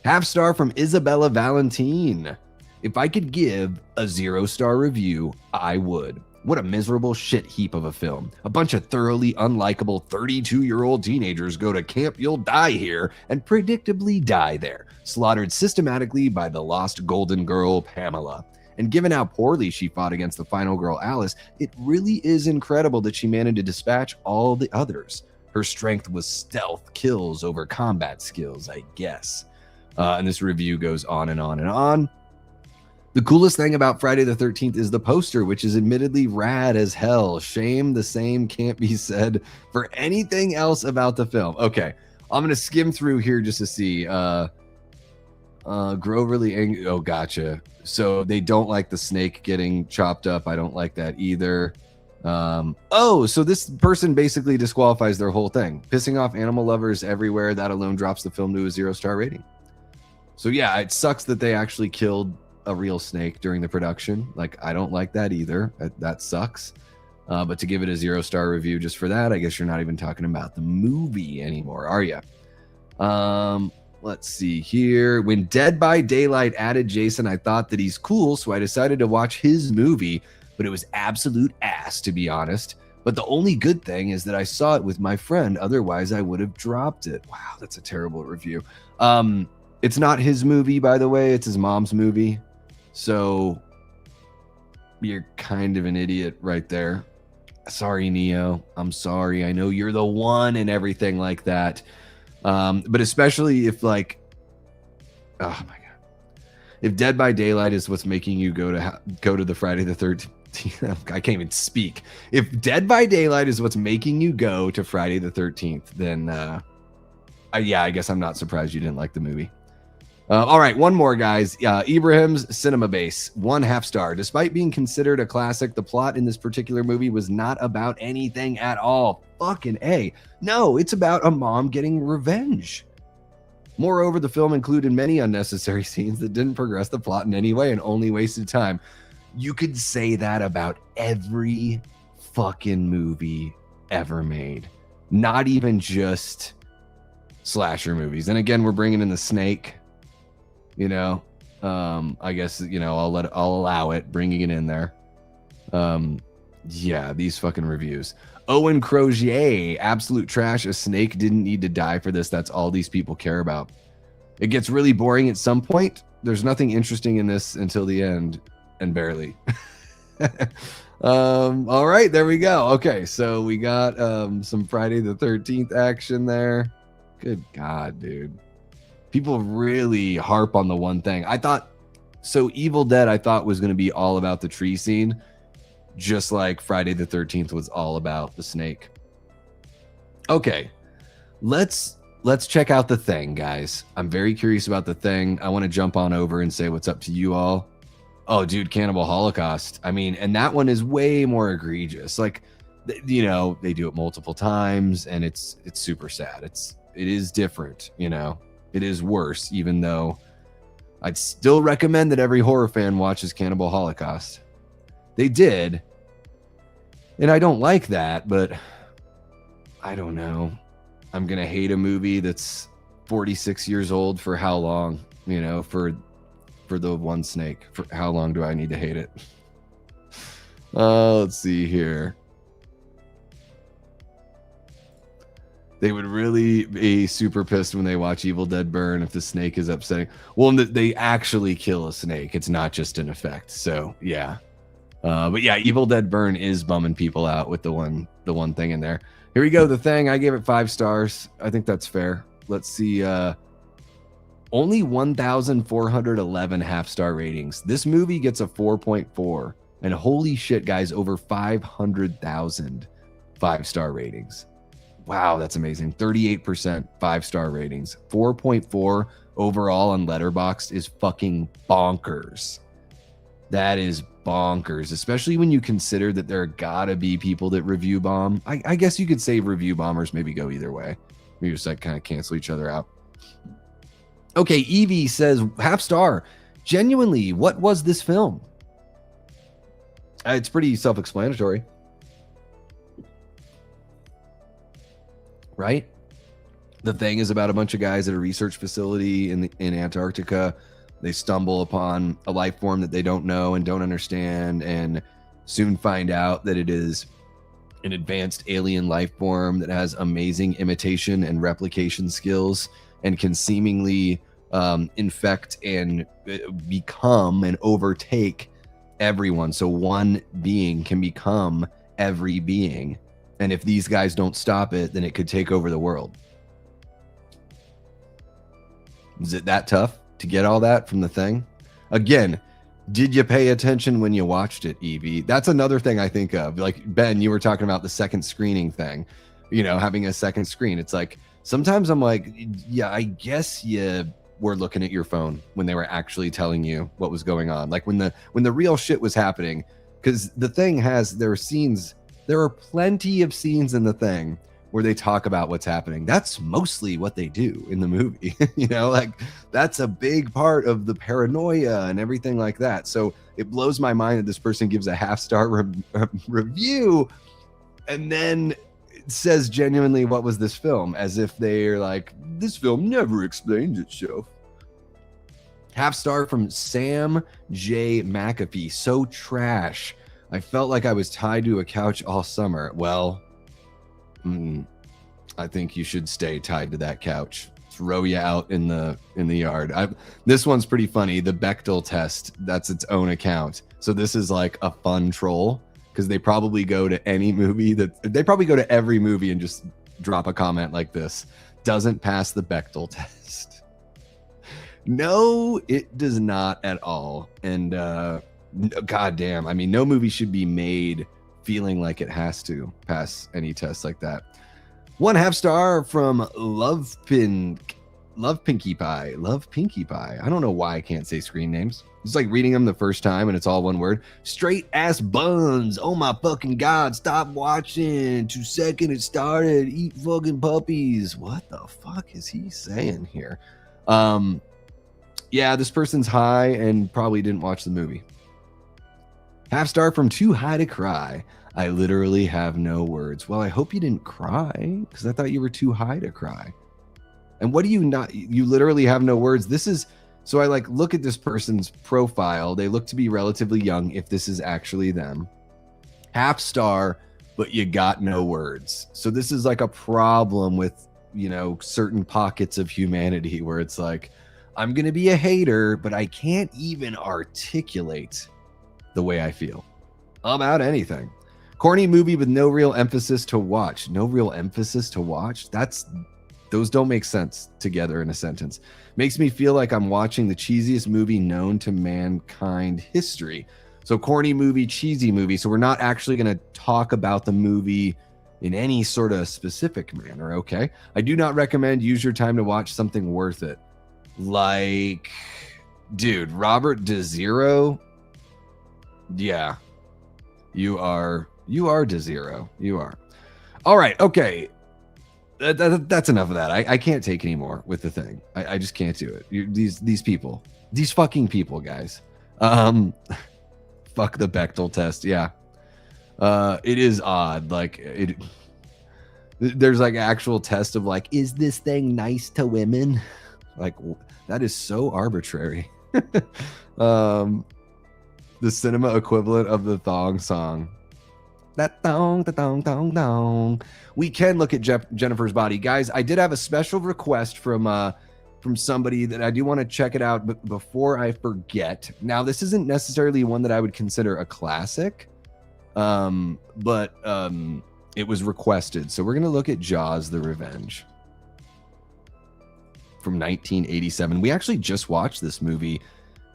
Half star from Isabella Valentine. If I could give a 0-star review, I would. What a miserable shit heap of a film. A bunch of thoroughly unlikable 32-year-old teenagers go to Camp You'll Die Here and predictably die there, slaughtered systematically by the lost golden girl, Pamela. And given how poorly she fought against the final girl, Alice, it really is incredible that she managed to dispatch all the others. Her strength was stealth kills over combat skills, I guess." And this review goes on and on and on. The coolest thing about Friday the 13th is the poster, which is admittedly rad as hell. Shame the same can't be said for anything else about the film. Okay, I'm going to skim through here just to see. Groverly angry. Oh, gotcha. So they don't like the snake getting chopped up. I don't like that either. So this person basically disqualifies their whole thing. Pissing off animal lovers everywhere. That alone drops the film to a 0-star rating. So yeah, it sucks that they actually killed a real snake during the production. Like, I don't like that either. That sucks. But to give it a 0-star review just for that, I guess you're not even talking about the movie anymore, are you? Let's see here. When Dead by Daylight added Jason, I thought that he's cool, so I decided to watch his movie, but it was absolute ass, to be honest. But the only good thing is that I saw it with my friend. Otherwise, I would have dropped it. Wow, that's a terrible review. It's not his movie, by the way. It's his mom's movie. So you're kind of an idiot right there. Sorry, Neo. I'm sorry. I know you're the one and everything like that. But especially if like, oh my God, if Dead by Daylight is what's making you go to the Friday the 13th, I can't even speak. If Dead by Daylight is what's making you go to Friday the 13th, then yeah, I guess I'm not surprised you didn't like the movie. All right, one more, guys. Ibrahim's Cinema Base, 1/2 star. Despite being considered a classic, the plot in this particular movie was not about anything at all. Fucking A. No, it's about a mom getting revenge. Moreover, the film included many unnecessary scenes that didn't progress the plot in any way and only wasted time. You could say that about every fucking movie ever made. Not even just slasher movies. And again, we're bringing in the snake. You know, I guess, you know, I'll allow it, bringing it in there. Yeah, these fucking reviews. Owen Crozier, absolute trash. A snake didn't need to die for this. That's all these people care about. It gets really boring at some point. There's nothing interesting in this until the end, and barely. All right, there we go. Okay, so we got some Friday the 13th action there. Good God, dude. People really harp on the one thing. I thought, so Evil Dead, I thought was going to be all about the tree scene, just like Friday the 13th was all about the snake. Okay, let's check out The Thing, guys. I'm very curious about The Thing. I want to jump on over and say what's up to you all. Oh, dude, Cannibal Holocaust. I mean, and that one is way more egregious. Like, you know, they do it multiple times, and it's super sad. It is different, you know. It is worse, even though I'd still recommend that every horror fan watches Cannibal Holocaust. They did, and I don't like that, but I don't know. I'm going to hate a movie that's 46 years old for how long? You know, for the one snake. For how long do I need to hate it? Let's see here. They would really be super pissed when they watch Evil Dead burn if the snake is upsetting. Well, they actually kill a snake. It's not just an effect. So, yeah. But yeah, Evil Dead burn is bumming people out with the one thing in there. Here we go. The Thing. I gave it 5 stars. I think that's fair. Let's see. Only 1,411 half-star ratings. This movie gets a 4.4. And holy shit, guys, over 500,000 5-star ratings. Wow, that's amazing. 38% 5-star ratings. 4.4 overall on Letterboxd is fucking bonkers. That is bonkers, especially when you consider that there gotta be people that review bomb. I guess you could say review bombers maybe go either way. We just like kind of cancel each other out. Okay, Evie says, 1/2 star. Genuinely, what was this film? It's pretty self-explanatory. Right? The Thing is about a bunch of guys at a research facility in Antarctica. They stumble upon a life form that they don't know and don't understand, and soon find out that it is an advanced alien life form that has amazing imitation and replication skills and can seemingly infect and become and overtake everyone. So one being can become every being. And if these guys don't stop it, then it could take over the world. Is it that tough to get all that from The Thing? Again, did you pay attention when you watched it, Evie? That's another thing I think of. Like, Ben, you were talking about the second screening thing, you know, having a second screen. It's like, sometimes I'm like, yeah, I guess you were looking at your phone when they were actually telling you what was going on. Like when the real shit was happening, because The Thing there are scenes. There are plenty of scenes in The Thing where they talk about what's happening. That's mostly what they do in the movie. You know, like that's a big part of the paranoia and everything like that. So it blows my mind that this person gives a 1/2 star review and then says genuinely, what was this film? As if they're like, this film never explains itself. 1/2 star from Sam J. McAfee. So trash. I felt like I was tied to a couch all summer. Well, I think you should stay tied to that couch. Throw you out in the yard. This one's pretty funny. The Bechdel test, that's its own account. So this is like a fun troll because they probably go to any movie they probably go to every movie and just drop a comment like this. Doesn't pass the Bechdel test. No, it does not at all. And goddamn, I mean, no movie should be made feeling like it has to pass any test like that. 1/2 star from Love Pinkie Pie. I don't know why I can't say screen names. It's like reading them the first time and it's all one word. Straight ass buns. Oh my fucking God. Stop watching. 2 seconds it started. Eat fucking puppies. What the fuck is he saying here? Yeah, this person's high and probably didn't watch the movie. 1/2 star from Too High to Cry. I literally have no words. Well, I hope you didn't cry because I thought you were too high to cry. And what do you not? You literally have no words. This is, so I like look at this person's profile. They look to be relatively young if this is actually them. 1/2 star, but you got no words. So this is like a problem with, you know, certain pockets of humanity where it's like, I'm going to be a hater, but I can't even articulate the way I feel about anything. Corny movie with no real emphasis to watch. No real emphasis to watch? Those don't make sense together in a sentence. Makes me feel like I'm watching the cheesiest movie known to mankind history. So corny movie, cheesy movie. So we're not actually going to talk about the movie in any sort of specific manner, okay? I do not recommend use your time to watch something worth it. Like, dude, Robert De Zero. Yeah, you are De Zero. You are. All right, okay. That's enough of that. I can't take any more with the thing. I just can't do it. These people, these fucking people, guys. Fuck the Bechdel test. Yeah. It is odd. Like there's like actual test of like, is this thing nice to women? Like that is so arbitrary. The cinema equivalent of the thong song. That thong, the thong, thong, thong. We can look at Jennifer's Body. Guys, I did have a special request from somebody that I do want to check it out, but before I forget. Now, this isn't necessarily one that I would consider a classic, but it was requested. So we're going to look at Jaws: The Revenge from 1987. We actually just watched this movie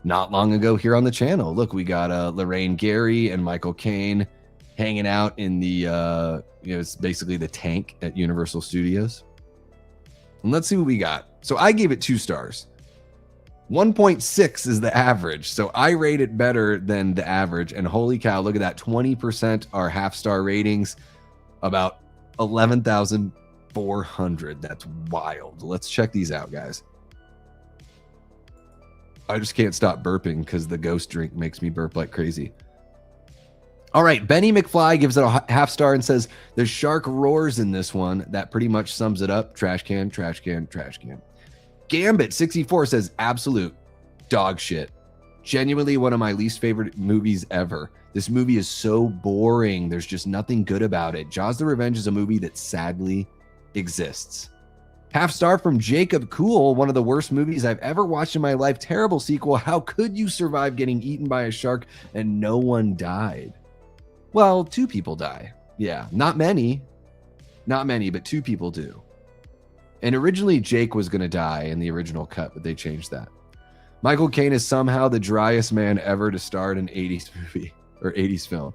not long ago here on the channel. Look, we got Lorraine Gary and Michael Caine hanging out in the it's basically the tank at Universal Studios. And let's see what we got. So I gave it 2 stars. 1.6 is the average. So I rate it better than the average. And holy cow, look at that. 20% are half-star ratings. About 11,400. That's wild. Let's check these out, guys. I just can't stop burping because the ghost drink makes me burp like crazy. All right, Benny McFly gives it a half-star and says, the shark roars in this one. That pretty much sums it up. Trash can, trash can, trash can. Gambit64 says, absolute dog shit. Genuinely one of my least favorite movies ever. This movie is so boring. There's just nothing good about it. Jaws: The Revenge is a movie that sadly exists. Half-star from Jacob Cool, one of the worst movies I've ever watched in my life. Terrible sequel. How could you survive getting eaten by a shark and no one died? Well, 2 people die. Yeah, not many, but 2 people do. And originally Jake was going to die in the original cut, but they changed that. Michael Caine is somehow the driest man ever to star in an 80s movie or 80s film.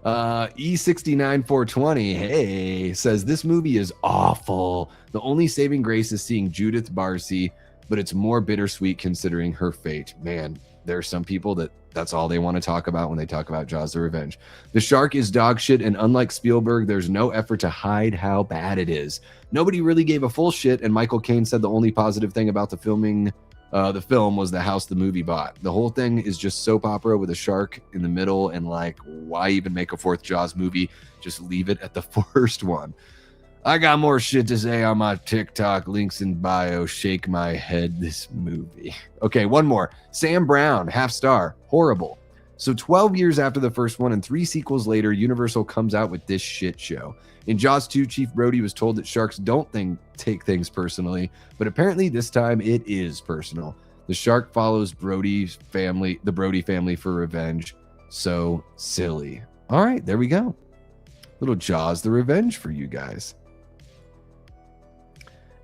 E69420, hey, says this movie is awful. The only saving grace is seeing Judith Barcy, but it's more bittersweet considering her fate. Man, there are some people that's all they want to talk about when they talk about Jaws: The Revenge. The shark is dog shit, and unlike Spielberg, there's no effort to hide how bad it is. Nobody really gave a full shit, and Michael Caine said the only positive thing about the film was the house the movie bought. The whole thing is just soap opera with a shark in the middle, and like, why even make a 4th Jaws movie? Just leave it at the first one. I got more shit to say on my TikTok, links in bio. Shake my head, this movie. Okay, one more. Sam Brown, half-star, horrible. So 12 years after the first one and 3 sequels later, Universal comes out with this shit show. In Jaws 2, Chief Brody was told that sharks don't take things personally, but apparently this time it is personal. The shark follows the Brody family for revenge. So silly. All right, there we go. Little Jaws the Revenge for you guys.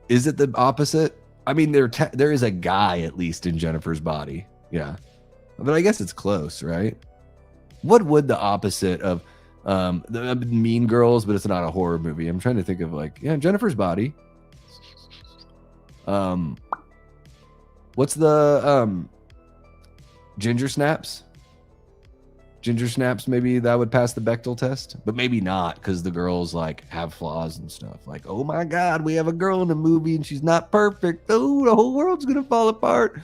Is it the opposite? I mean, there is a guy at least in Jennifer's Body. Yeah. But I guess it's close, right? What would the opposite of the Mean Girls, but it's not a horror movie. I'm trying to think of like, yeah, Jennifer's Body. What's the Ginger Snaps? Ginger Snaps, maybe that would pass the Bechdel test, but maybe not because the girls like have flaws and stuff. Like, oh my God, we have a girl in the movie and she's not perfect. Oh, the whole world's gonna fall apart.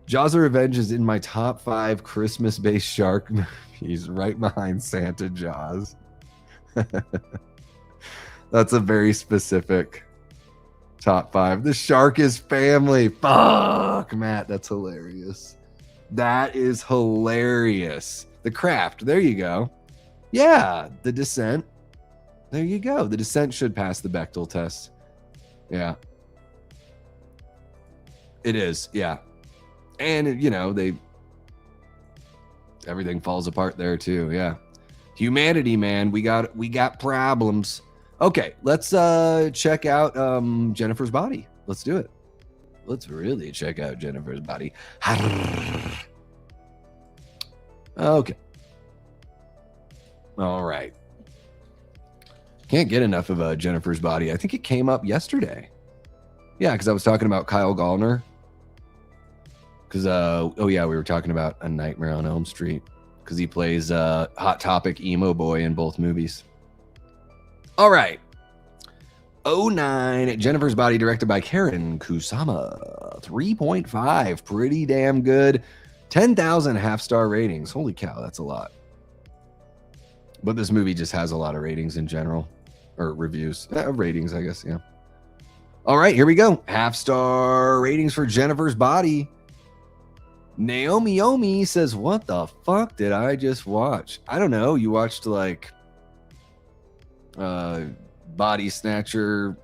Jaws of Revenge is in my top 5 Christmas-based shark movies, right behind Santa Jaws. That's a very specific top 5. The shark is family. Fuck, Matt, that's hilarious. That is hilarious. The Craft, there you go. Yeah, The Descent. There you go. The Descent should pass the Bechdel test. Yeah. It is, yeah. And, you know, everything falls apart there too, yeah. Humanity, man, we got problems. Okay, let's check out Jennifer's Body. Let's do it. Let's really check out Jennifer's Body. Okay. All right. Can't get enough of Jennifer's Body. I think it came up yesterday. Yeah, because I was talking about Kyle Gallner. Because, oh yeah, we were talking about A Nightmare on Elm Street. Because he plays Hot Topic emo boy in both movies. All right. 09, Jennifer's Body, directed by Karen Kusama. 3.5, pretty damn good. 10,000 half-star ratings. Holy cow, that's a lot. But this movie just has a lot of ratings in general. Or reviews. Ratings, I guess, yeah. All right, here we go. Half-star ratings for Jennifer's Body. Naomi Omi says, what the fuck did I just watch? I don't know. You watched, like, Body Snatcher,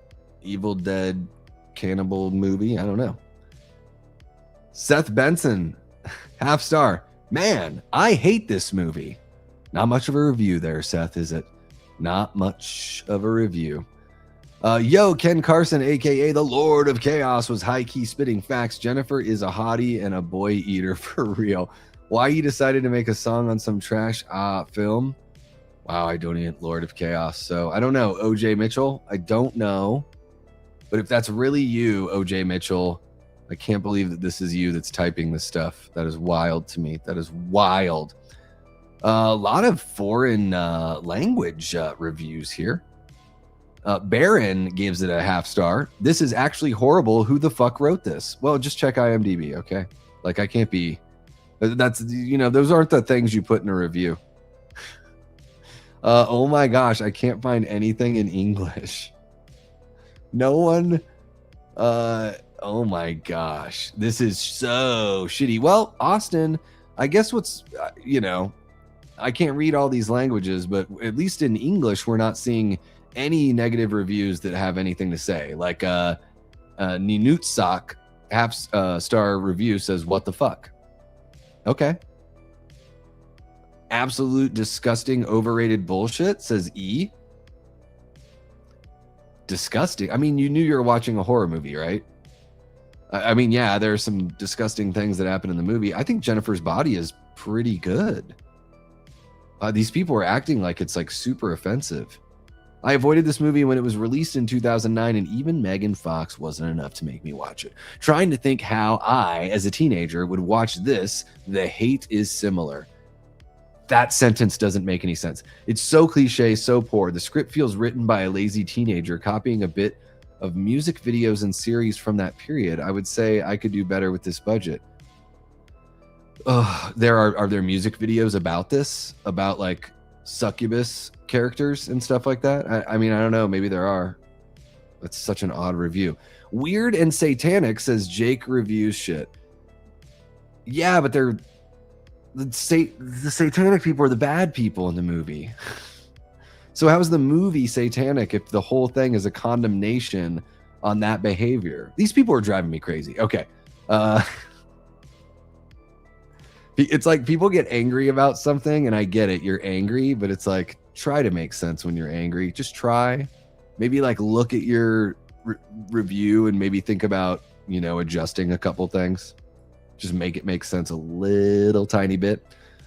Evil Dead, Cannibal movie? I don't know. Seth Benson, half star. Man, I hate this movie. Not much of a review there, Seth, is it? Not much of a review. Yo, Ken Carson, a.k.a. the Lord of Chaos, was high-key spitting facts. Jennifer is a hottie and a boy eater for real. Why you decided to make a song on some trash film? Wow, I don't even Lord of Chaos. So I don't know. OJ Mitchell, I don't know. But if that's really you, OJ Mitchell, I can't believe that this is you that's typing this stuff. That is wild to me. That is wild. A lot of foreign language reviews here. Baron gives it a half star. This is actually horrible. Who the fuck wrote this? Well, just check IMDb, okay? Like, I can't be... That's, you know, those aren't the things you put in a review. Oh my gosh, I can't find anything in English. No one... oh my gosh. This is so shitty. Well, Austin, I guess what's... you know, I can't read all these languages, but at least in English, we're not seeing any negative reviews that have anything to say. Like Ninutsak half star review says, what the fuck? Okay. Absolute disgusting overrated bullshit says E. Disgusting. I mean, you knew you were watching a horror movie, right? I mean, yeah, there are some disgusting things that happen in the movie. I think Jennifer's Body is pretty good. These people are acting like it's like super offensive. I avoided this movie when it was released in 2009, and even Megan Fox wasn't enough to make me watch it. Trying to think how I, as a teenager, would watch this. The hate is similar. That sentence doesn't make any sense. It's so cliche, so poor. The script feels written by a lazy teenager copying a bit of music videos and series from that period. I would say I could do better with this budget. Are there music videos about this? About like succubus characters and stuff like that? I mean, I don't know. Maybe there are. That's such an odd review. Weird and Satanic says Jake reviews shit. Yeah, but they're the satanic people are the bad people in the movie. So how is the movie satanic if the whole thing is a condemnation on that behavior? These people are driving me crazy. Okay. It's like people get angry about something, and I get it. You're angry, but it's like, try to make sense when you're angry. Just try. Maybe like look at your review and maybe think about, you know, adjusting a couple things. Just make it make sense a little tiny bit.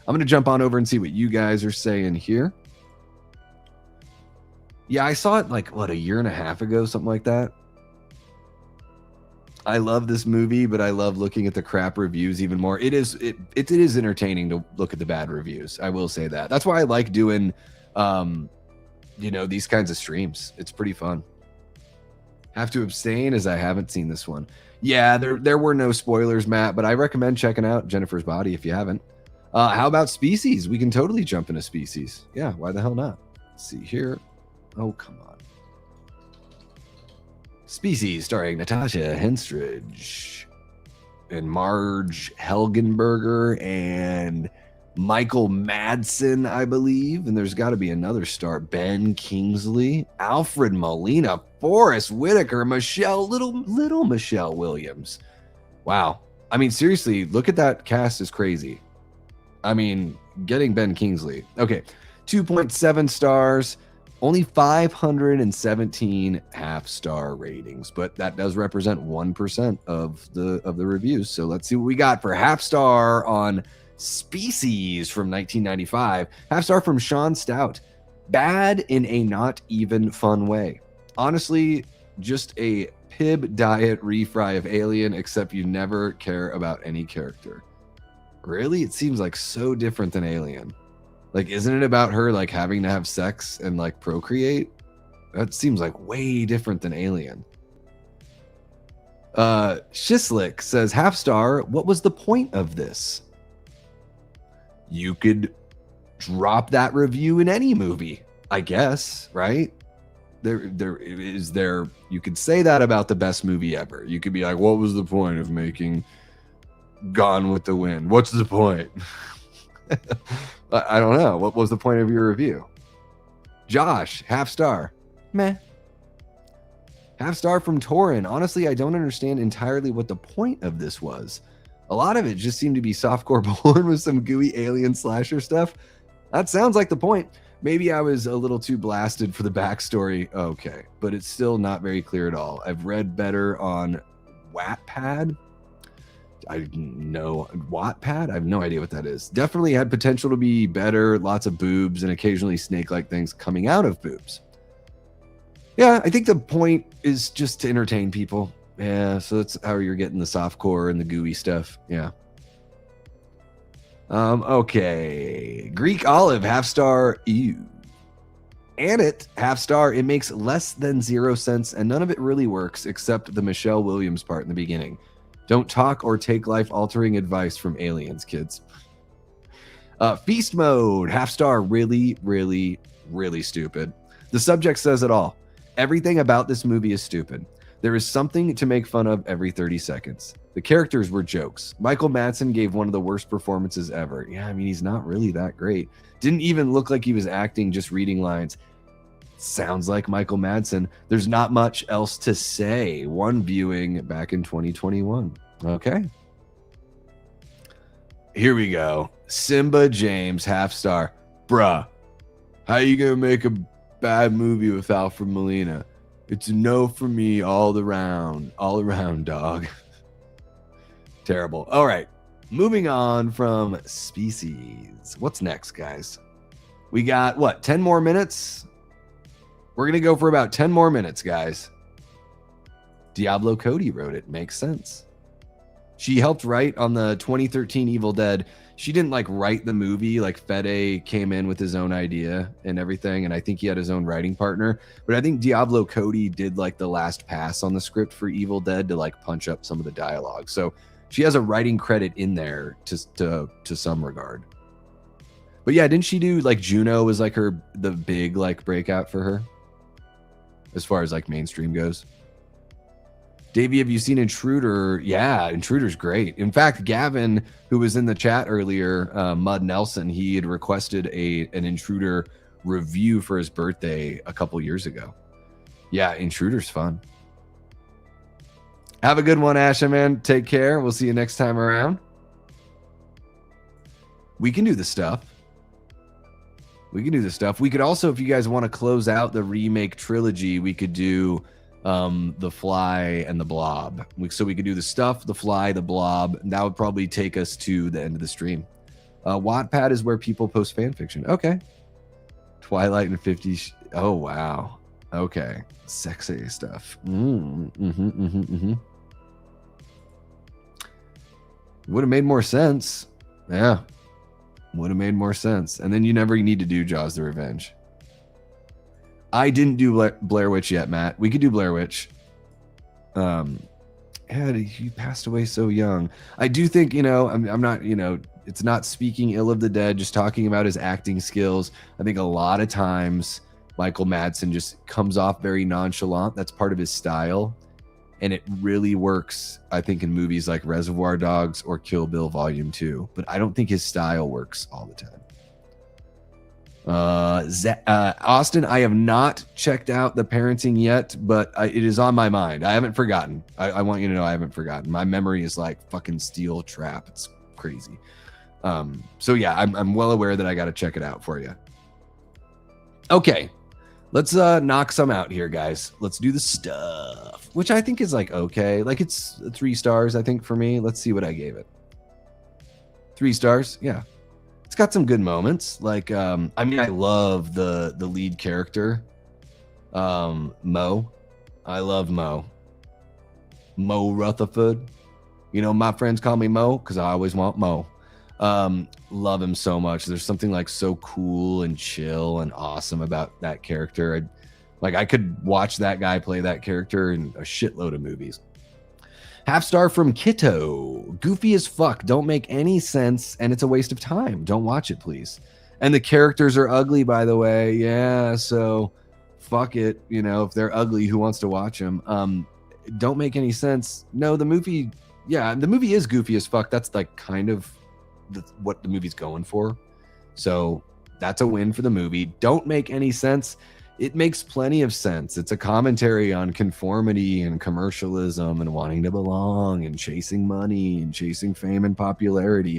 I'm going to jump on over and see what you guys are saying here. Yeah, I saw it like, what, a year and a half ago, something like that. I love this movie, but I love looking at the crap reviews even more. It is entertaining to look at the bad reviews. I will say that. That's why I like doing, you know, these kinds of streams. It's pretty fun. Have to abstain as I haven't seen this one. Yeah, there were no spoilers, Matt, but I recommend checking out Jennifer's Body if you haven't. How about Species? We can totally jump into Species. Yeah, why the hell not? Let's see here. Oh, come on. Species, starring Natasha Henstridge and Marge Helgenberger and Michael Madsen, I believe. And there's got to be another star. Ben Kingsley, Alfred Molina, Forrest Whitaker, little Michelle Williams. Wow. I mean, seriously, look at that cast is crazy. I mean, getting Ben Kingsley. Okay, 2.7 stars. Only 517 half-star ratings, but that does represent 1% of the reviews. So let's see what we got for half-star on Species from 1995. Half-star from Sean Stout. Bad in a not even fun way. Honestly, just a Pib diet refry of Alien, except you never care about any character. Really? It seems like so different than Alien. Like, isn't it about her, like, having to have sex and, like, procreate? That seems like way different than Alien. Shislik says, half star, what was the point of this? You could drop that review in any movie, I guess, right? You could say that about the best movie ever. You could be like, what was the point of making Gone with the Wind? What's the point? I don't know. What was the point of your review? Josh, half star. Meh. Half star from Torin. Honestly, I don't understand entirely what the point of this was. A lot of it just seemed to be softcore porn with some gooey alien slasher stuff. That sounds like the point. Maybe I was a little too blasted for the backstory. Okay, but it's still not very clear at all. I've read better on Wattpad. I know Wattpad. I have no idea what that is. Definitely had potential to be better. Lots of boobs and occasionally snake-like things coming out of boobs. Yeah, I think the point is just to entertain people. Yeah, so that's how you're getting the softcore and the gooey stuff. Yeah. Okay. Greek Olive, half star. Ew. Annette, half star. It makes less than 0 sense, and none of it really works except the Michelle Williams part in the beginning. Don't talk or take life-altering advice from aliens, kids. Feast Mode, half star. Really, really, really stupid. The subject says it all. Everything about this movie is stupid. There is something to make fun of every 30 seconds. The characters were jokes. Michael Madsen gave one of the worst performances ever. Yeah, I mean, he's not really that great. Didn't even look like he was acting, just reading lines. Sounds like Michael Madsen. There's not much else to say. One viewing back in 2021. Okay. Here we go. Simba James, half star. Bruh, how you gonna make a bad movie with Alfred Molina? It's a no for me all around, dog. Terrible. All right. Moving on from Species. What's next, guys? We got, what, 10 more minutes? We're going to go for about 10 more minutes, guys. Diablo Cody wrote it. Makes sense. She helped write on the 2013 Evil Dead. She didn't like write the movie. Like Fede came in with his own idea and everything. And I think he had his own writing partner. But I think Diablo Cody did like the last pass on the script for Evil Dead to like punch up some of the dialogue. So she has a writing credit in there to some regard. But yeah, didn't she do like Juno was like the big like breakout for her? As far as like mainstream goes. Davey, have you seen Intruder? Yeah, Intruder's great. In fact, Gavin, who was in the chat earlier, Mud Nelson, he had requested an Intruder review for his birthday a couple years ago. Yeah, Intruder's fun. Have a good one, Asha, man. Take care. We'll see you next time around. We can do the stuff. We can do the stuff. We could also, if you guys want to close out the remake trilogy, we could do The Fly and The Blob. So we could do The Stuff, The Fly, The Blob, and that would probably take us to the end of the stream. Wattpad is where people post fan fiction. Okay. Twilight and 50. Oh, wow. Okay. Sexy stuff. Would have made more sense. Yeah. Would have made more sense. And then you never need to do Jaws the Revenge. I didn't do Blair Witch yet, Matt. We could do Blair Witch. Yeah, he passed away so young. I do think, I'm not, it's not speaking ill of the dead, just talking about his acting skills. I think a lot of times Michael Madsen just comes off very nonchalant. That's part of his style. And it really works, I think, in movies like Reservoir Dogs or Kill Bill Volume 2. But I don't think his style works all the time. Austin, I have not checked out The Parenting yet, but it is on my mind. I haven't forgotten. I want you to know I haven't forgotten. My memory is like fucking steel trap. It's crazy. So yeah, I'm well aware that I got to check it out for you. Okay. Let's knock some out here, guys. Let's do the stuff, which I think is like okay. Like it's 3 stars, I think, for me. Let's see what I gave it. 3 stars, yeah. It's got some good moments. Like, I mean, I love the lead character, Mo. I love Mo. Mo Rutherford. My friends call me Mo because I always want Mo. Love him so much. There's something like so cool and chill and awesome about that character. I could watch that guy play that character in a shitload of movies. Half star from Kitto. Goofy as fuck. Don't make any sense, and it's a waste of time. Don't watch it, please. And the characters are ugly, by the way. Yeah, so fuck it. If they're ugly, who wants to watch them? Don't make any sense. No, the movie is goofy as fuck. That's like kind of what the movie's going for. So that's a win for the movie. Don't make any sense. It makes plenty of sense. It's a commentary on conformity and commercialism and wanting to belong and chasing money and chasing fame and popularity.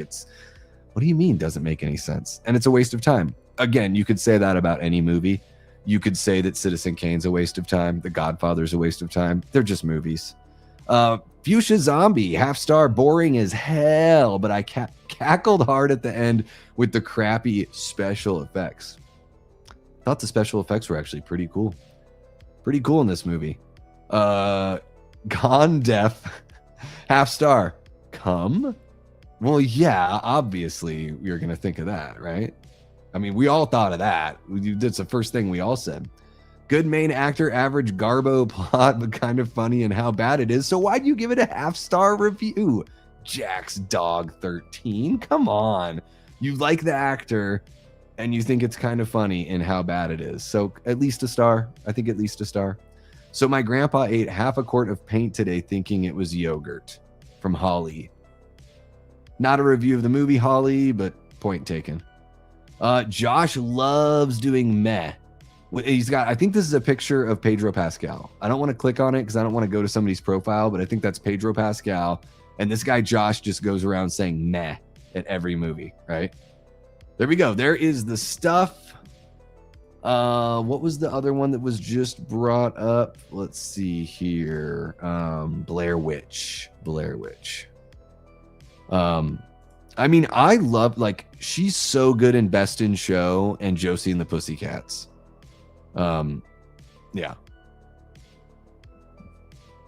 What do you mean doesn't make any sense? And it's a waste of time. Again, you could say that about any movie. You could say that Citizen Kane's a waste of time. The Godfather's a waste of time. They're just movies. Fuchsia Zombie, half star, boring as hell, but I cackled hard at the end with the crappy special effects. Thought the special effects were actually pretty cool. Pretty cool in this movie. Gone Deaf, half star. Come? Well, yeah, obviously you're going to think of that, right? I mean, we all thought of that. That's the first thing we all said. Good main actor, average garbo plot, but kind of funny and how bad it is. So why'd you give it a half star review? Jack's Dog 13. Come on. You like the actor and you think it's kind of funny in how bad it is. So at least a star. I think at least a star. So my grandpa ate half a quart of paint today thinking it was yogurt. From Holly. Not a review of the movie, Holly, but point taken. Josh loves doing meh. He's got, I think this is a picture of Pedro Pascal. I don't want to click on it because I don't want to go to somebody's profile, but I think that's Pedro Pascal. And this guy, Josh, just goes around saying meh at every movie, right? There we go. There is the stuff. What was the other one that was just brought up? Let's see here. Blair Witch. I mean, I love, like, she's so good in Best in Show and Josie and the Pussycats. Yeah.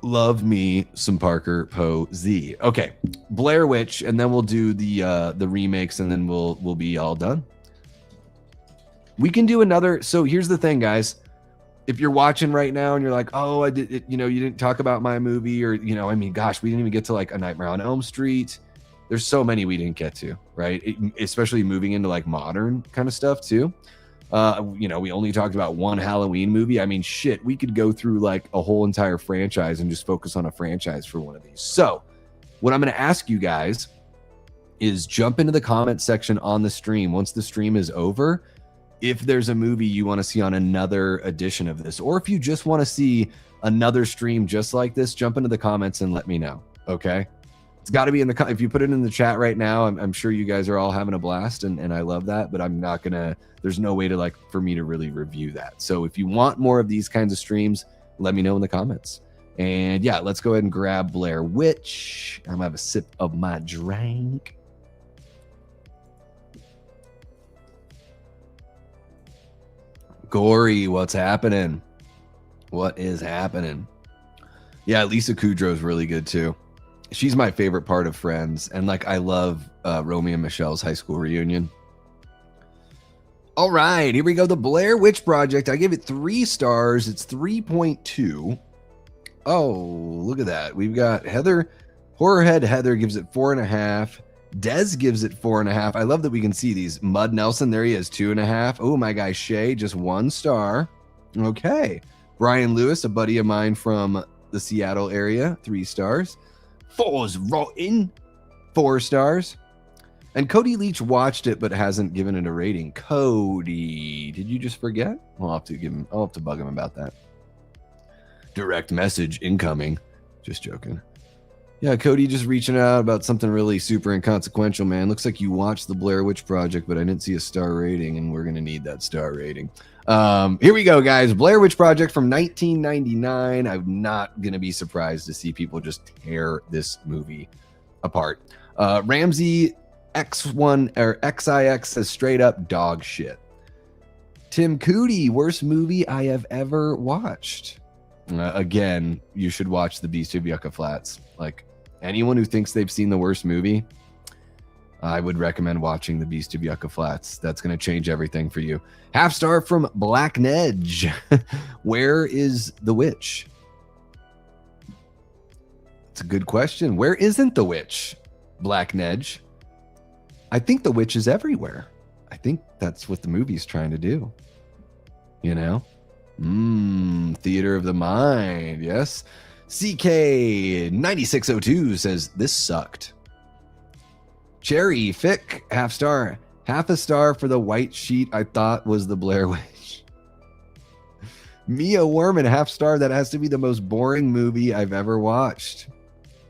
Love me some Parker Posey. Okay, Blair Witch, and then we'll do the remakes, and then we'll be all done. We can do another. So here's the thing, guys. If you're watching right now and you're like, oh, I did, you didn't talk about my movie, or I mean, gosh, we didn't even get to like A Nightmare on Elm Street. There's so many we didn't get to, right? Especially moving into like modern kind of stuff too. We only talked about one Halloween movie. I mean, shit, we could go through like a whole entire franchise and just focus on a franchise for one of these. So what I'm going to ask you guys is jump into the comment section on the stream once the stream is over. If there's a movie you want to see on another edition of this, or if you just want to see another stream just like this, jump into the comments and let me know. Okay. It's got to be in the, if you put it in the chat right now, I'm sure you guys are all having a blast, and I love that, but I'm not gonna, there's no way to like, for me to really review that. So if you want more of these kinds of streams, let me know in the comments. And yeah, let's go ahead and grab Blair Witch. I'm gonna have a sip of my drink. Gory, what's happening? What is happening? Yeah, Lisa Kudrow's really good too. She's my favorite part of Friends, and like I love Romeo and Michelle's high school reunion. All right, here we go. The Blair Witch Project. I give it 3 stars. It's 3.2. Oh, look at that. We've got Heather, Horrorhead Heather gives it 4.5. Des gives it 4.5. I love that we can see these. Mud Nelson, there he is, 2.5. Oh, my guy Shay, just 1 star. Okay. Brian Lewis, a buddy of mine from the Seattle area, 3 stars. 4's rotten, 4 stars. And Cody Leach watched it but hasn't given it a rating. Cody, did you just forget? I'll have to bug him about that. Direct message incoming. Just joking. Yeah, Cody just reaching out about something really super inconsequential, man. Looks like you watched the Blair Witch Project, but I didn't see a star rating, and we're going to need that star rating. Here we go, guys. Blair Witch Project from 1999. I'm not going to be surprised to see people just tear this movie apart. Ramsey X1 or XIX says straight up dog shit. Tim Cootie, worst movie I have ever watched. Again, you should watch The Beast of Yucca Flats. Like, anyone who thinks they've seen the worst movie, I would recommend watching The Beast of Yucca Flats. That's going to change everything for you. Half star from Black Nedge. Where is the witch? It's a good question. Where isn't the witch, Black Nedge? I think the witch is everywhere. I think that's what the movie's trying to do. You know? Theater of the mind. Yes. CK9602 says, this sucked. Cherry Fick, half star. Half a star for the white sheet I thought was the Blair Witch. Mia Werman, half star. That has to be the most boring movie I've ever watched.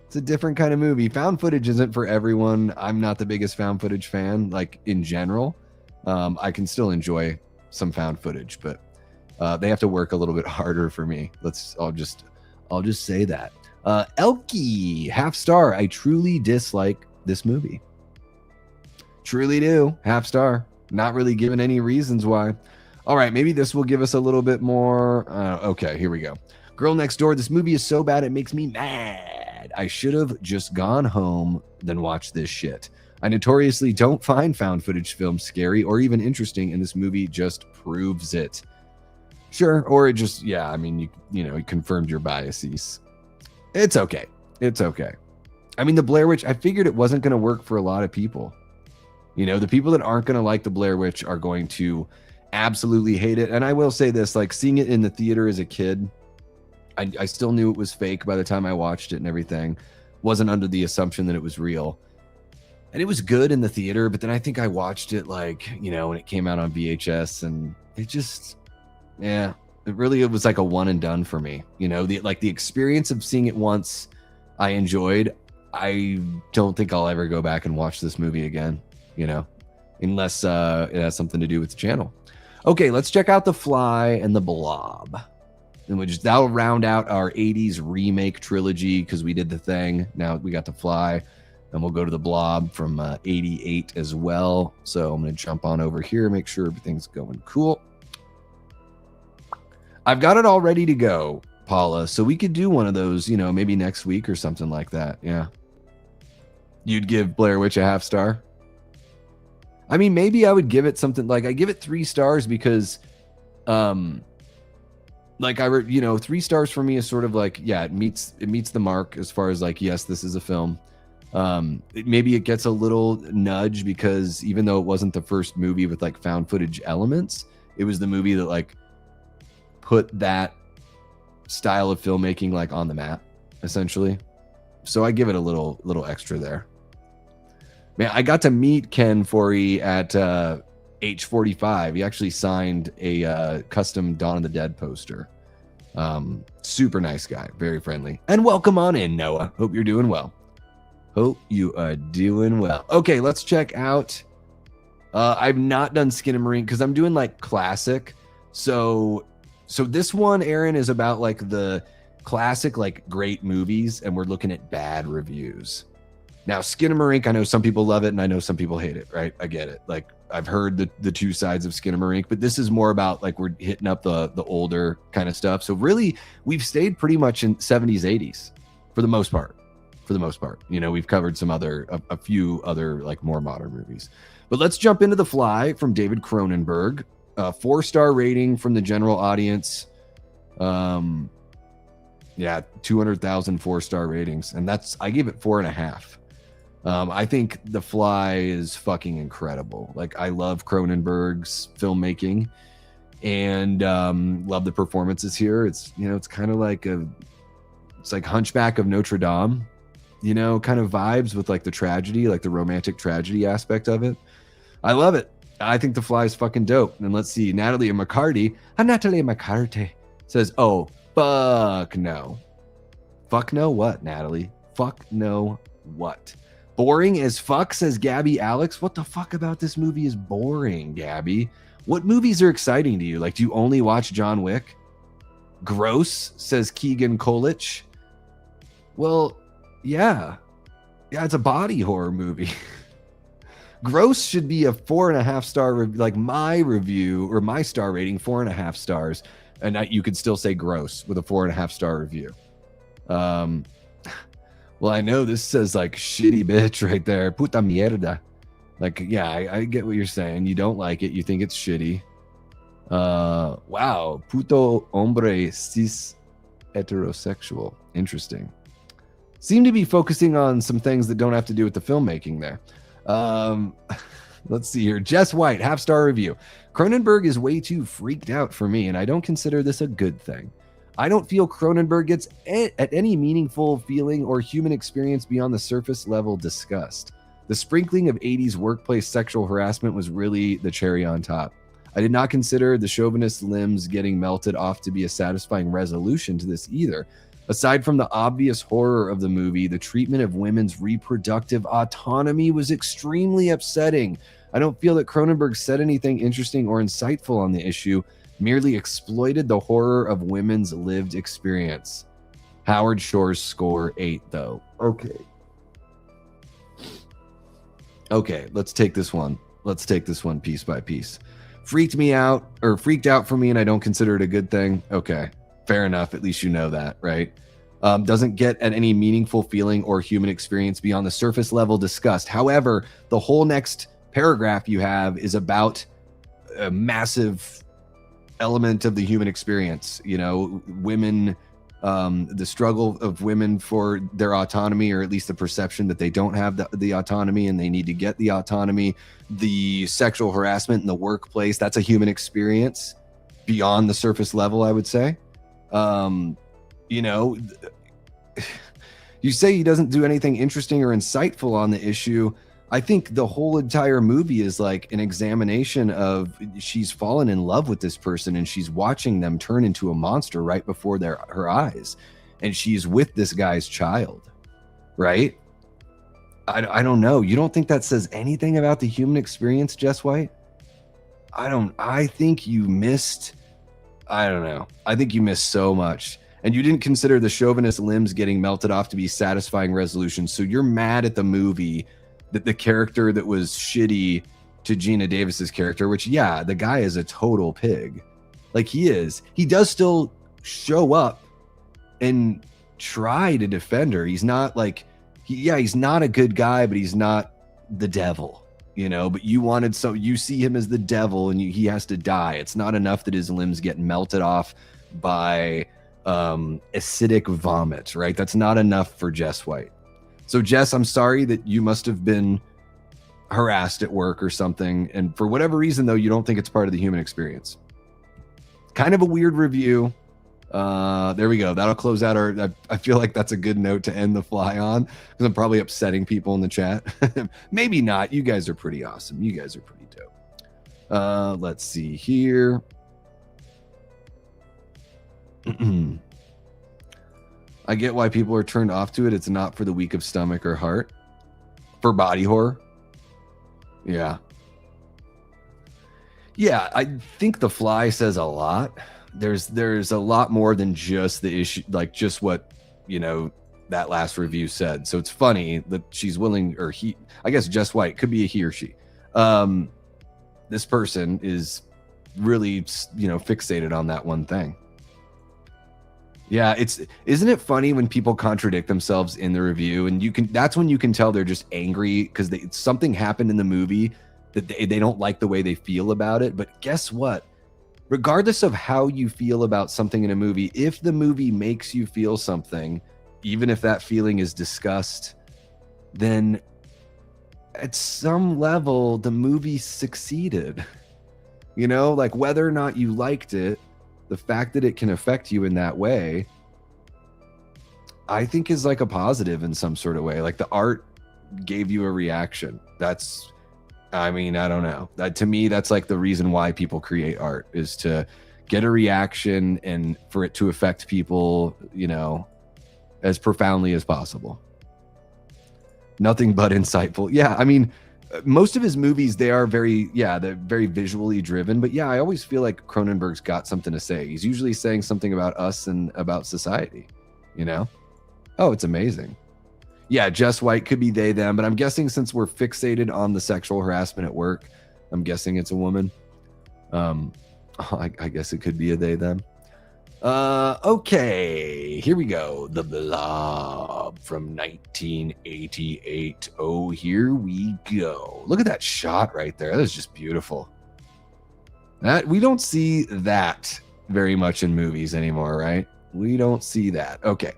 It's a different kind of movie. Found footage isn't for everyone. I'm not the biggest found footage fan, like in general. I can still enjoy some found footage, but they have to work a little bit harder for me. I'll just say that. Elkie, half star. I truly dislike this movie. Truly do. Half star. Not really given any reasons why. All right, maybe this will give us a little bit more. Okay, here we go. Girl Next Door. This movie is so bad it makes me mad. I should have just gone home than watched this shit. I notoriously don't find found footage films scary or even interesting, and this movie just proves it. Sure, or it just, yeah, I mean, you know, it confirmed your biases. It's okay. It's okay. I mean, the Blair Witch, I figured it wasn't going to work for a lot of people. You know, the people that aren't going to like the Blair Witch are going to absolutely hate it. And I will say this, like seeing it in the theater as a kid, I still knew it was fake by the time I watched it and everything. Wasn't under the assumption that it was real. And it was good in the theater, but then I think I watched it like, you know, when it came out on VHS, and it just, yeah, it was like a one and done for me. You know, the experience of seeing it once I enjoyed. I don't think I'll ever go back and watch this movie again, you know, unless it has something to do with the channel. Okay, let's check out The Fly and The Blob. And that'll round out our 80s remake trilogy because we did The Thing. Now we got The Fly, and we'll go to The Blob from 88 as well. So I'm going to jump on over here, make sure everything's going cool. I've got it all ready to go, Paula, so we could do one of those, you know, maybe next week or something like that. Yeah. You'd give Blair Witch a half star? I mean, maybe I would give it something like, I give it 3 stars because, like 3 stars for me is sort of like, yeah, it meets the mark as far as like, yes, this is a film. Maybe it gets a little nudge because even though it wasn't the first movie with like found footage elements, it was the movie that like put that style of filmmaking like on the map, essentially. So I give it a little extra there. Man, I got to meet Ken Foree at H45. He actually signed a custom Dawn of the Dead poster. Super nice guy, very friendly. And welcome on in, Noah. Hope you're doing well. Hope you are doing well. Okay, let's check out. I've not done Skinamarink because I'm doing like classic. So this one, Aaron, is about like the classic, like great movies, and we're looking at bad reviews. Now, Skinamarink, I know some people love it and I know some people hate it, right? I get it. Like I've heard the two sides of Skinamarink, but this is more about like we're hitting up the older kind of stuff. So really, we've stayed pretty much in 70s, 80s for the most part. You know, we've covered some other, a few other like more modern movies. But let's jump into The Fly from David Cronenberg. 4-star rating from the general audience. Yeah, 200,000 4-star ratings. And I gave it 4.5. I think The Fly is fucking incredible. Like, I love Cronenberg's filmmaking and love the performances here. It's, you know, it's kind of like it's like Hunchback of Notre Dame, you know, kind of vibes with like the tragedy, like the romantic tragedy aspect of it. I love it. I think The Fly is fucking dope. And let's see, Natalie McCarty says, oh, fuck no. Fuck no what, Natalie? Fuck no what? Boring as fuck, says Gabby Alex. What the fuck about this movie is boring, Gabby? What movies are exciting to you? Like, do you only watch John Wick? Gross, says Keegan Kolich. Well, yeah, it's a body horror movie. Gross should be a 4.5 star, like my review or my star rating, 4.5 stars, and you could still say gross with a 4.5 star review. Well, I know this says like shitty bitch right there, puta mierda. Like, yeah, I get what you're saying. You don't like it. You think it's shitty. Wow, puto hombre cis heterosexual. Interesting. Seem to be focusing on some things that don't have to do with the filmmaking there. Let's see here. Jess White, 1/2-star review. Cronenberg is way too freaked out for me, and I don't consider this a good thing. I don't feel Cronenberg gets at any meaningful feeling or human experience beyond the surface level discussed. The sprinkling of 80s workplace sexual harassment was really the cherry on top. I did not consider the chauvinist limbs getting melted off to be a satisfying resolution to this either. Aside from the obvious horror of the movie, the treatment of women's reproductive autonomy was extremely upsetting. I don't feel that Cronenberg said anything interesting or insightful on the issue, merely exploited the horror of women's lived experience. Howard Shore's score 8, though. Okay, let's take this one. Piece by piece. Freaked out for me, and I don't consider it a good thing. Okay. Fair enough. At least you know that, right? Doesn't get at any meaningful feeling or human experience beyond the surface level discussed. However, the whole next paragraph you have is about a massive element of the human experience. You know, women, the struggle of women for their autonomy, or at least the perception that they don't have the autonomy and they need to get the autonomy. The sexual harassment in the workplace, that's a human experience beyond the surface level, I would say. You know, you say he doesn't do anything interesting or insightful on the issue. I think the whole entire movie is like an examination of she's fallen in love with this person and she's watching them turn into a monster right before her eyes. And she's with this guy's child, right? I don't know. You don't think that says anything about the human experience, Jess White? I think you missed so much. And you didn't consider the chauvinist limbs getting melted off to be satisfying resolution. So you're mad at the movie that the character that was shitty to Gina Davis's character, which, yeah, the guy is a total pig. Like, he is. He does still show up and try to defend her. He's not like, he's not a good guy, but he's not the devil. You know, but you see him as the devil and he has to die. It's not enough that his limbs get melted off by acidic vomit, right? That's not enough for Jess White. So Jess, I'm sorry that you must have been harassed at work or something. And for whatever reason, though, you don't think it's part of the human experience. Kind of a weird review. There we go. That'll close out I feel like that's a good note to end The Fly on, because I'm probably upsetting people in the chat. Maybe not. You guys are pretty awesome. You guys are pretty dope. Let's see here. I get why people are turned off to it. It's not for the weak of stomach or heart. For body horror? Yeah. Yeah, I think The Fly says a lot. There's a lot more than just the issue, like just what, that last review said. So it's funny that she's willing, or he, I guess Jess White, could be a he or she. This person is really, fixated on that one thing. Yeah, isn't it funny when people contradict themselves in the review, and that's when you can tell they're just angry because something happened in the movie that they don't like the way they feel about it. But guess what? Regardless of how you feel about something in a movie, if the movie makes you feel something, even if that feeling is disgust, then at some level the movie succeeded. Like whether or not you liked it, the fact that it can affect you in that way, I think is like a positive in some sort of way. Like the art gave you a reaction. I don't know. To me, that's like the reason why people create art, is to get a reaction and for it to affect people, as profoundly as possible. Nothing but insightful. Yeah, most of his movies, they're very visually driven. But yeah, I always feel like Cronenberg's got something to say. He's usually saying something about us and about society, Oh, it's amazing. Yeah, Jess White could be they, them, but I'm guessing since we're fixated on the sexual harassment at work, I'm guessing it's a woman. I guess it could be a they, them. Okay, here we go. The Blob from 1988. Oh, here we go. Look at that shot right there. That is just beautiful. We don't see that very much in movies anymore, right? We don't see that. Okay.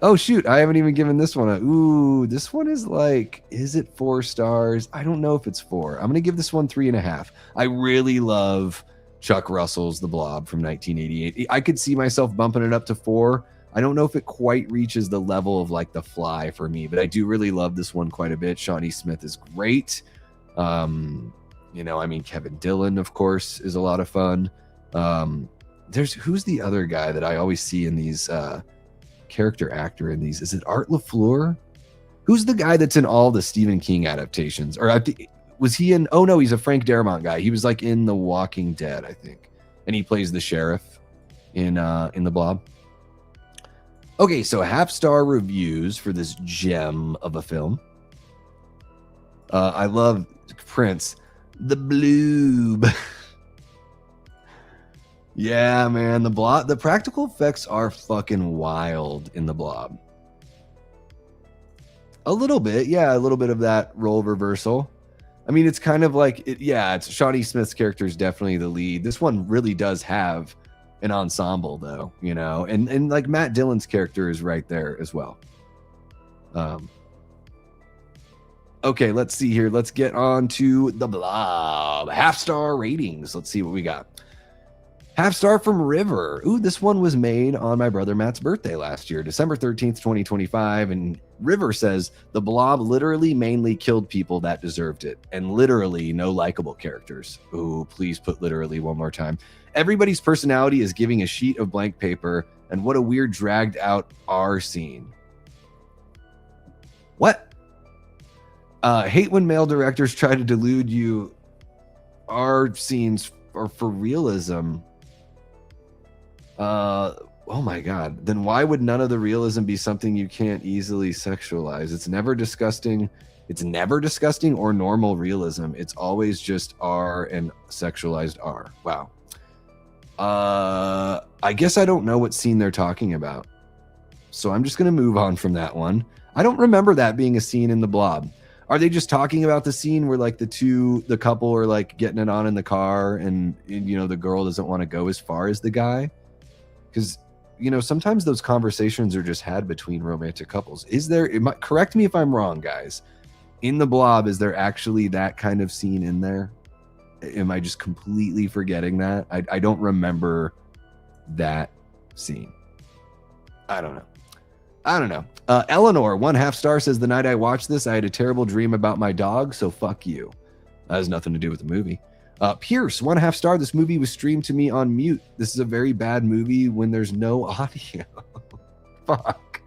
Oh, shoot. I haven't even given this one this one is like, is it 4 stars? I don't know if it's 4. I'm going to give this one 3.5. I really love Chuck Russell's The Blob from 1988. I could see myself bumping it up to 4. I don't know if it quite reaches the level of like The Fly for me, but I do really love this one quite a bit. Shawnee Smith is great. Kevin Dillon, of course, is a lot of fun. Who's the other guy that I always see in these character actor in these? Is it Art LaFleur? Who's the guy that's in all the Stephen King adaptations? Or was he in? Oh no, he's a Frank Darabont guy. He was like in The Walking Dead, I think, and he plays the sheriff in The Blob. Okay, so half-star reviews for this gem of a film. I love Prince, the Bloob. Yeah, man, the Blob. The practical effects are fucking wild in The Blob. A little bit, yeah, a little bit of that role reversal. It's kind of like, it's Shawnee Smith's character is definitely the lead. This one really does have an ensemble, though, and like Matt Dillon's character is right there as well. Okay, let's see here. Let's get on to The Blob. Half-star ratings. Let's see what we got. Half-star from River. Ooh, this one was made on my brother Matt's birthday last year, December 13th, 2025. And River says, the Blob literally mainly killed people that deserved it. And literally no likable characters. Ooh, please put literally one more time. Everybody's personality is giving a sheet of blank paper. And what a weird dragged out R scene. What? Hate when male directors try to delude you. R scenes are for realism. Oh my God. Then why would none of the realism be something you can't easily sexualize? It's never disgusting. It's never disgusting or normal realism. It's always just R and sexualized R. Wow. I guess I don't know what scene they're talking about. So I'm just going to move on from that one. I don't remember that being a scene in The Blob. Are they just talking about the scene where like the couple are like getting it on in the car and the girl doesn't want to go as far as the guy? Because, sometimes those conversations are just had between romantic couples. Correct me if I'm wrong, guys. In The Blob, is there actually that kind of scene in there? Am I just completely forgetting that? I don't remember that scene. I don't know. Eleanor, 1/2 star, says, the night I watched this, I had a terrible dream about my dog, so fuck you. That has nothing to do with the movie. Pierce, 1/2 star, this movie was streamed to me on mute. This is a very bad movie when there's no audio. Fuck.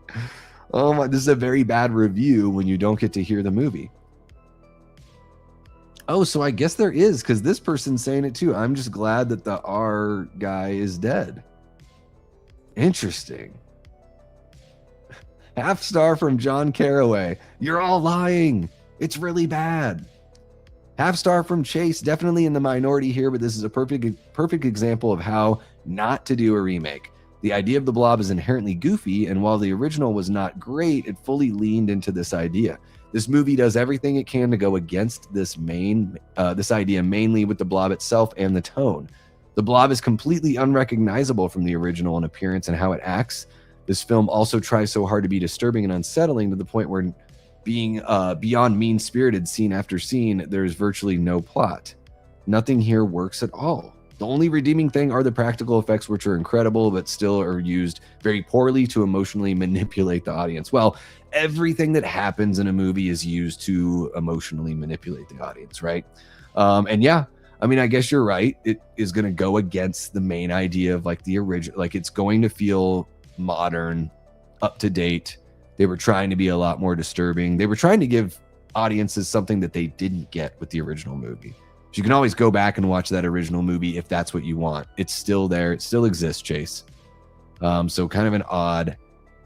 Oh my, this is a very bad review when you don't get to hear the movie. Oh, so I guess there is, because this person's saying it too. I'm just glad that the R guy is dead. Interesting. Half star from John Caraway. You're all lying. It's really bad. Half star from Chase. Definitely in the minority here, but this is a perfect example of how not to do a remake. The idea of the Blob is inherently goofy, and while the original was not great, it fully leaned into this idea. This movie does everything it can to go against this idea, mainly with the Blob itself and the tone. The Blob is completely unrecognizable from the original in appearance and how it acts. This film also tries so hard to be disturbing and unsettling to the point where, being beyond mean-spirited scene after scene, there's virtually no plot. Nothing here works at all. The only redeeming thing are the practical effects, which are incredible, but still are used very poorly to emotionally manipulate the audience. Well, everything that happens in a movie is used to emotionally manipulate the audience, right? And yeah, I mean, I guess you're right. It is going to go against the main idea of like the original, like it's going to feel modern, up to date. They were trying to be a lot more disturbing. They were trying to give audiences something that they didn't get with the original movie. So you can always go back and watch that original movie if that's what you want. It's still there. It still exists, Chase. So kind of an odd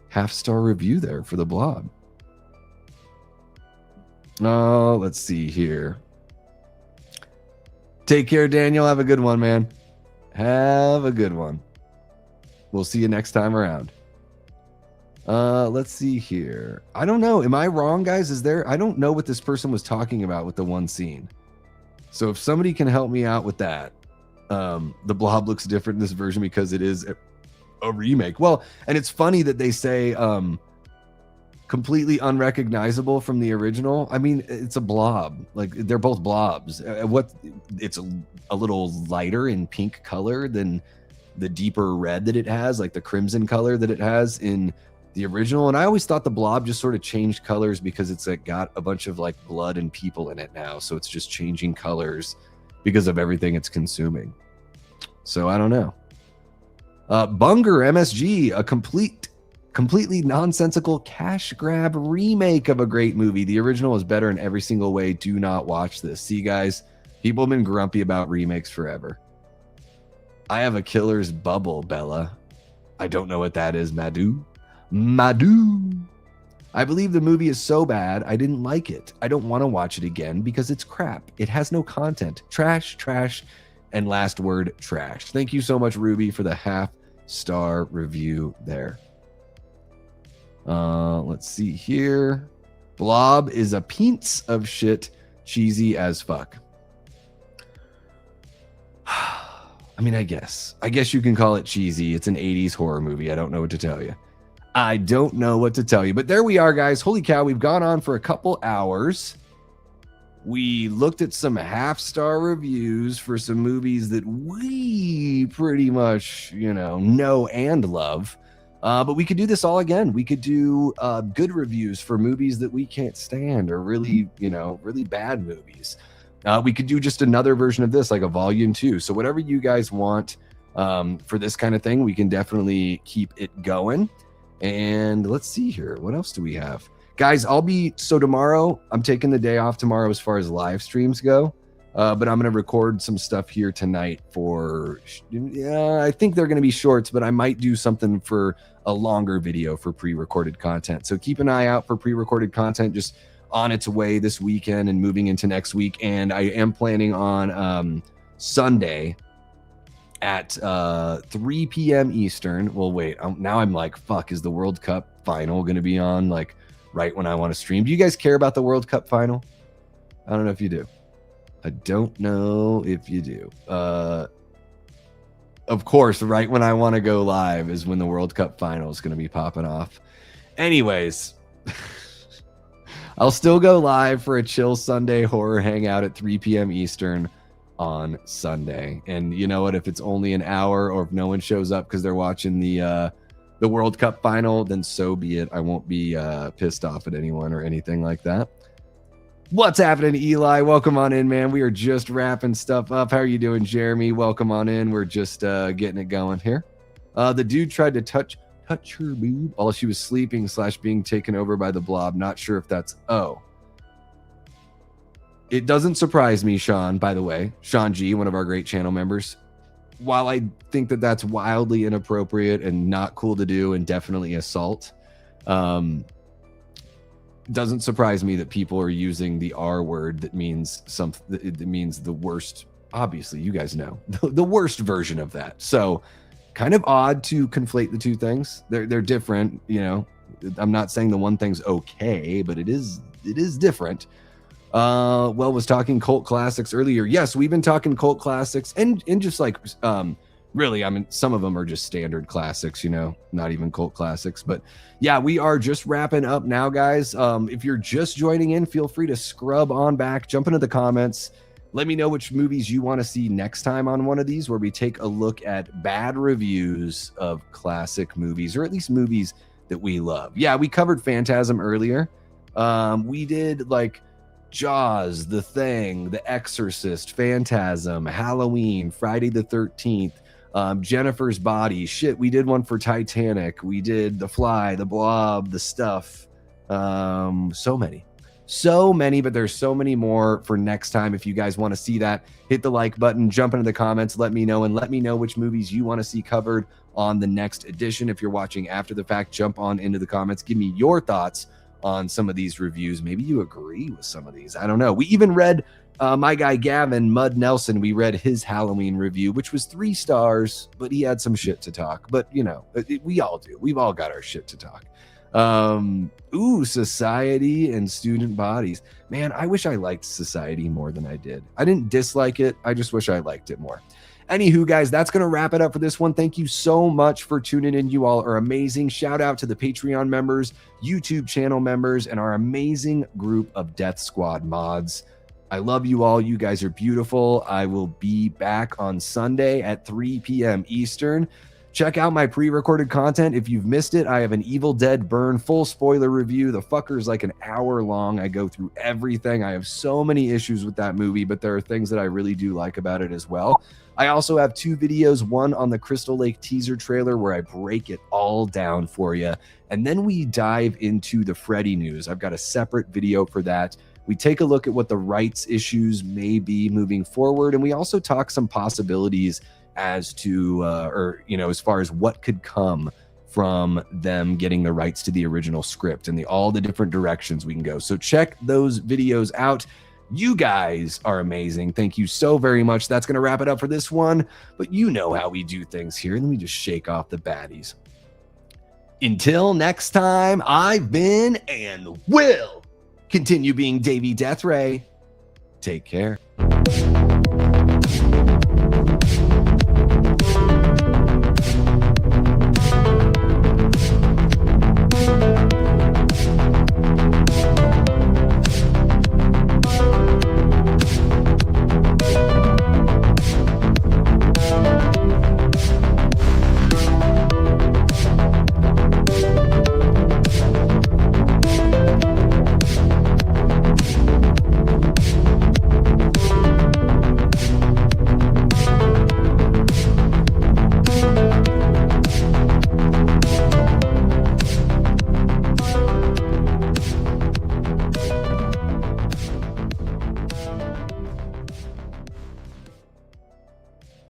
half-star review there for the Blob. Let's see here. Take care, Daniel. Have a good one, man. Have a good one. We'll see you next time around. Let's see here. I don't know. Am I wrong, guys? I don't know what this person was talking about with the one scene. So if somebody can help me out with that, the Blob looks different in this version because it is a remake. Well, and it's funny that they say completely unrecognizable from the original. I mean, it's a blob. Like they're both blobs. It's a little lighter in pink color than the deeper red that it has, like the crimson color that it has in the original. And I always thought the Blob just sort of changed colors because it's like got a bunch of like blood and people in it now, so it's just changing colors because of everything it's consuming. So I don't know. Bunger MSG, a completely nonsensical cash grab remake of a great movie. The original is better in every single way. Do not watch this. See, guys, people have been grumpy about remakes forever. I have a killer's bubble, Bella. I don't know what that is, Madu. I believe the movie is so bad, I didn't like it. I don't want to watch it again because it's crap. It has no content. Trash, and last word, trash. Thank you so much, Ruby, for the half-star review there. Let's see here. Blob is a piece of shit, cheesy as fuck. I mean, I guess you can call it cheesy. It's an 80s horror movie. I don't know what to tell you. But there we are, guys. Holy cow, we've gone on for a couple hours. We looked at some half-star reviews for some movies that we pretty much, know and love. But we could do this all again. We could do good reviews for movies that we can't stand, or really bad movies. We could do just another version of this, like a volume 2. So whatever you guys want for this kind of thing, we can definitely keep it going. And let's see here. What else do we have? Guys, tomorrow, I'm taking the day off tomorrow as far as live streams go. But I'm going to record some stuff here tonight I think they're going to be shorts, but I might do something for a longer video for pre-recorded content. So keep an eye out for pre-recorded content just on its way this weekend and moving into next week. And I am planning on Sunday at 3 p.m. Eastern. Well, wait, now I'm like, fuck, is the World Cup final going to be on like right when I want to stream? Do you guys care about the World Cup final? I don't know if you do. I don't know if you do. Of course, right when I want to go live is when the World Cup final is going to be popping off. Anyways, I'll still go live for a chill Sunday horror hangout at 3 p.m. Eastern on Sunday. And you know what? If it's only an hour, or if no one shows up because they're watching the World Cup final, then so be it. I won't be pissed off at anyone or anything like that. What's happening, Eli? Welcome on in, man. We are just wrapping stuff up. How are you doing, Jeremy? Welcome on in. We're just getting it going here. The dude tried to touch touch her boob while she was sleeping / being taken over by the blob. Not sure if that's, oh. It doesn't surprise me, Sean, by the way. Sean G, one of our great channel members. While I think that that's wildly inappropriate and not cool to do and definitely assault, doesn't surprise me that people are using the R word that means something. It means the worst. Obviously, you guys know the worst version of that. So, kind of odd to conflate the two things. They're different. You know, I'm not saying the one thing's okay, but it is different. Was talking cult classics earlier. Yes, we've been talking cult classics and just like really, I mean, some of them are just standard classics, you know, not even cult classics. But yeah, we are just wrapping up now, guys. If you're just joining in, feel free to scrub on back, jump into the comments. Let me know which movies you want to see next time on one of these, where we take a look at bad reviews of classic movies, or at least movies that we love. Yeah, we covered Phantasm earlier. We did like Jaws, The Thing, The Exorcist, Phantasm, Halloween, Friday the 13th, Jennifer's Body. Shit, we did one for Titanic. We did The Fly, The Blob, The Stuff. So many, but there's so many more for next time. If you guys want to see that, hit the like button, jump into the comments, let me know, and let me know which movies you want to see covered on the next edition. If you're watching after the fact, jump on into the comments, give me your thoughts on some of these reviews. Maybe you agree with some of these. I don't know. We even read my guy Gavin Mud Nelson. We read his Halloween review, which was 3 stars, but he had some shit to talk. But you know, we all do. We've all got our shit to talk. Society and Student Bodies. Man, I wish I liked Society more than I did. I didn't dislike it. I just wish I liked it more. Anywho, guys, that's going to wrap it up for this one. Thank you so much for tuning in. You all are amazing. Shout out to the Patreon members, YouTube channel members, and our amazing group of Death Squad mods. I love you all. You guys are beautiful. I will be back on Sunday at 3 p.m. Eastern. Check out my pre-recorded content. If you've missed it, I have an Evil Dead Burn full spoiler review. The fucker's like an hour long. I go through everything. I have so many issues with that movie, but there are things that I really do like about it as well. I also have 2 videos, one on the Crystal Lake teaser trailer where I break it all down for you. And then we dive into the Freddy news. I've got a separate video for that. We take a look at what the rights issues may be moving forward. And we also talk some possibilities as to, as far as what could come from them getting the rights to the original script and all the different directions we can go. So check those videos out. You guys are amazing. Thank you so very much. That's going to wrap it up for this one. But you know how we do things here. Let me just shake off the baddies. Until next time, I've been and will continue being Davey Deathray. Take care.